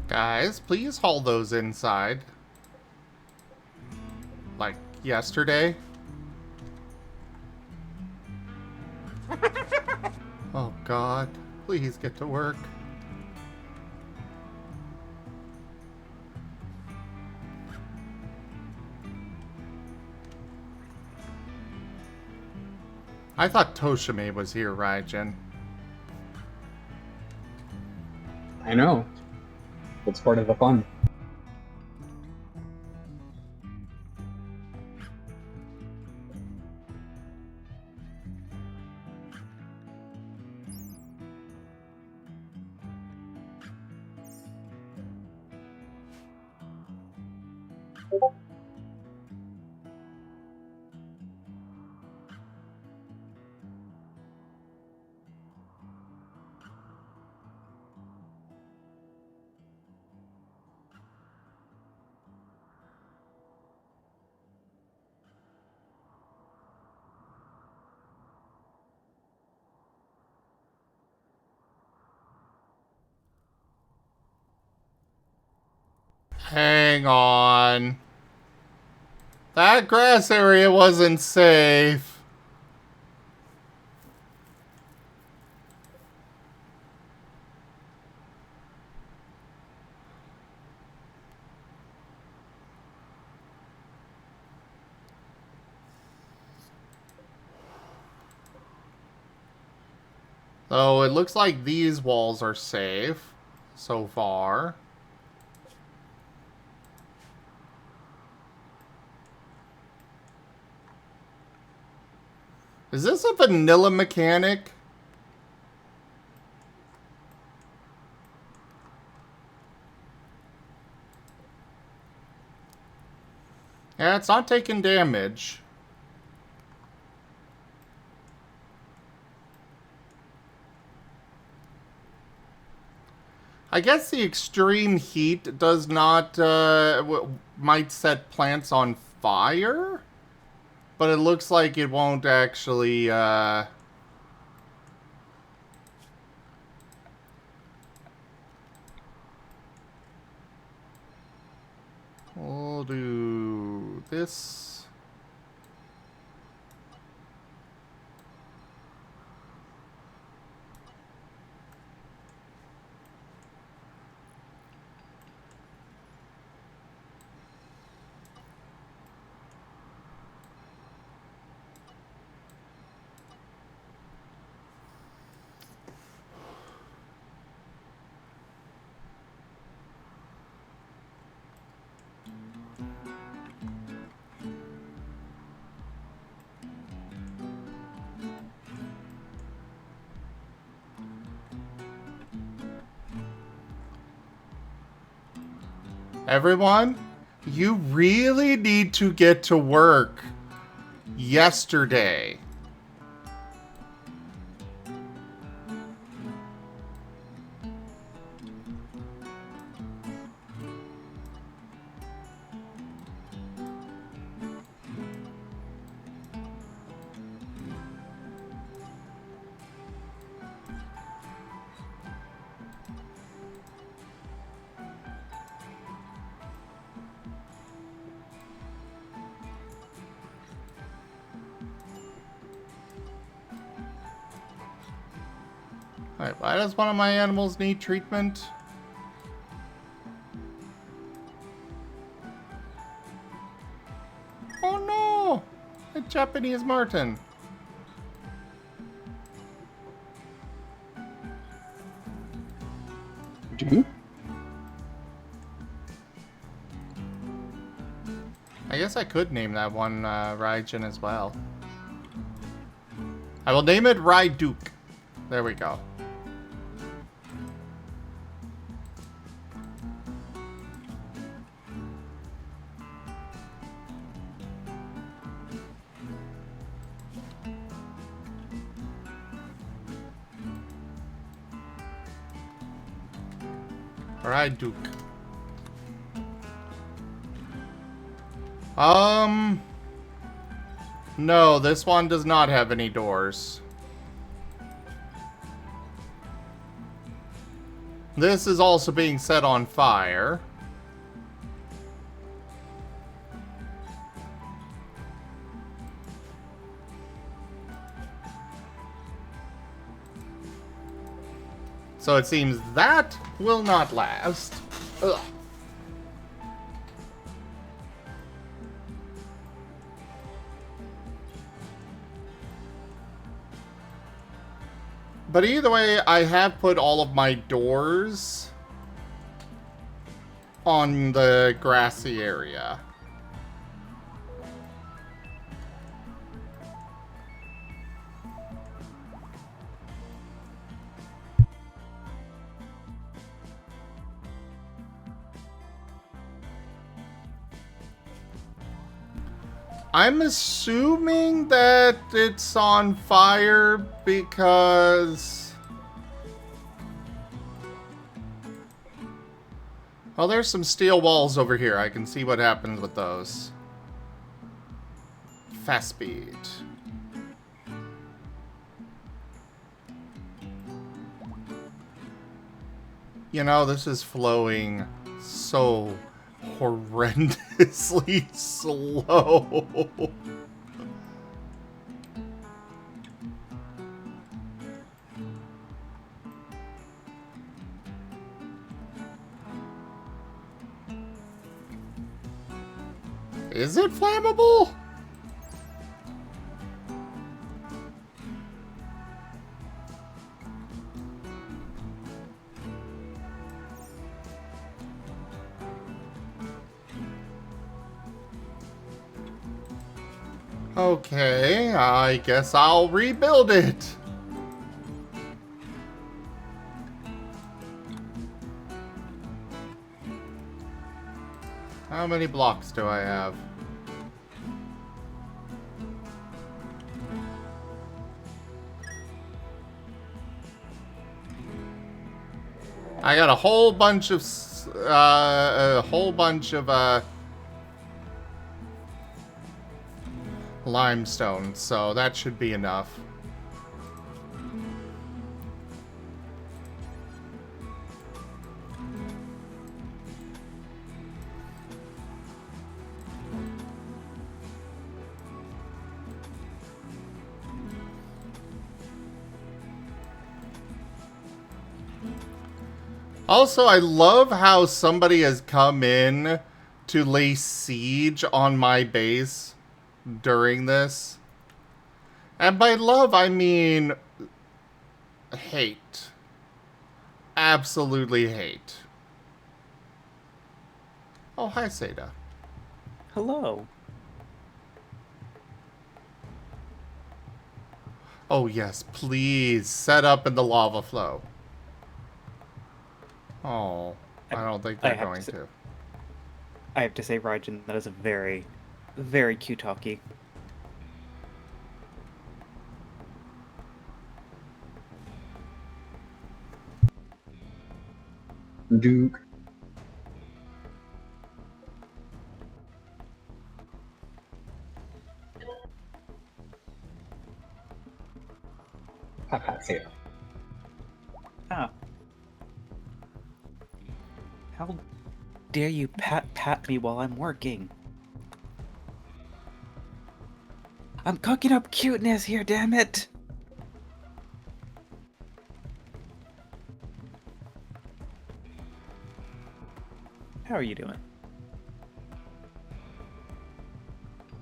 [SPEAKER 1] Guys, please haul those inside. Like yesterday. Oh God, please get to work. I thought Toshime was here, Raijin.
[SPEAKER 5] I know. It's part of the fun.
[SPEAKER 1] Hang on. That grass area wasn't safe. So it looks like these walls are safe so far. Is this a vanilla mechanic? Yeah, it's not taking damage. I guess the extreme heat does not, might set plants on fire? But it looks like it won't actually, we'll do this. Everyone, you really need to get to work yesterday. Alright, why does one of my animals need treatment? Oh no! A Japanese Marten.
[SPEAKER 5] Do?
[SPEAKER 1] I guess I could name that one Raijin as well. I will name it Raiduke. There we go. Raiduke. No, this one does not have any doors. This is also being set on fire. So it seems that will not last. Ugh. But either way, I have put all of my doors on the grassy area. I'm assuming that it's on fire because... Oh, there's some steel walls over here. I can see what happens with those. Fast speed. You know, this is flowing so horrendously slow. Is it flammable? Okay, I guess I'll rebuild it. How many blocks do I have? I got a whole bunch of limestone, so that should be enough. Also, I love how somebody has come in to lay siege on my base during this. And by love, I mean hate. Absolutely hate. Oh, hi, Seda.
[SPEAKER 4] Hello.
[SPEAKER 1] Oh, yes, please set up in the lava flow. Oh, I don't think they're going to.
[SPEAKER 4] I have to say, Rajan, that is a very, very cute talkie.
[SPEAKER 5] Duke. Say it.
[SPEAKER 4] Ah. How dare you pat me while I'm working? I'm cooking up cuteness here, damn it! How are you doing?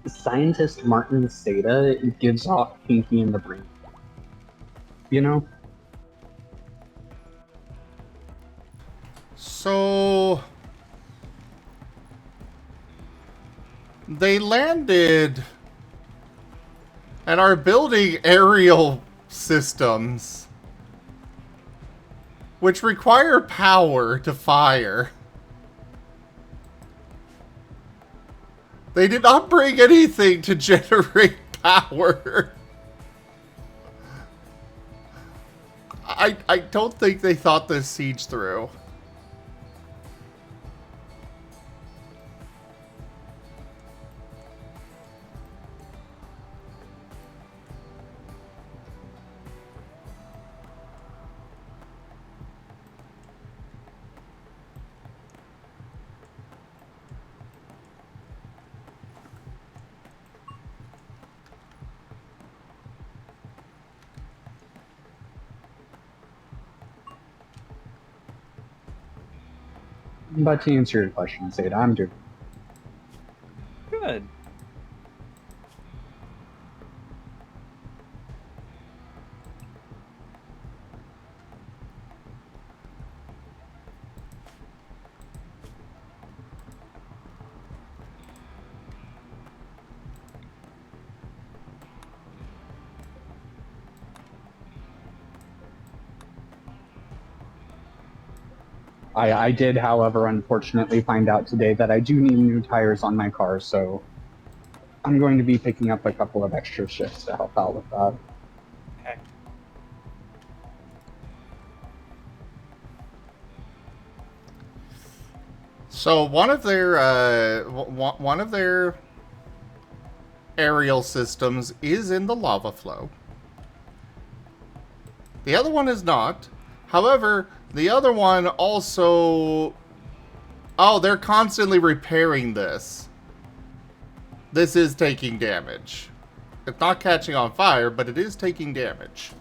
[SPEAKER 5] Scientist Marten Seda gives off Pinky in the Brain. You know?
[SPEAKER 1] So... they landed and are building aerial systems which require power to fire. They did not bring anything to generate power. I don't think they thought this siege through.
[SPEAKER 5] But to answer your question, Zeta, I'm doing.
[SPEAKER 4] Good.
[SPEAKER 5] I did, however, unfortunately find out today that I do need new tires on my car, so I'm going to be picking up a couple of extra shifts to help out with that.
[SPEAKER 4] Okay.
[SPEAKER 1] So one of their aerial systems is in the lava flow. The other one is not. However, the other one also... Oh, they're constantly repairing this. This is taking damage. It's not catching on fire, but it is taking damage.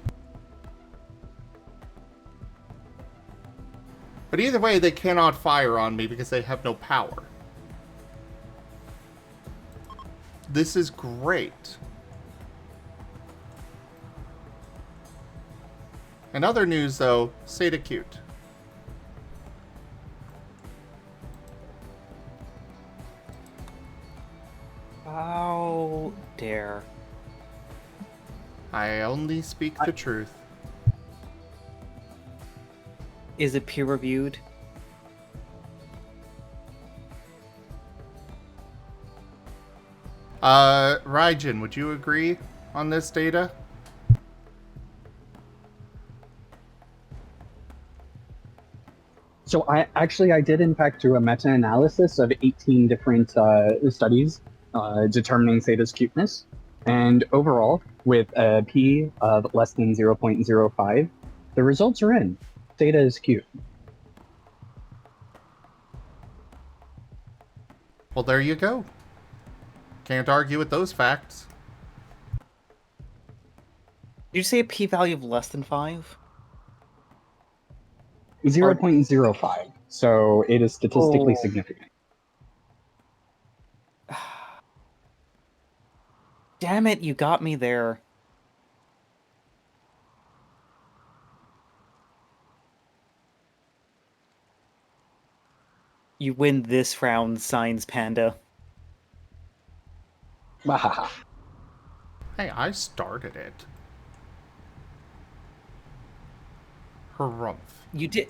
[SPEAKER 1] But either way, they cannot fire on me because they have no power. This is great. In other news, though, stayed acute.
[SPEAKER 4] How dare.
[SPEAKER 1] I only speak the truth.
[SPEAKER 4] Is it peer reviewed?
[SPEAKER 1] Raijin, would you agree on this data?
[SPEAKER 5] So I did in fact do a meta-analysis of 18 different studies determining Zeta's cuteness, and overall, with a p of less than 0.05, the results are in. Zeta is cute.
[SPEAKER 1] Well, there you go. Can't argue with those facts.
[SPEAKER 4] Did you say a p-value of less than 5?
[SPEAKER 5] 0.05, so it is statistically
[SPEAKER 4] Oh.
[SPEAKER 5] significant.
[SPEAKER 4] Damn it, you got me there. You win this round, Signs Panda.
[SPEAKER 5] Wahaha.
[SPEAKER 1] Hey, I started it. Harumph.
[SPEAKER 4] You did.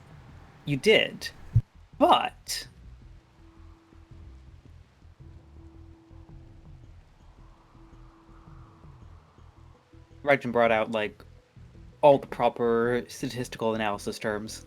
[SPEAKER 4] You did. But... Raijin brought out, like, all the proper statistical analysis terms.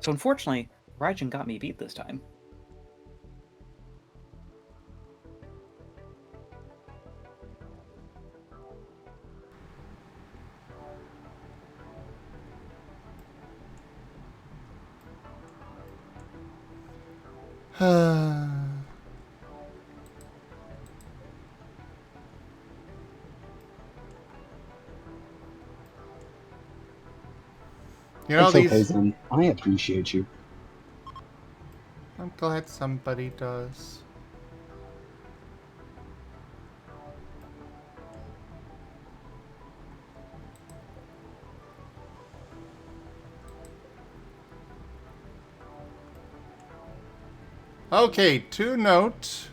[SPEAKER 4] So unfortunately, Raijin got me beat this time.
[SPEAKER 1] You know,
[SPEAKER 5] It's okay,
[SPEAKER 1] these...
[SPEAKER 5] Zen. I appreciate you.
[SPEAKER 1] I'm glad somebody does. Okay, to note,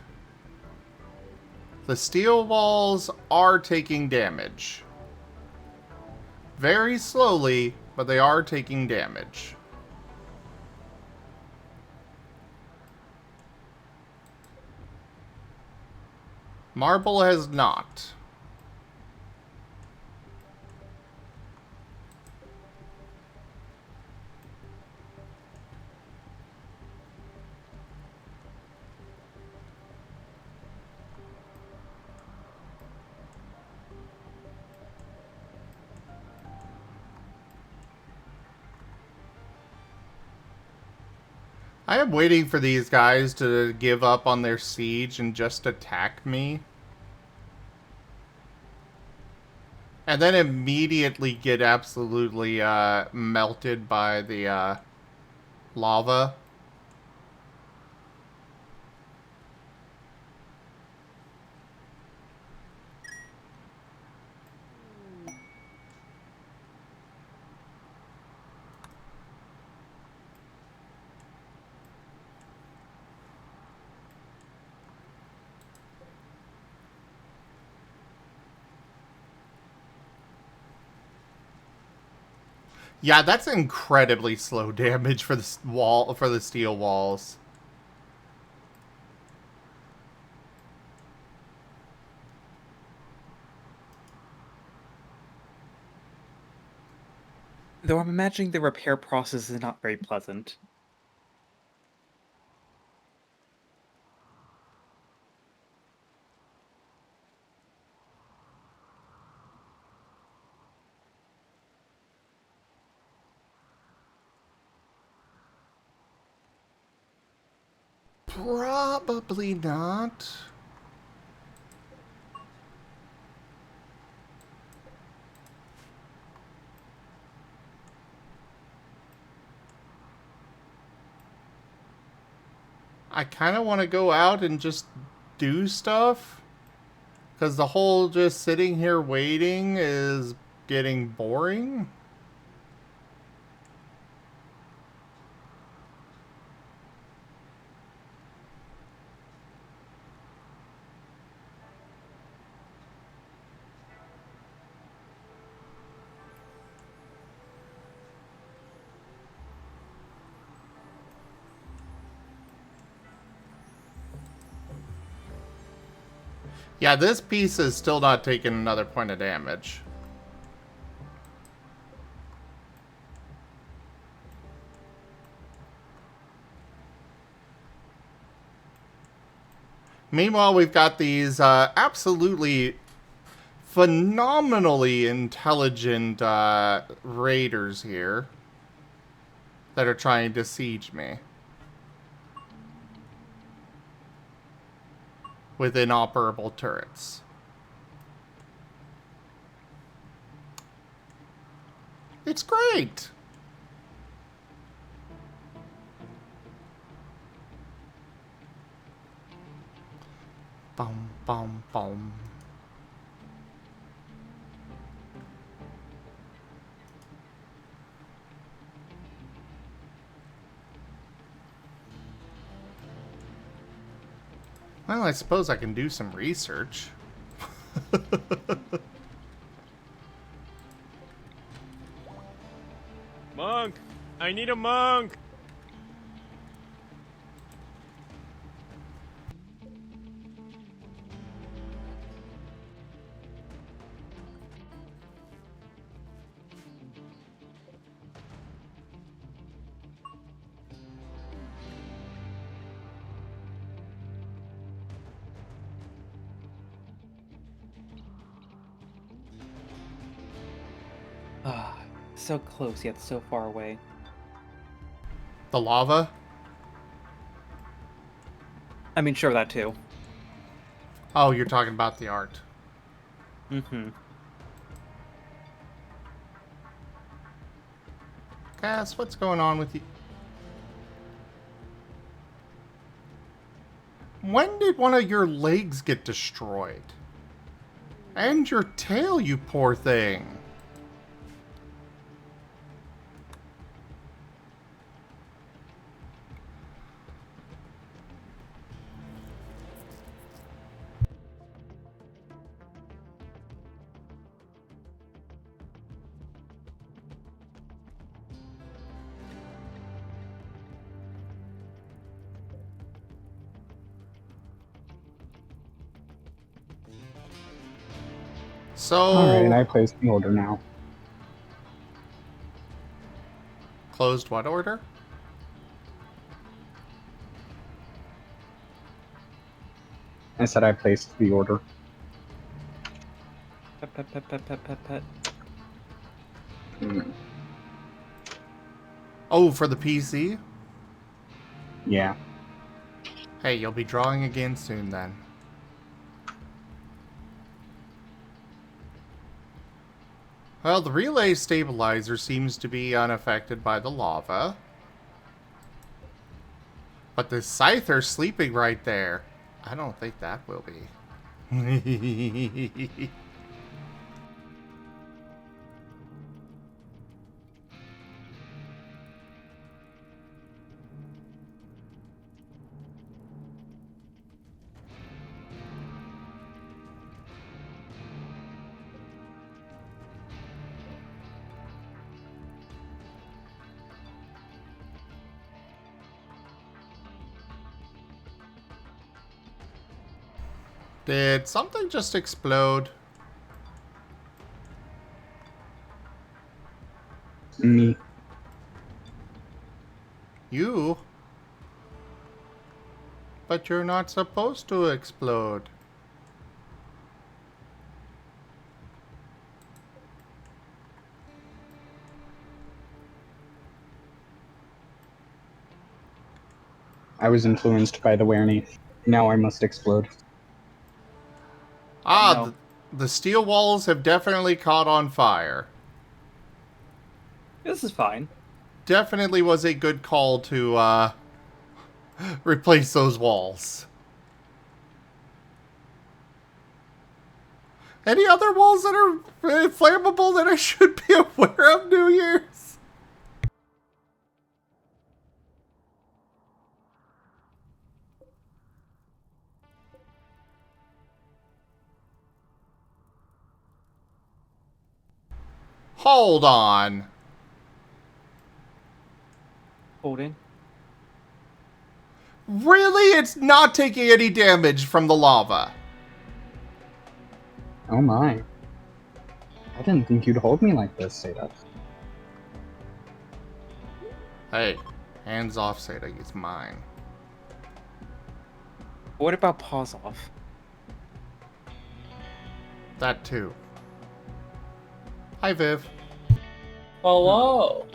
[SPEAKER 1] the steel walls are taking damage. Very slowly, but they are taking damage. Marble has not. I am waiting for these guys to give up on their siege and just attack me. And then immediately get absolutely melted by the lava. Yeah, that's incredibly slow damage for the wall, for the steel walls.
[SPEAKER 4] Though I'm imagining the repair process is not very pleasant.
[SPEAKER 1] Probably not. I kind of want to go out and just do stuff. Because the whole just sitting here waiting is getting boring. Yeah, this piece is still not taking another point of damage. Meanwhile, we've got these absolutely phenomenally intelligent raiders here that are trying to siege me with inoperable turrets. It's great! Bum, bum, bum. Well, I suppose I can do some research.
[SPEAKER 6] Monk! I need a monk!
[SPEAKER 4] Ah, so close yet so far away.
[SPEAKER 1] The lava?
[SPEAKER 4] I mean, sure, that too.
[SPEAKER 1] Oh, you're talking about the art.
[SPEAKER 4] Mm-hmm.
[SPEAKER 1] Cass, what's going on with you? When did one of your legs get destroyed? And your tail, you poor thing. So,
[SPEAKER 5] Alright, I placed the order now.
[SPEAKER 1] closed what order?
[SPEAKER 5] I said I placed the order.
[SPEAKER 4] Pet, pet, pet, pet, pet, pet, pet.
[SPEAKER 5] Hmm.
[SPEAKER 1] Oh, for the PC?
[SPEAKER 5] Yeah.
[SPEAKER 1] Hey, you'll be drawing again soon then. Well, the relay stabilizer seems to be unaffected by the lava. But the Scyther sleeping right there. I don't think that will be. Did something just explode?
[SPEAKER 5] Me.
[SPEAKER 1] You? But you're not supposed to explode.
[SPEAKER 5] I was influenced by the Wereni. Now I must explode.
[SPEAKER 1] Ah,
[SPEAKER 4] No.
[SPEAKER 1] the steel walls have definitely caught on fire.
[SPEAKER 4] This is fine.
[SPEAKER 1] Definitely was a good call to, replace those walls. Any other walls that are flammable that I should be aware of, New Year's? Hold on.
[SPEAKER 4] Holding.
[SPEAKER 1] Really? It's not taking any damage from the lava.
[SPEAKER 5] Oh my. I didn't think you'd hold me like this, Seda.
[SPEAKER 1] Hey, hands off, Sada. It's mine.
[SPEAKER 4] What about paws off?
[SPEAKER 1] That too. Hi, Viv.
[SPEAKER 7] Hello.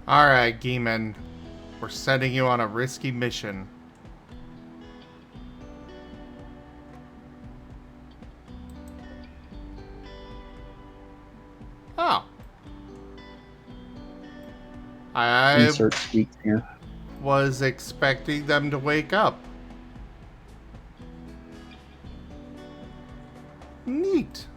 [SPEAKER 1] Alright, Geeman. We're sending you on a risky mission. Oh. I
[SPEAKER 5] Insert squeak here.
[SPEAKER 1] was expecting them to wake up. Neat.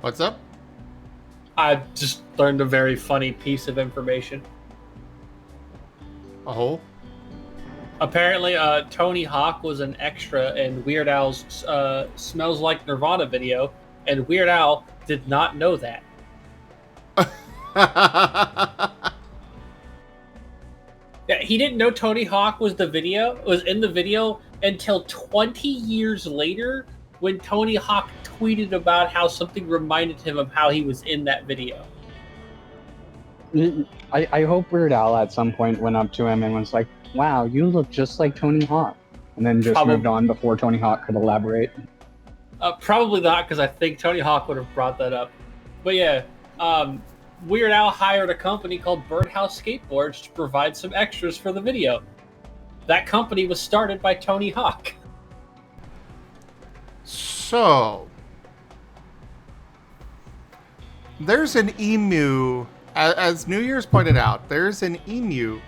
[SPEAKER 1] What's up?
[SPEAKER 7] I just learned a very funny piece of information.
[SPEAKER 1] Oh?
[SPEAKER 7] Apparently, Tony Hawk was an extra in Weird Al's "Smells Like Nirvana" video, and Weird Al did not know that. Yeah, he didn't know Tony Hawk was in the video until 20 years later, when Tony Hawk tweeted about how something reminded him of how he was in that video.
[SPEAKER 5] I hope Weird Al at some point went up to him and was like, wow, you look just like Tony Hawk. And then just moved on before Tony Hawk could elaborate.
[SPEAKER 7] Probably not, because I think Tony Hawk would have brought that up. But yeah, Weird Al hired a company called Birdhouse Skateboards to provide some extras for the video. That company was started by Tony Hawk.
[SPEAKER 1] So, there's an emu, as New Year's pointed out, there's an emu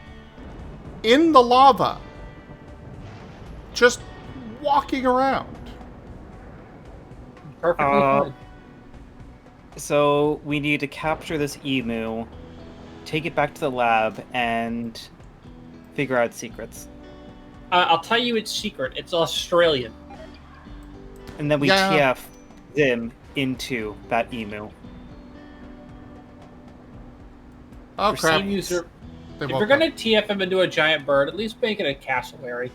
[SPEAKER 1] in the lava, just walking around.
[SPEAKER 7] Perfectly fine.
[SPEAKER 4] So we need to capture this emu, take it back to the lab, and figure out secrets.
[SPEAKER 7] I'll tell you its secret. It's Australian.
[SPEAKER 4] And then we
[SPEAKER 1] Yeah.
[SPEAKER 4] TF them into that emu.
[SPEAKER 1] Oh, crap.
[SPEAKER 7] Emus are,
[SPEAKER 1] They
[SPEAKER 7] if
[SPEAKER 1] woke
[SPEAKER 7] you're gonna
[SPEAKER 1] up.
[SPEAKER 7] TF him into a giant bird, at least make it a cassowary.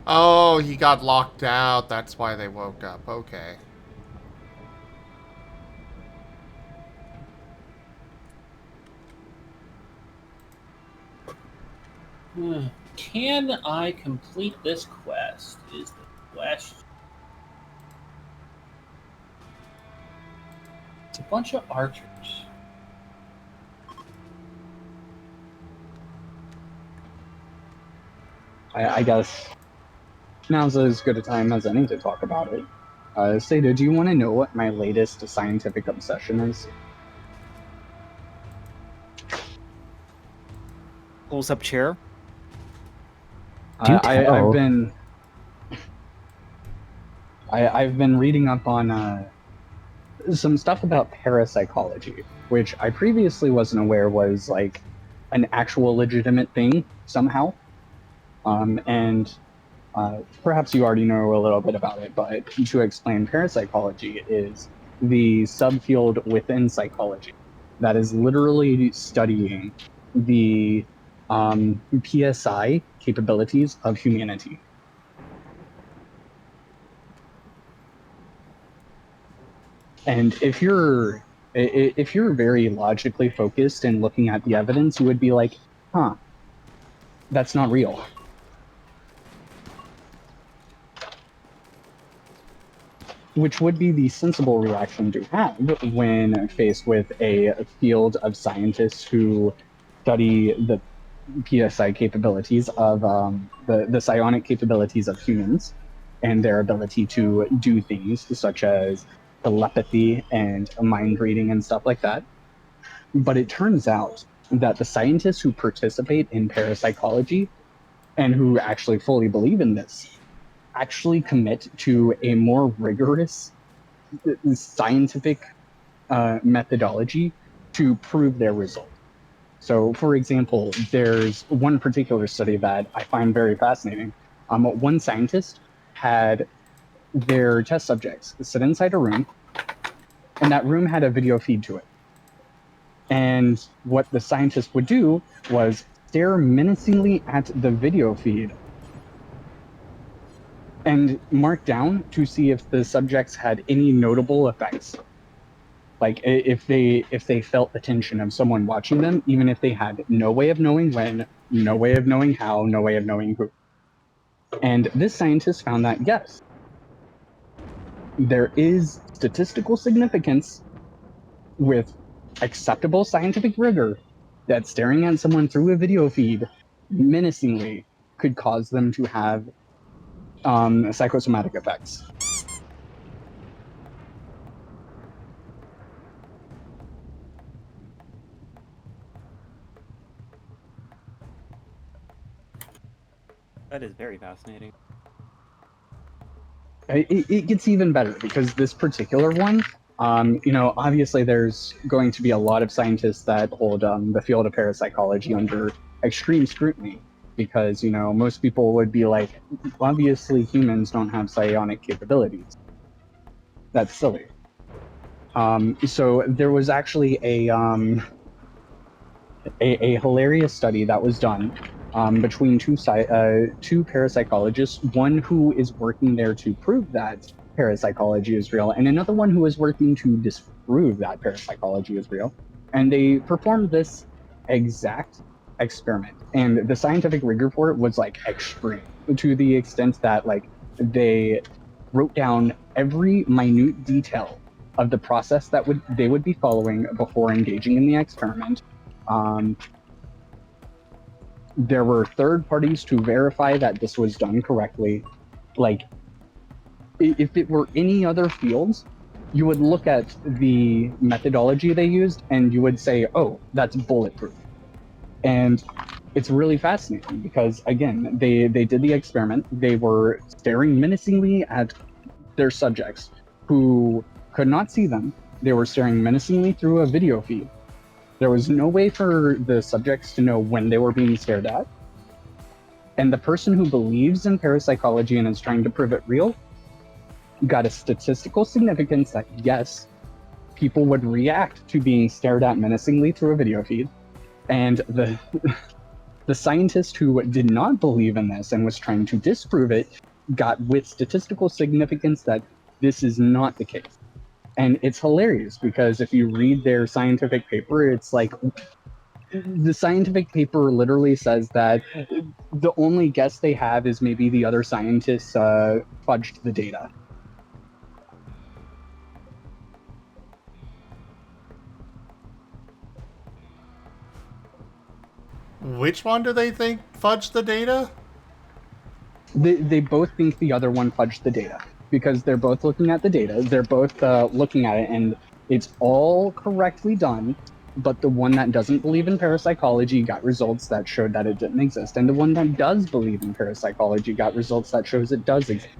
[SPEAKER 1] Oh, he got locked out. That's why they woke up. Okay.
[SPEAKER 7] Can I complete this quest? Is the question. It's a bunch of archers.
[SPEAKER 5] I guess now's as good a time as any to talk about it. Seda, do you want to know what my latest scientific obsession is?
[SPEAKER 4] Pulls up chair.
[SPEAKER 5] I've been reading up on some stuff about parapsychology, which I previously wasn't aware was like an actual legitimate thing somehow. And perhaps you already know a little bit about it, but to explain, parapsychology is the subfield within psychology that is literally studying the PSI capabilities of humanity. And if you're very logically focused and looking at the evidence, you would be like, huh, that's not real. Which would be the sensible reaction to have when faced with a field of scientists who study the PSI capabilities of the psionic capabilities of humans and their ability to do things such as telepathy and mind reading and stuff like that. But it turns out that the scientists who participate in parapsychology and who actually fully believe in this actually commit to a more rigorous scientific methodology to prove their result. So, for example, there's one particular study that I find very fascinating. One scientist had their test subjects sit inside a room, and that room had a video feed to it. And what the scientist would do was stare menacingly at the video feed and mark down to see if the subjects had any notable effects. Like if they felt the tension of someone watching them, even if they had no way of knowing when, no way of knowing how, no way of knowing who. And this scientist found that yes, there is statistical significance with acceptable scientific rigor that staring at someone through a video feed menacingly could cause them to have psychosomatic effects.
[SPEAKER 4] That is very fascinating.
[SPEAKER 5] It gets even better because this particular one, obviously there's going to be a lot of scientists that hold the field of parapsychology under extreme scrutiny because, most people would be like, obviously humans don't have psionic capabilities. That's silly. So there was actually a hilarious study that was done between two parapsychologists, one who is working there to prove that parapsychology is real, and another one who is working to disprove that parapsychology is real. And they performed this exact experiment, and the scientific rigor for it was like extreme, to the extent that like they wrote down every minute detail of the process that they would be following before engaging in the experiment. There were third parties to verify that this was done correctly. Like, if it were any other fields, you would look at the methodology they used and you would say, oh, that's bulletproof. And it's really fascinating because, again, they did the experiment. They were staring menacingly at their subjects who could not see them. They were staring menacingly through a video feed. There was no way for the subjects to know when they were being stared at. And the person who believes in parapsychology and is trying to prove it real got a statistical significance that, yes, people would react to being stared at menacingly through a video feed. And the scientist who did not believe in this and was trying to disprove it got with statistical significance that this is not the case. And it's hilarious because if you read their scientific paper, it's like the scientific paper literally says that the only guess they have is maybe the other scientists fudged the data.
[SPEAKER 1] Which one do they think fudged the data?
[SPEAKER 5] They both think the other one fudged the data because they're both looking at the data. They're both looking at it, and it's all correctly done. But the one that doesn't believe in parapsychology got results that showed that it didn't exist, and the one that does believe in parapsychology got results that shows it does exist.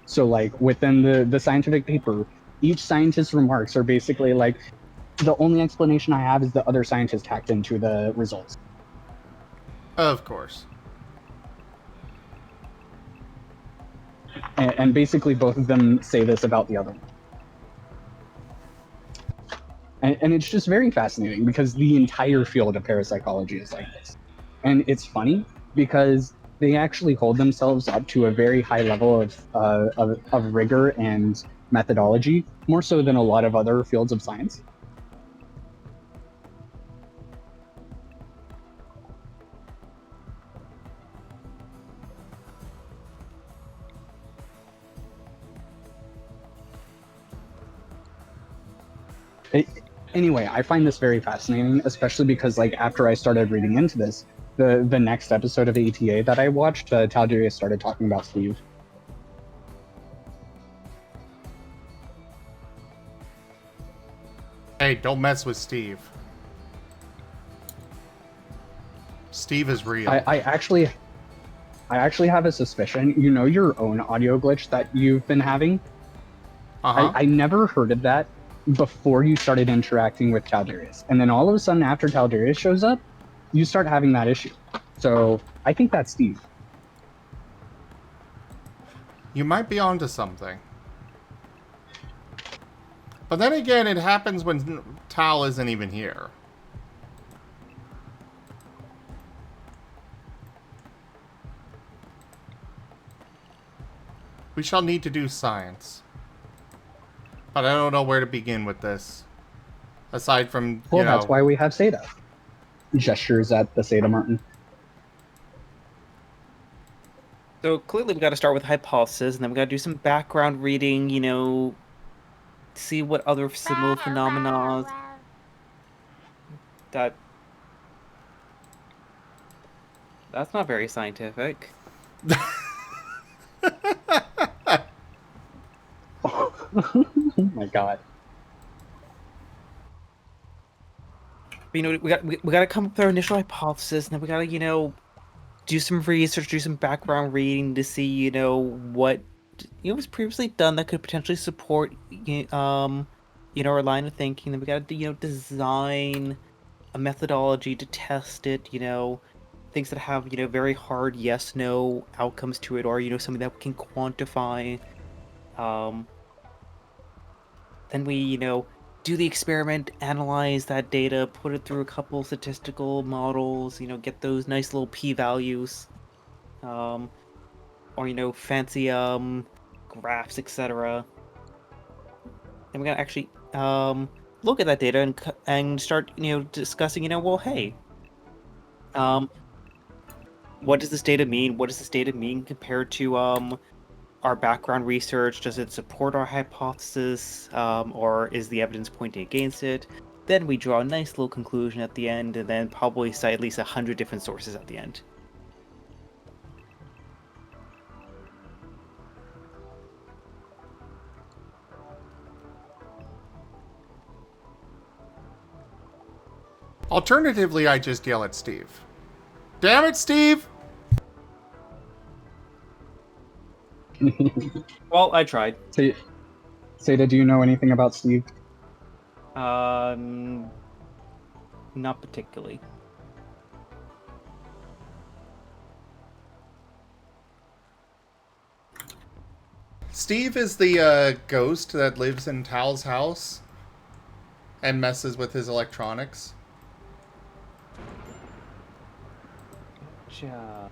[SPEAKER 5] So, like, within the scientific paper, each scientist's remarks are basically like, the only explanation I have is the other scientist hacked into the results.
[SPEAKER 1] Of course.
[SPEAKER 5] And basically both of them say this about the other one. And it's just very fascinating because the entire field of parapsychology is like this. And it's funny because they actually hold themselves up to a very high level of rigor and methodology, more so than a lot of other fields of science. Anyway, I find this very fascinating, especially because, like, after I started reading into this, the next episode of ATA that I watched, Tal'Darius started talking about Steve.
[SPEAKER 1] Hey, don't mess with Steve. Steve is real.
[SPEAKER 5] I actually have a suspicion. You know your own audio glitch that you've been having?
[SPEAKER 1] Uh-huh.
[SPEAKER 5] I never heard of that before you started interacting with Tal'Darius. And then all of a sudden, after Tal'Darius shows up, you start having that issue. So I think that's Steve.
[SPEAKER 1] You might be onto something. But then again, it happens when Tal isn't even here. We shall need to do science. But I don't know where to begin with this. Aside from,
[SPEAKER 5] Well,
[SPEAKER 1] you know...
[SPEAKER 5] that's why we have Seda. Gestures at the Seda Marten.
[SPEAKER 4] So clearly we got to start with hypothesis, and then we got to do some background reading, you know, see what other similar phenomena that's not very scientific.
[SPEAKER 5] Oh my god.
[SPEAKER 4] But, you know, we got to come up with our initial hypothesis, and then we got to, you know, do some research, do some background reading to see, you know, what was previously done that could potentially support, you know, our line of thinking. Then we got to, you know, design a methodology to test it, you know, things that have, you know, very hard yes/no outcomes to it, or, you know, something that we can quantify. Then we, you know, do the experiment, analyze that data, put it through a couple statistical models, you know, get those nice little p-values, or, you know, fancy graphs, etc. Then we're gonna actually look at that data and start, you know, discussing, you know, well, hey, what does this data mean? What does this data mean compared to our background research, does it support our hypothesis, or is the evidence pointing against it? Then we draw a nice little conclusion at the end, and then probably cite at least 100 different sources at the end.
[SPEAKER 1] Alternatively, I just yell at Steve. Damn it, Steve!
[SPEAKER 4] Well, I tried.
[SPEAKER 5] Seda, do you know anything about Steve?
[SPEAKER 4] Not particularly.
[SPEAKER 1] Steve is the ghost that lives in Tal's house and messes with his electronics. Oh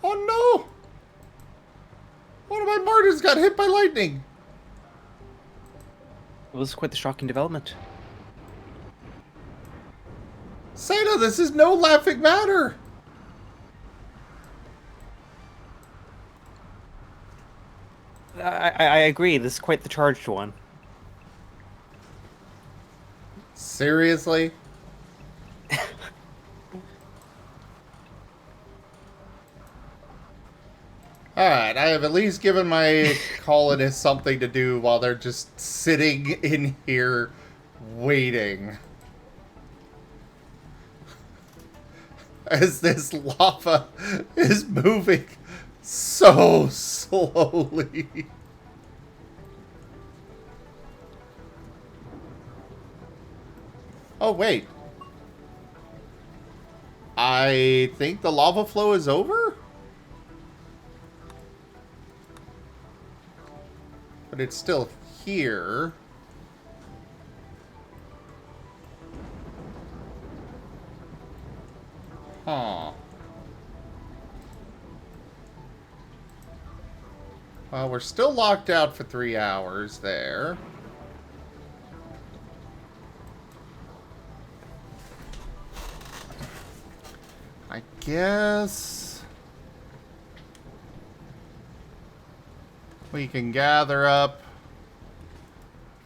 [SPEAKER 1] no! One of my martyrs got hit by lightning!
[SPEAKER 4] Well, this is quite the shocking development.
[SPEAKER 1] Seda, this is no laughing matter!
[SPEAKER 4] I agree, this is quite the charged one.
[SPEAKER 1] Seriously? Alright, I have at least given my colonists something to do while they're just sitting in here waiting. As this lava is moving so slowly. Oh, wait. I think the lava flow is over? But it's still here. Huh. Well, we're still locked out for 3 hours there. I guess we can gather up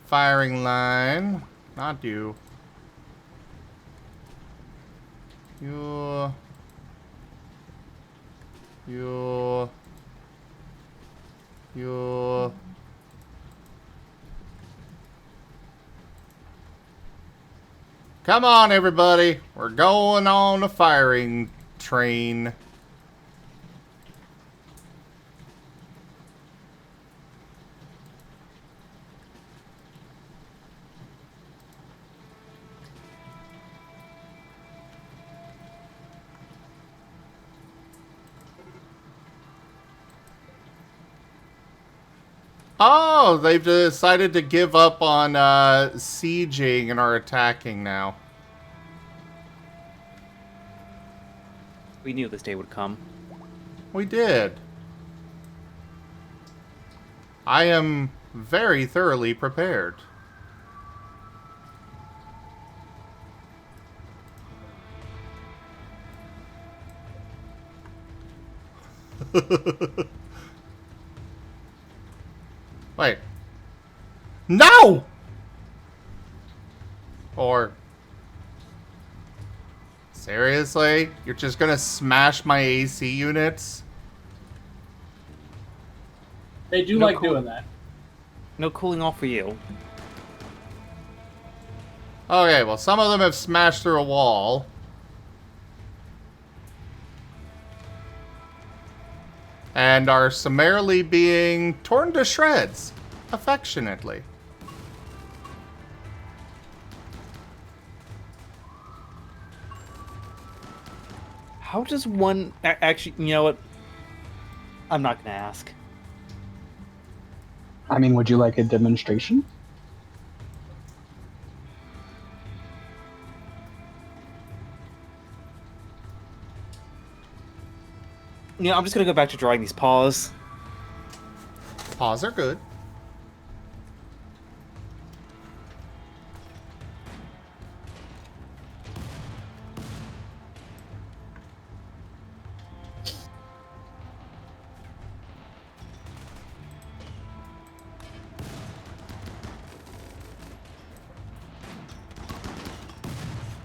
[SPEAKER 1] firing line. Not you. You. Come on, everybody. We're going on a firing train. Oh, they've decided to give up on sieging and are attacking now.
[SPEAKER 4] We knew this day would come.
[SPEAKER 1] We did. I am very thoroughly prepared. Wait. No! Or... seriously? You're just gonna smash my AC units?
[SPEAKER 7] They do
[SPEAKER 4] No
[SPEAKER 7] like
[SPEAKER 4] cool.
[SPEAKER 7] doing that.
[SPEAKER 4] No cooling off for you.
[SPEAKER 1] Okay, well, some of them have smashed through a wall. And are summarily being torn to shreds. Affectionately.
[SPEAKER 4] How does one... Actually, you know what? I'm not gonna ask.
[SPEAKER 5] I mean, would you like a demonstration?
[SPEAKER 4] You know, I'm just gonna go back to drawing these paws.
[SPEAKER 1] Paws are good.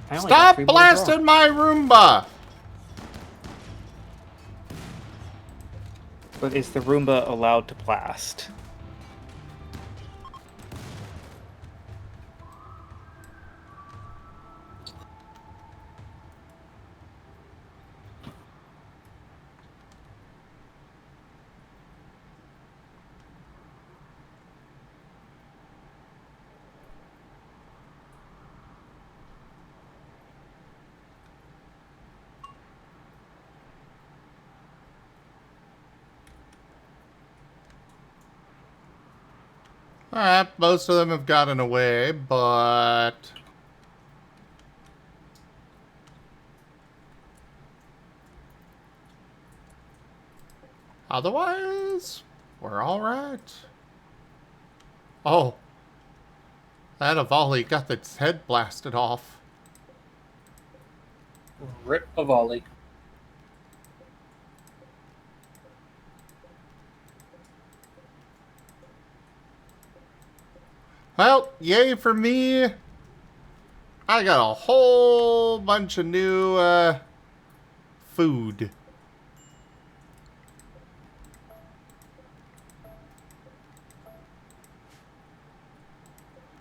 [SPEAKER 4] I only got
[SPEAKER 1] Stop
[SPEAKER 4] 3 more to draw.
[SPEAKER 1] blasting my Roomba!
[SPEAKER 4] But is the Roomba allowed to blast?
[SPEAKER 1] Alright, most of them have gotten away, but... Otherwise, we're alright. Oh. That Avali got its head blasted off.
[SPEAKER 7] Rip a volley.
[SPEAKER 1] Well, yay for me. I got a whole bunch of new, food.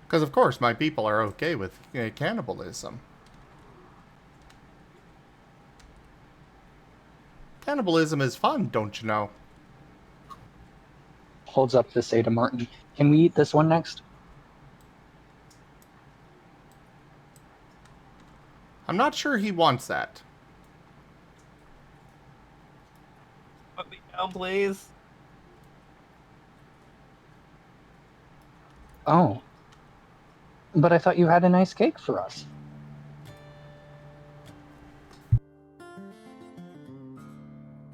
[SPEAKER 1] Because, of course, my people are okay with cannibalism. Cannibalism is fun, don't you know?
[SPEAKER 5] Holds up to say to Martin, "Can we eat this one next?"
[SPEAKER 1] I'm not sure he wants that.
[SPEAKER 4] Put me down, please.
[SPEAKER 5] Oh. But I thought you had a nice cake for us.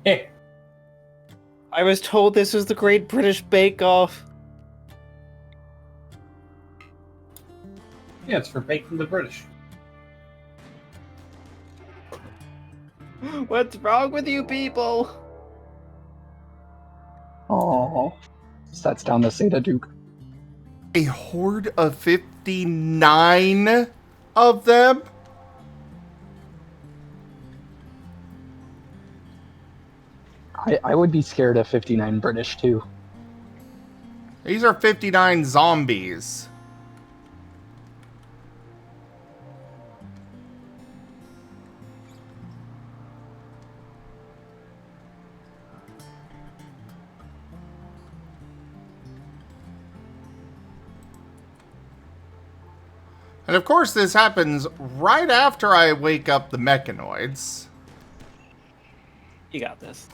[SPEAKER 7] Hey,
[SPEAKER 4] I was told this was the Great British Bake Off.
[SPEAKER 7] yeah, it's for baking the British.
[SPEAKER 4] What's wrong with you people?
[SPEAKER 5] Oh. Sets down the Seda Duke.
[SPEAKER 1] A horde of 59 of them?
[SPEAKER 5] I would be scared of 59 British too.
[SPEAKER 1] These are 59 zombies. And of course this happens right after I wake up the mechanoids.
[SPEAKER 4] You got this.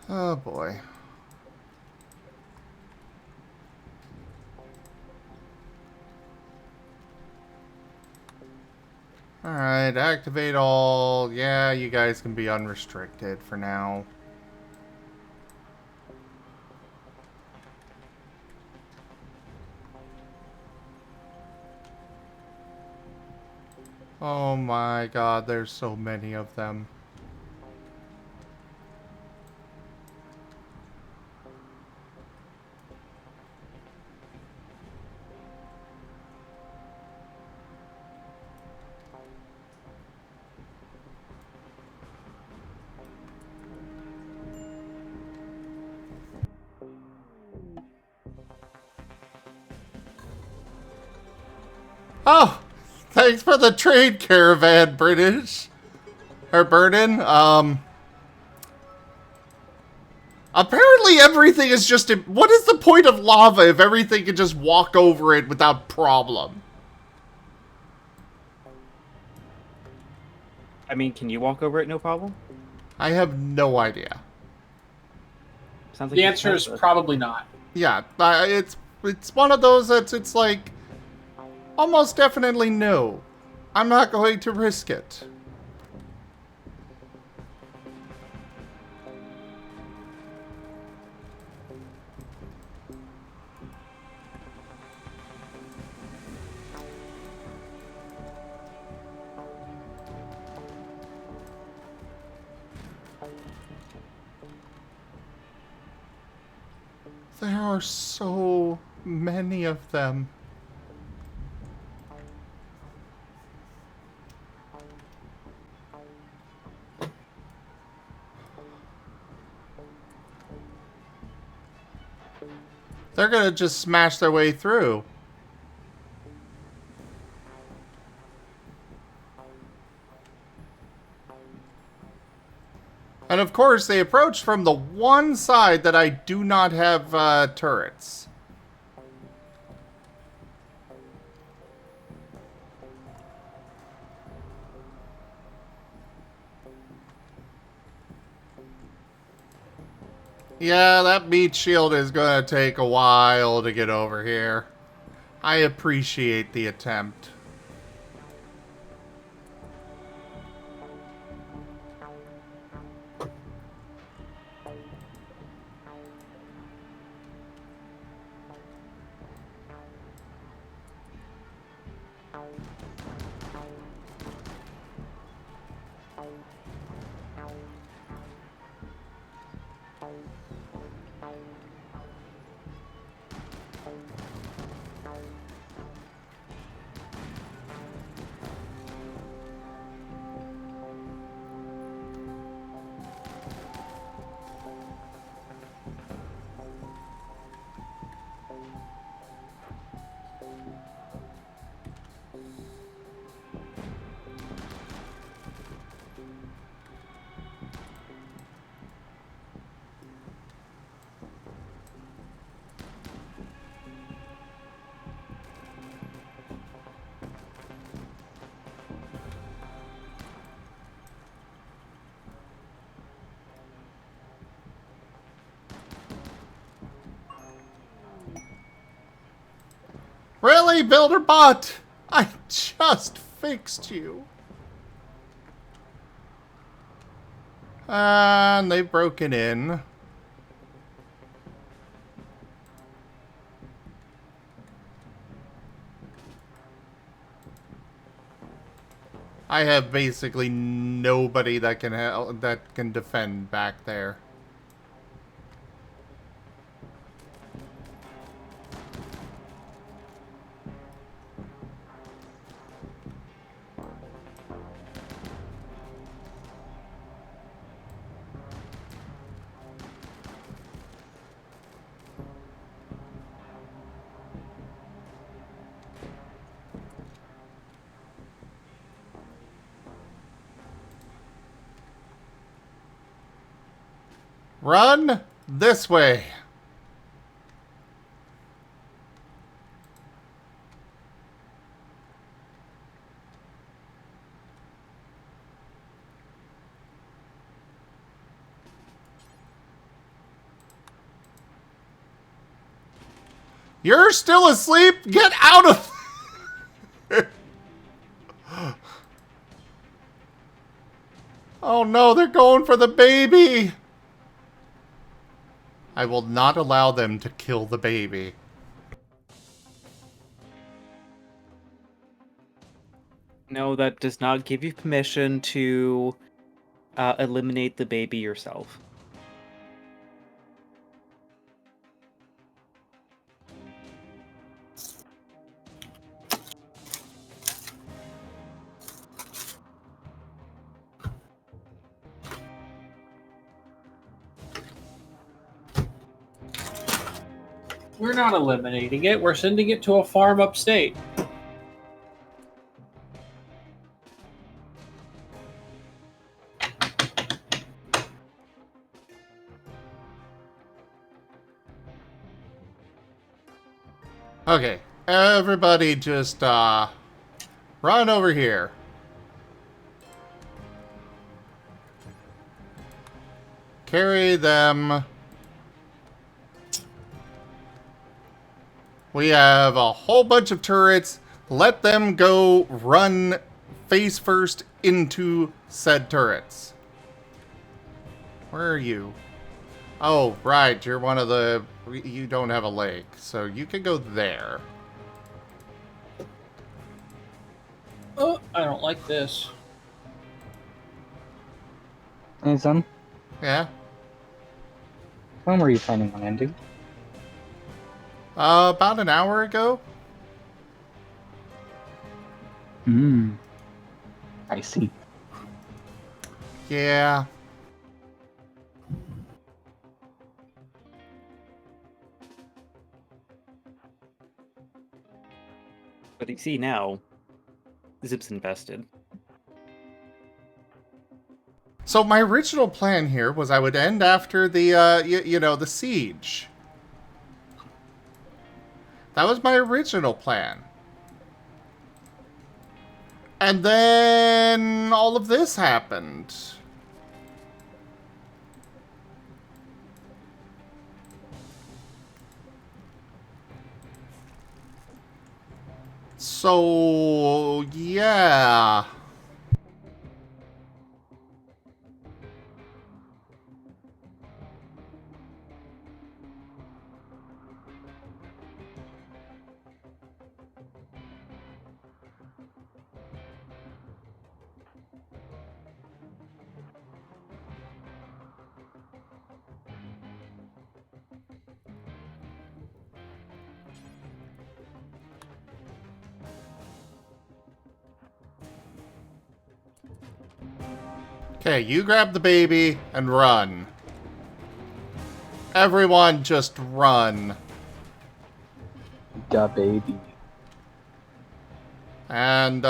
[SPEAKER 1] Oh boy. Alright, activate all. Yeah, you guys can be unrestricted for now. Oh my god, there's so many of them. Oh! Thanks for the trade caravan, British. Or Burden. Apparently everything is just... What is the point of lava if everything can just walk over it without problem?
[SPEAKER 4] I mean, can you walk over it no problem?
[SPEAKER 1] I have no idea.
[SPEAKER 4] Sounds like
[SPEAKER 7] The
[SPEAKER 4] you
[SPEAKER 7] answer is
[SPEAKER 4] have to.
[SPEAKER 7] probably not.
[SPEAKER 1] Yeah, it's one of those that's it's like almost definitely no. I'm not going to risk it. There are so many of them. They're gonna just smash their way through. And of course, they approach from the one side that I do not have turrets. Yeah, that meat shield is gonna take a while to get over here. I appreciate the attempt. Really, Builderbot? I just fixed you. And they've broken in. I have basically nobody that can defend back there. Run this way. You're still asleep? Get out of... Oh no, they're going for the baby. I will not allow them to kill the baby.
[SPEAKER 4] No, that does not give you permission to eliminate the baby yourself.
[SPEAKER 7] We're not eliminating it. We're sending it to a farm upstate.
[SPEAKER 1] Okay, everybody just, run over here. Carry them. We have a whole bunch of turrets. Let them go run face first into said turrets. Where are you? Oh, right. You're one of the... You don't have a leg, so you can go there.
[SPEAKER 7] Oh, I don't like this.
[SPEAKER 5] Hey, son,
[SPEAKER 1] Yeah?
[SPEAKER 5] when were you planning on ending?
[SPEAKER 1] About an hour ago.
[SPEAKER 5] I see.
[SPEAKER 1] Yeah.
[SPEAKER 4] But you see now, Zip's invested.
[SPEAKER 1] So my original plan here was I would end after the, you know, the siege. That was my original plan. And then all of this happened. So, yeah. Okay, you grab the baby and run. Everyone just run.
[SPEAKER 5] Da baby.
[SPEAKER 1] And,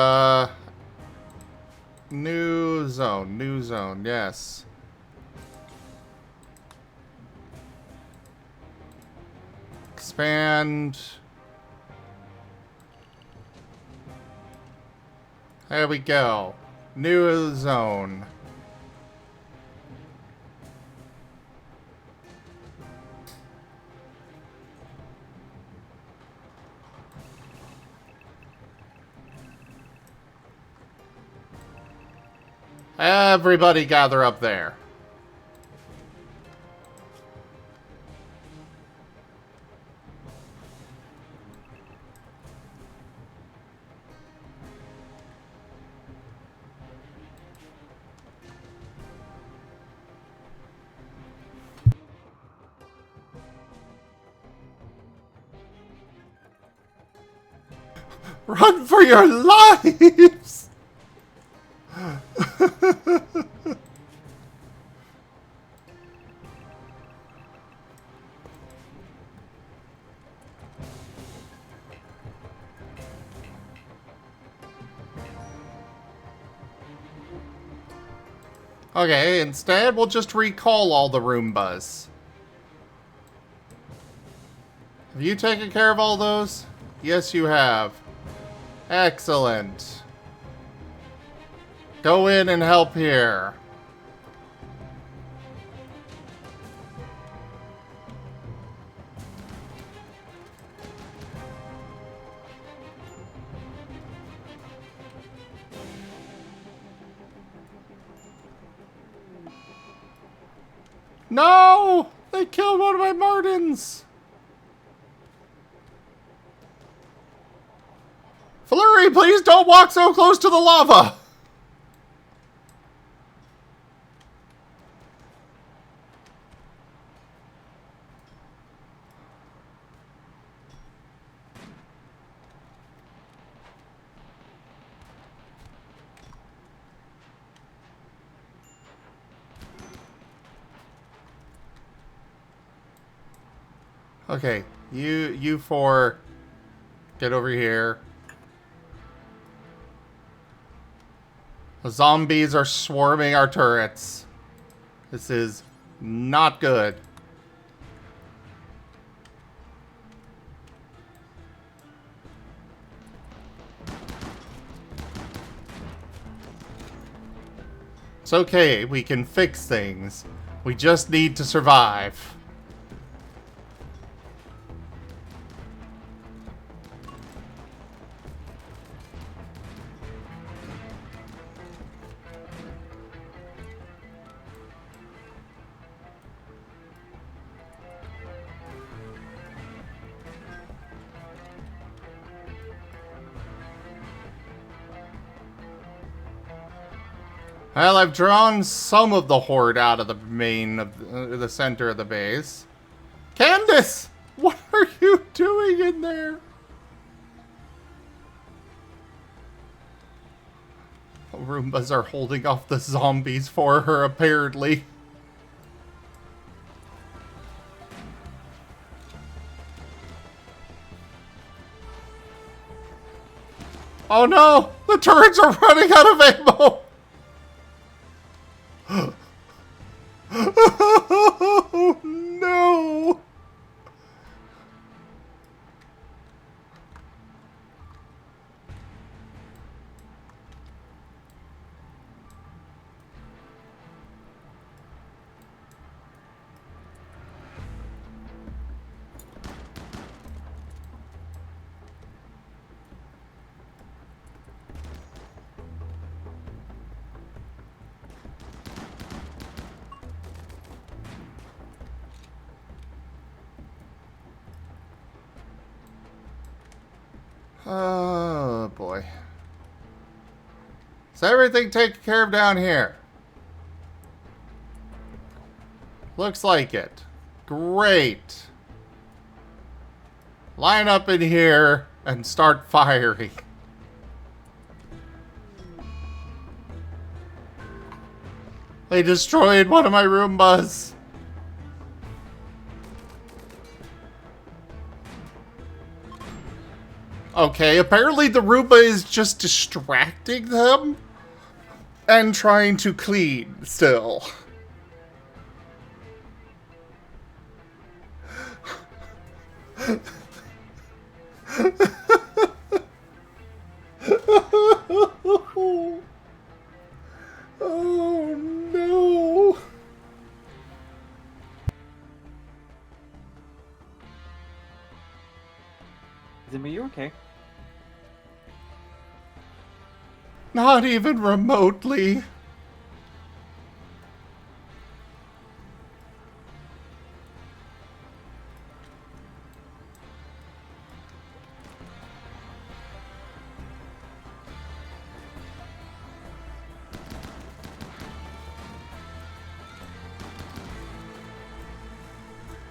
[SPEAKER 1] new zone, yes. Expand. There we go. New zone. Everybody gather up there. Run for your lives! Okay, instead we'll just recall all the Roombas. Have you taken care of all those? Yes, you have. Excellent. Go in and help here. No! They killed one of my Martens! Furry, please don't walk so close to the lava! Okay, you four, get over here. The zombies are swarming our turrets. This is not good. It's okay, we can fix things. We just need to survive. Well, I've drawn some of the horde out of the main of the center of the base. Candace, what are are you doing in there? Roombas are holding off the zombies for her, apparently. Oh no! The turrets are running out of ammo! Oh no! Oh boy. Is everything taken care of down here? Looks like it. Great. Line up in here and start firing. They destroyed one of my Roombas. Okay, apparently the Roomba is just distracting them and trying to clean still. Oh no.
[SPEAKER 4] Zimmy, you okay?
[SPEAKER 1] Not even remotely.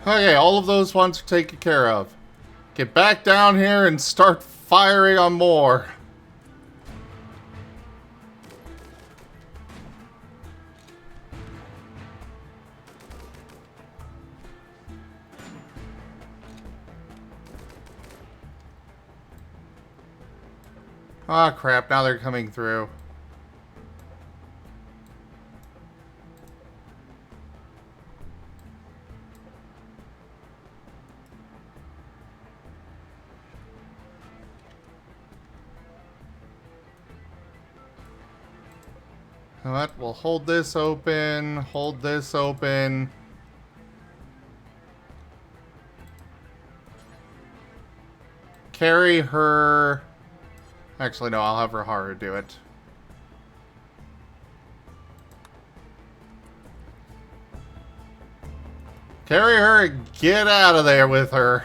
[SPEAKER 1] Okay, all of those ones are taken care of. Get back down here and start firing on more. Ah, crap, now they're coming through. You know what? We'll hold this open, hold this open. Carry her. Actually, no, I'll have Rahara do it. Carry her and get out of there with her.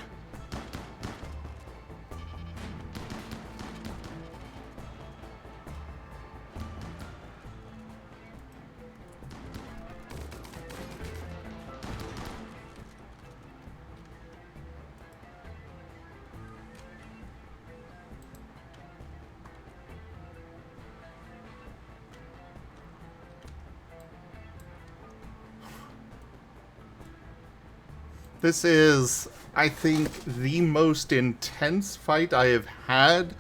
[SPEAKER 1] This is, I think, the most intense fight I have had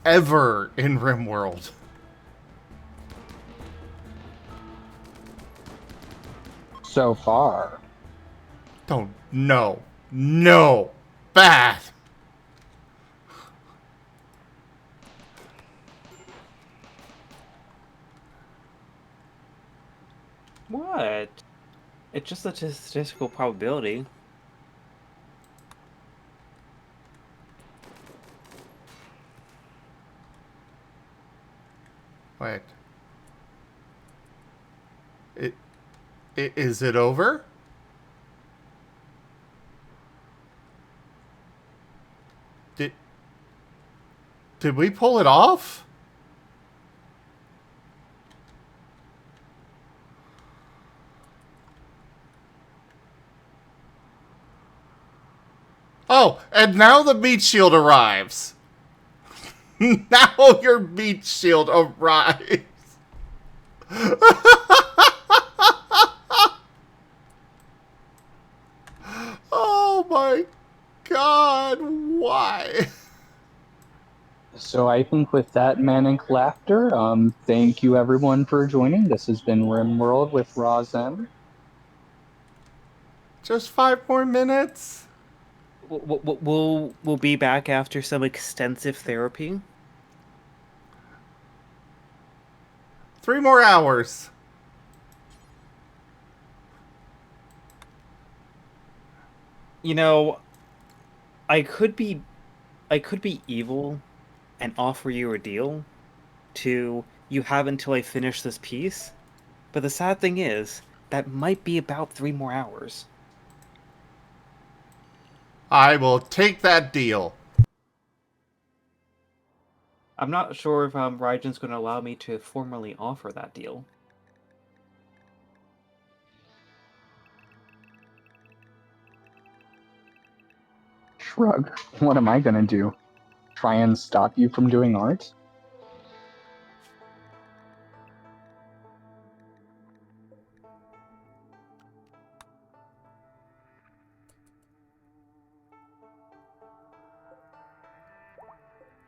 [SPEAKER 1] ever in RimWorld.
[SPEAKER 5] So far.
[SPEAKER 1] Don't, no, no, bad.
[SPEAKER 4] What? It's just a statistical probability.
[SPEAKER 1] Wait. Is it over? Did we pull it off? Oh, and now the meat shield arrives. Now your meat shield arrives. Oh my god, why?
[SPEAKER 5] So I think with that manic laughter, thank you everyone for joining. This has been RimWorld with Razem.
[SPEAKER 1] Just 5 more minutes?
[SPEAKER 4] We'll be back after some extensive therapy.
[SPEAKER 1] 3 more hours.
[SPEAKER 4] You know, I could be evil and offer you a deal to you have until I finish this piece. But the sad thing is, that might be about 3 more hours.
[SPEAKER 1] I will take that deal.
[SPEAKER 4] I'm not sure if Raijin's going to allow me to formally offer that deal.
[SPEAKER 5] Shrug. What am I gonna do? Try and stop you from doing art?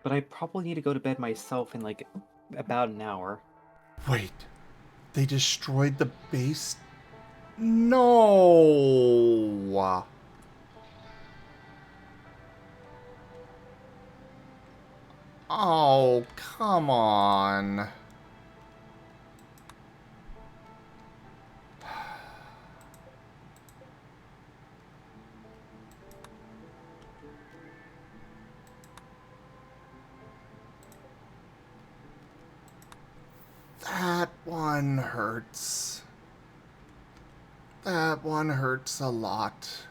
[SPEAKER 4] But I probably need to go to bed myself in like about an hour.
[SPEAKER 1] Wait, they destroyed the base? No. Oh, come on. That one hurts. That one hurts a lot.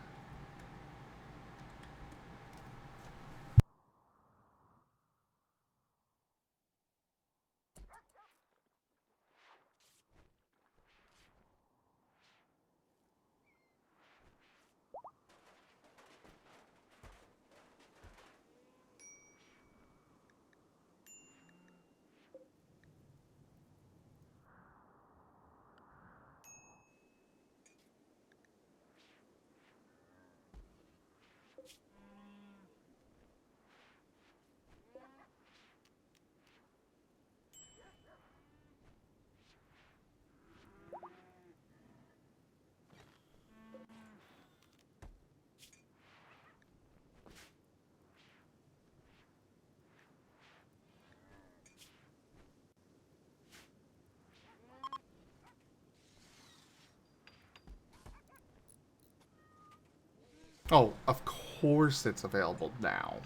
[SPEAKER 1] Oh, of course it's available now.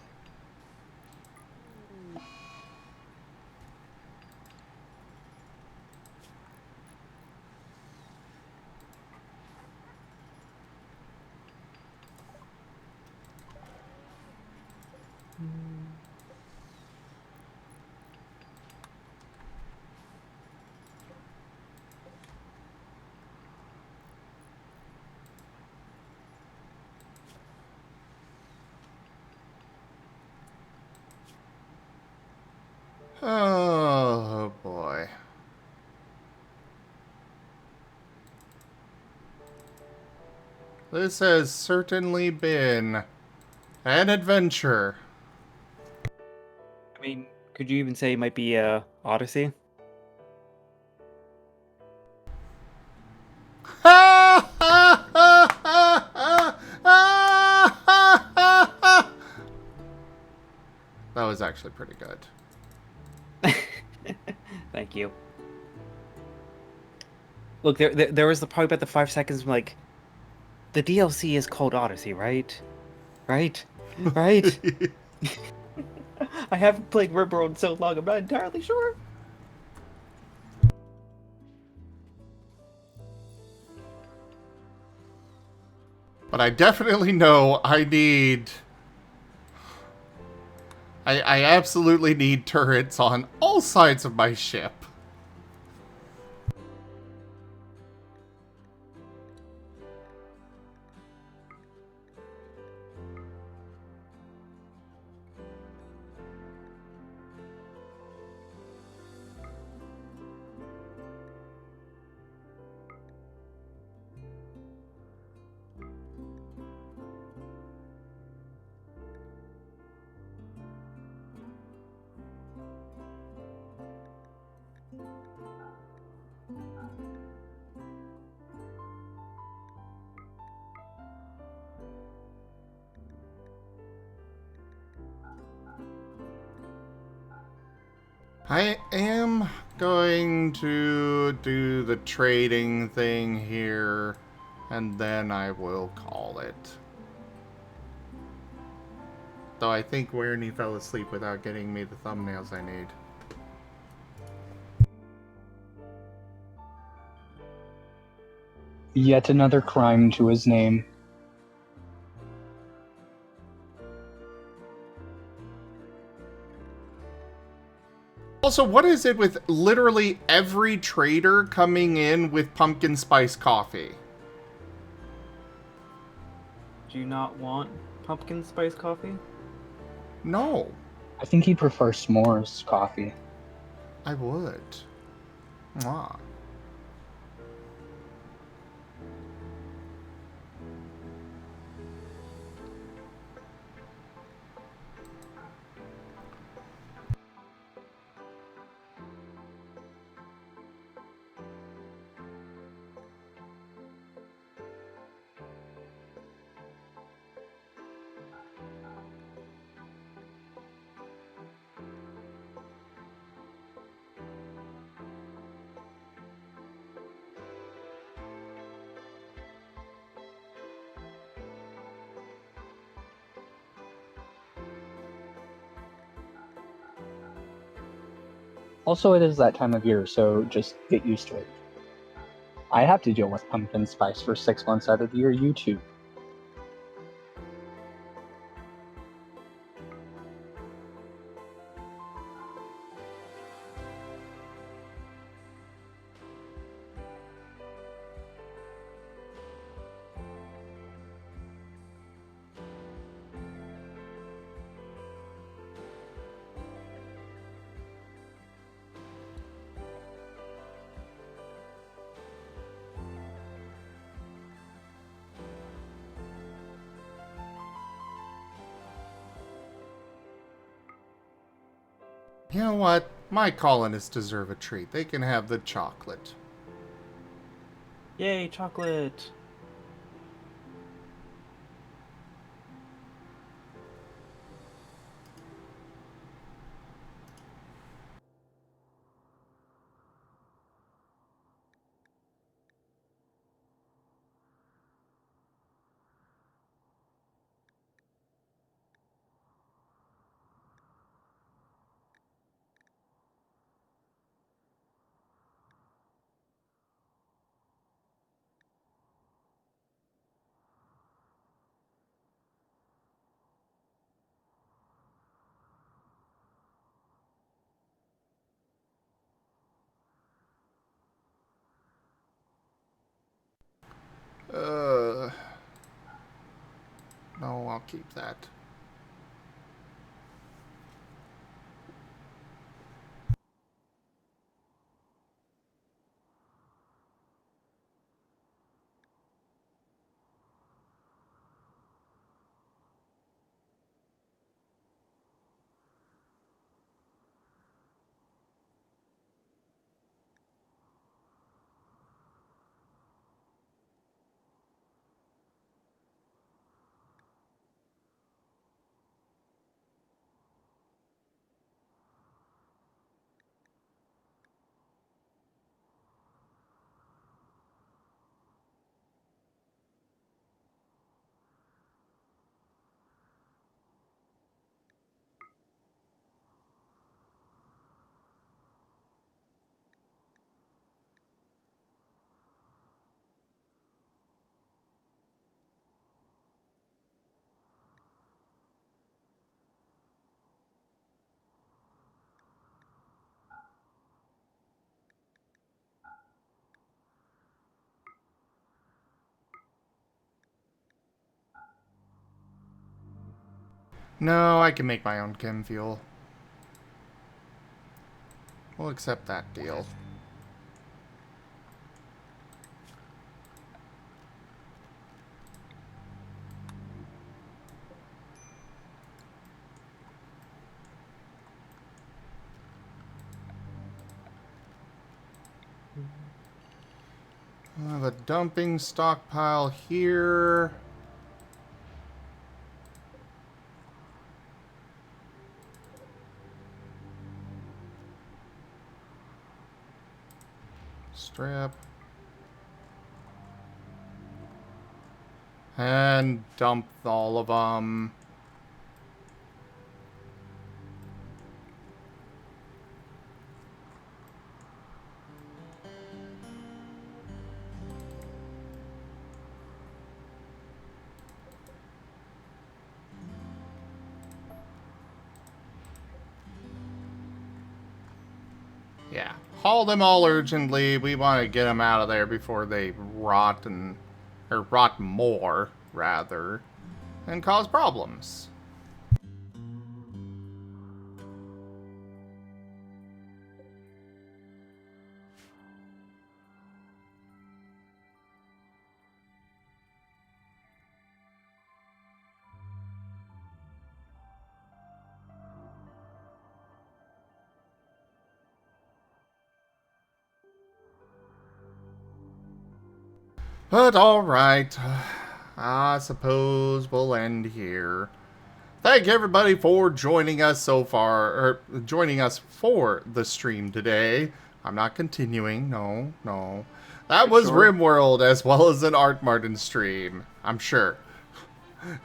[SPEAKER 1] Oh boy. This has certainly been an adventure.
[SPEAKER 4] I mean, could you even say it might be Odyssey?
[SPEAKER 1] That was actually pretty good.
[SPEAKER 4] Thank you. Look, there was probably about the 5 seconds like, the DLC is called Odyssey, right? Right? Right? I haven't played RimWorld in so long, I'm not entirely sure.
[SPEAKER 1] But I definitely know I need... I absolutely need turrets on all sides of my ship. I am going to do the trading thing here, and then I will call it. Though I think Wereni fell asleep without getting me the thumbnails I need.
[SPEAKER 5] Yet another crime to his name.
[SPEAKER 1] Also, what is it with literally every trader coming in with pumpkin spice coffee?
[SPEAKER 4] Do you not want pumpkin spice coffee?
[SPEAKER 1] No,
[SPEAKER 5] I think he prefers s'mores coffee.
[SPEAKER 1] I would. Mwah.
[SPEAKER 5] Also, it is that time of year, so just get used to it. I have to deal with pumpkin spice for 6 months out of the year, you too.
[SPEAKER 1] You know what? My colonists deserve a treat. They can have the chocolate.
[SPEAKER 4] Yay, chocolate!
[SPEAKER 1] No, I'll keep that. No, I can make my own chem fuel. We'll accept that deal. The dumping stockpile here. Strip. And dump all of them. Yeah, haul them all urgently. We want to get them out of there before they rot or rot more, rather, and cause problems. But alright, I suppose we'll end here. Thank everybody for joining us so far, or joining us for the stream today. I'm not continuing, no. That was
[SPEAKER 2] Sure.
[SPEAKER 1] RimWorld as well as an Marten stream, I'm sure.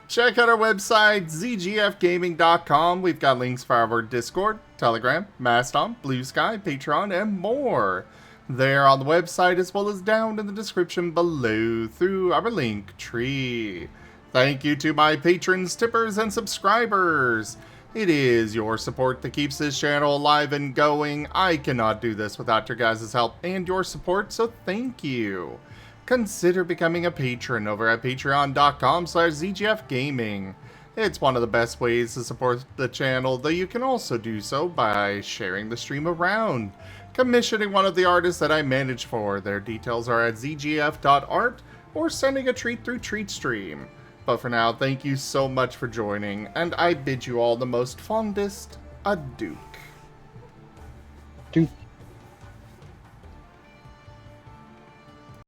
[SPEAKER 1] Check out our website, zgfgaming.com. We've got links for our Discord, Telegram, Mastodon, Blue Sky, Patreon, and more. There on the website as well as down in the description below through our link tree. Thank you to my patrons, tippers, and subscribers. It is your support that keeps this channel alive and going. I cannot do this without your guys' help and your support, so thank you. Consider becoming a patron over at patreon.com/zgfgaming. It's one of the best ways to support the channel, though you can also do so by sharing the stream around, commissioning one of the artists that I manage for. Their details are at zgf.art, or sending a treat through TreatStream. But for now, thank you so much for joining, and I bid you all the most fondest adieu.
[SPEAKER 5] Dude.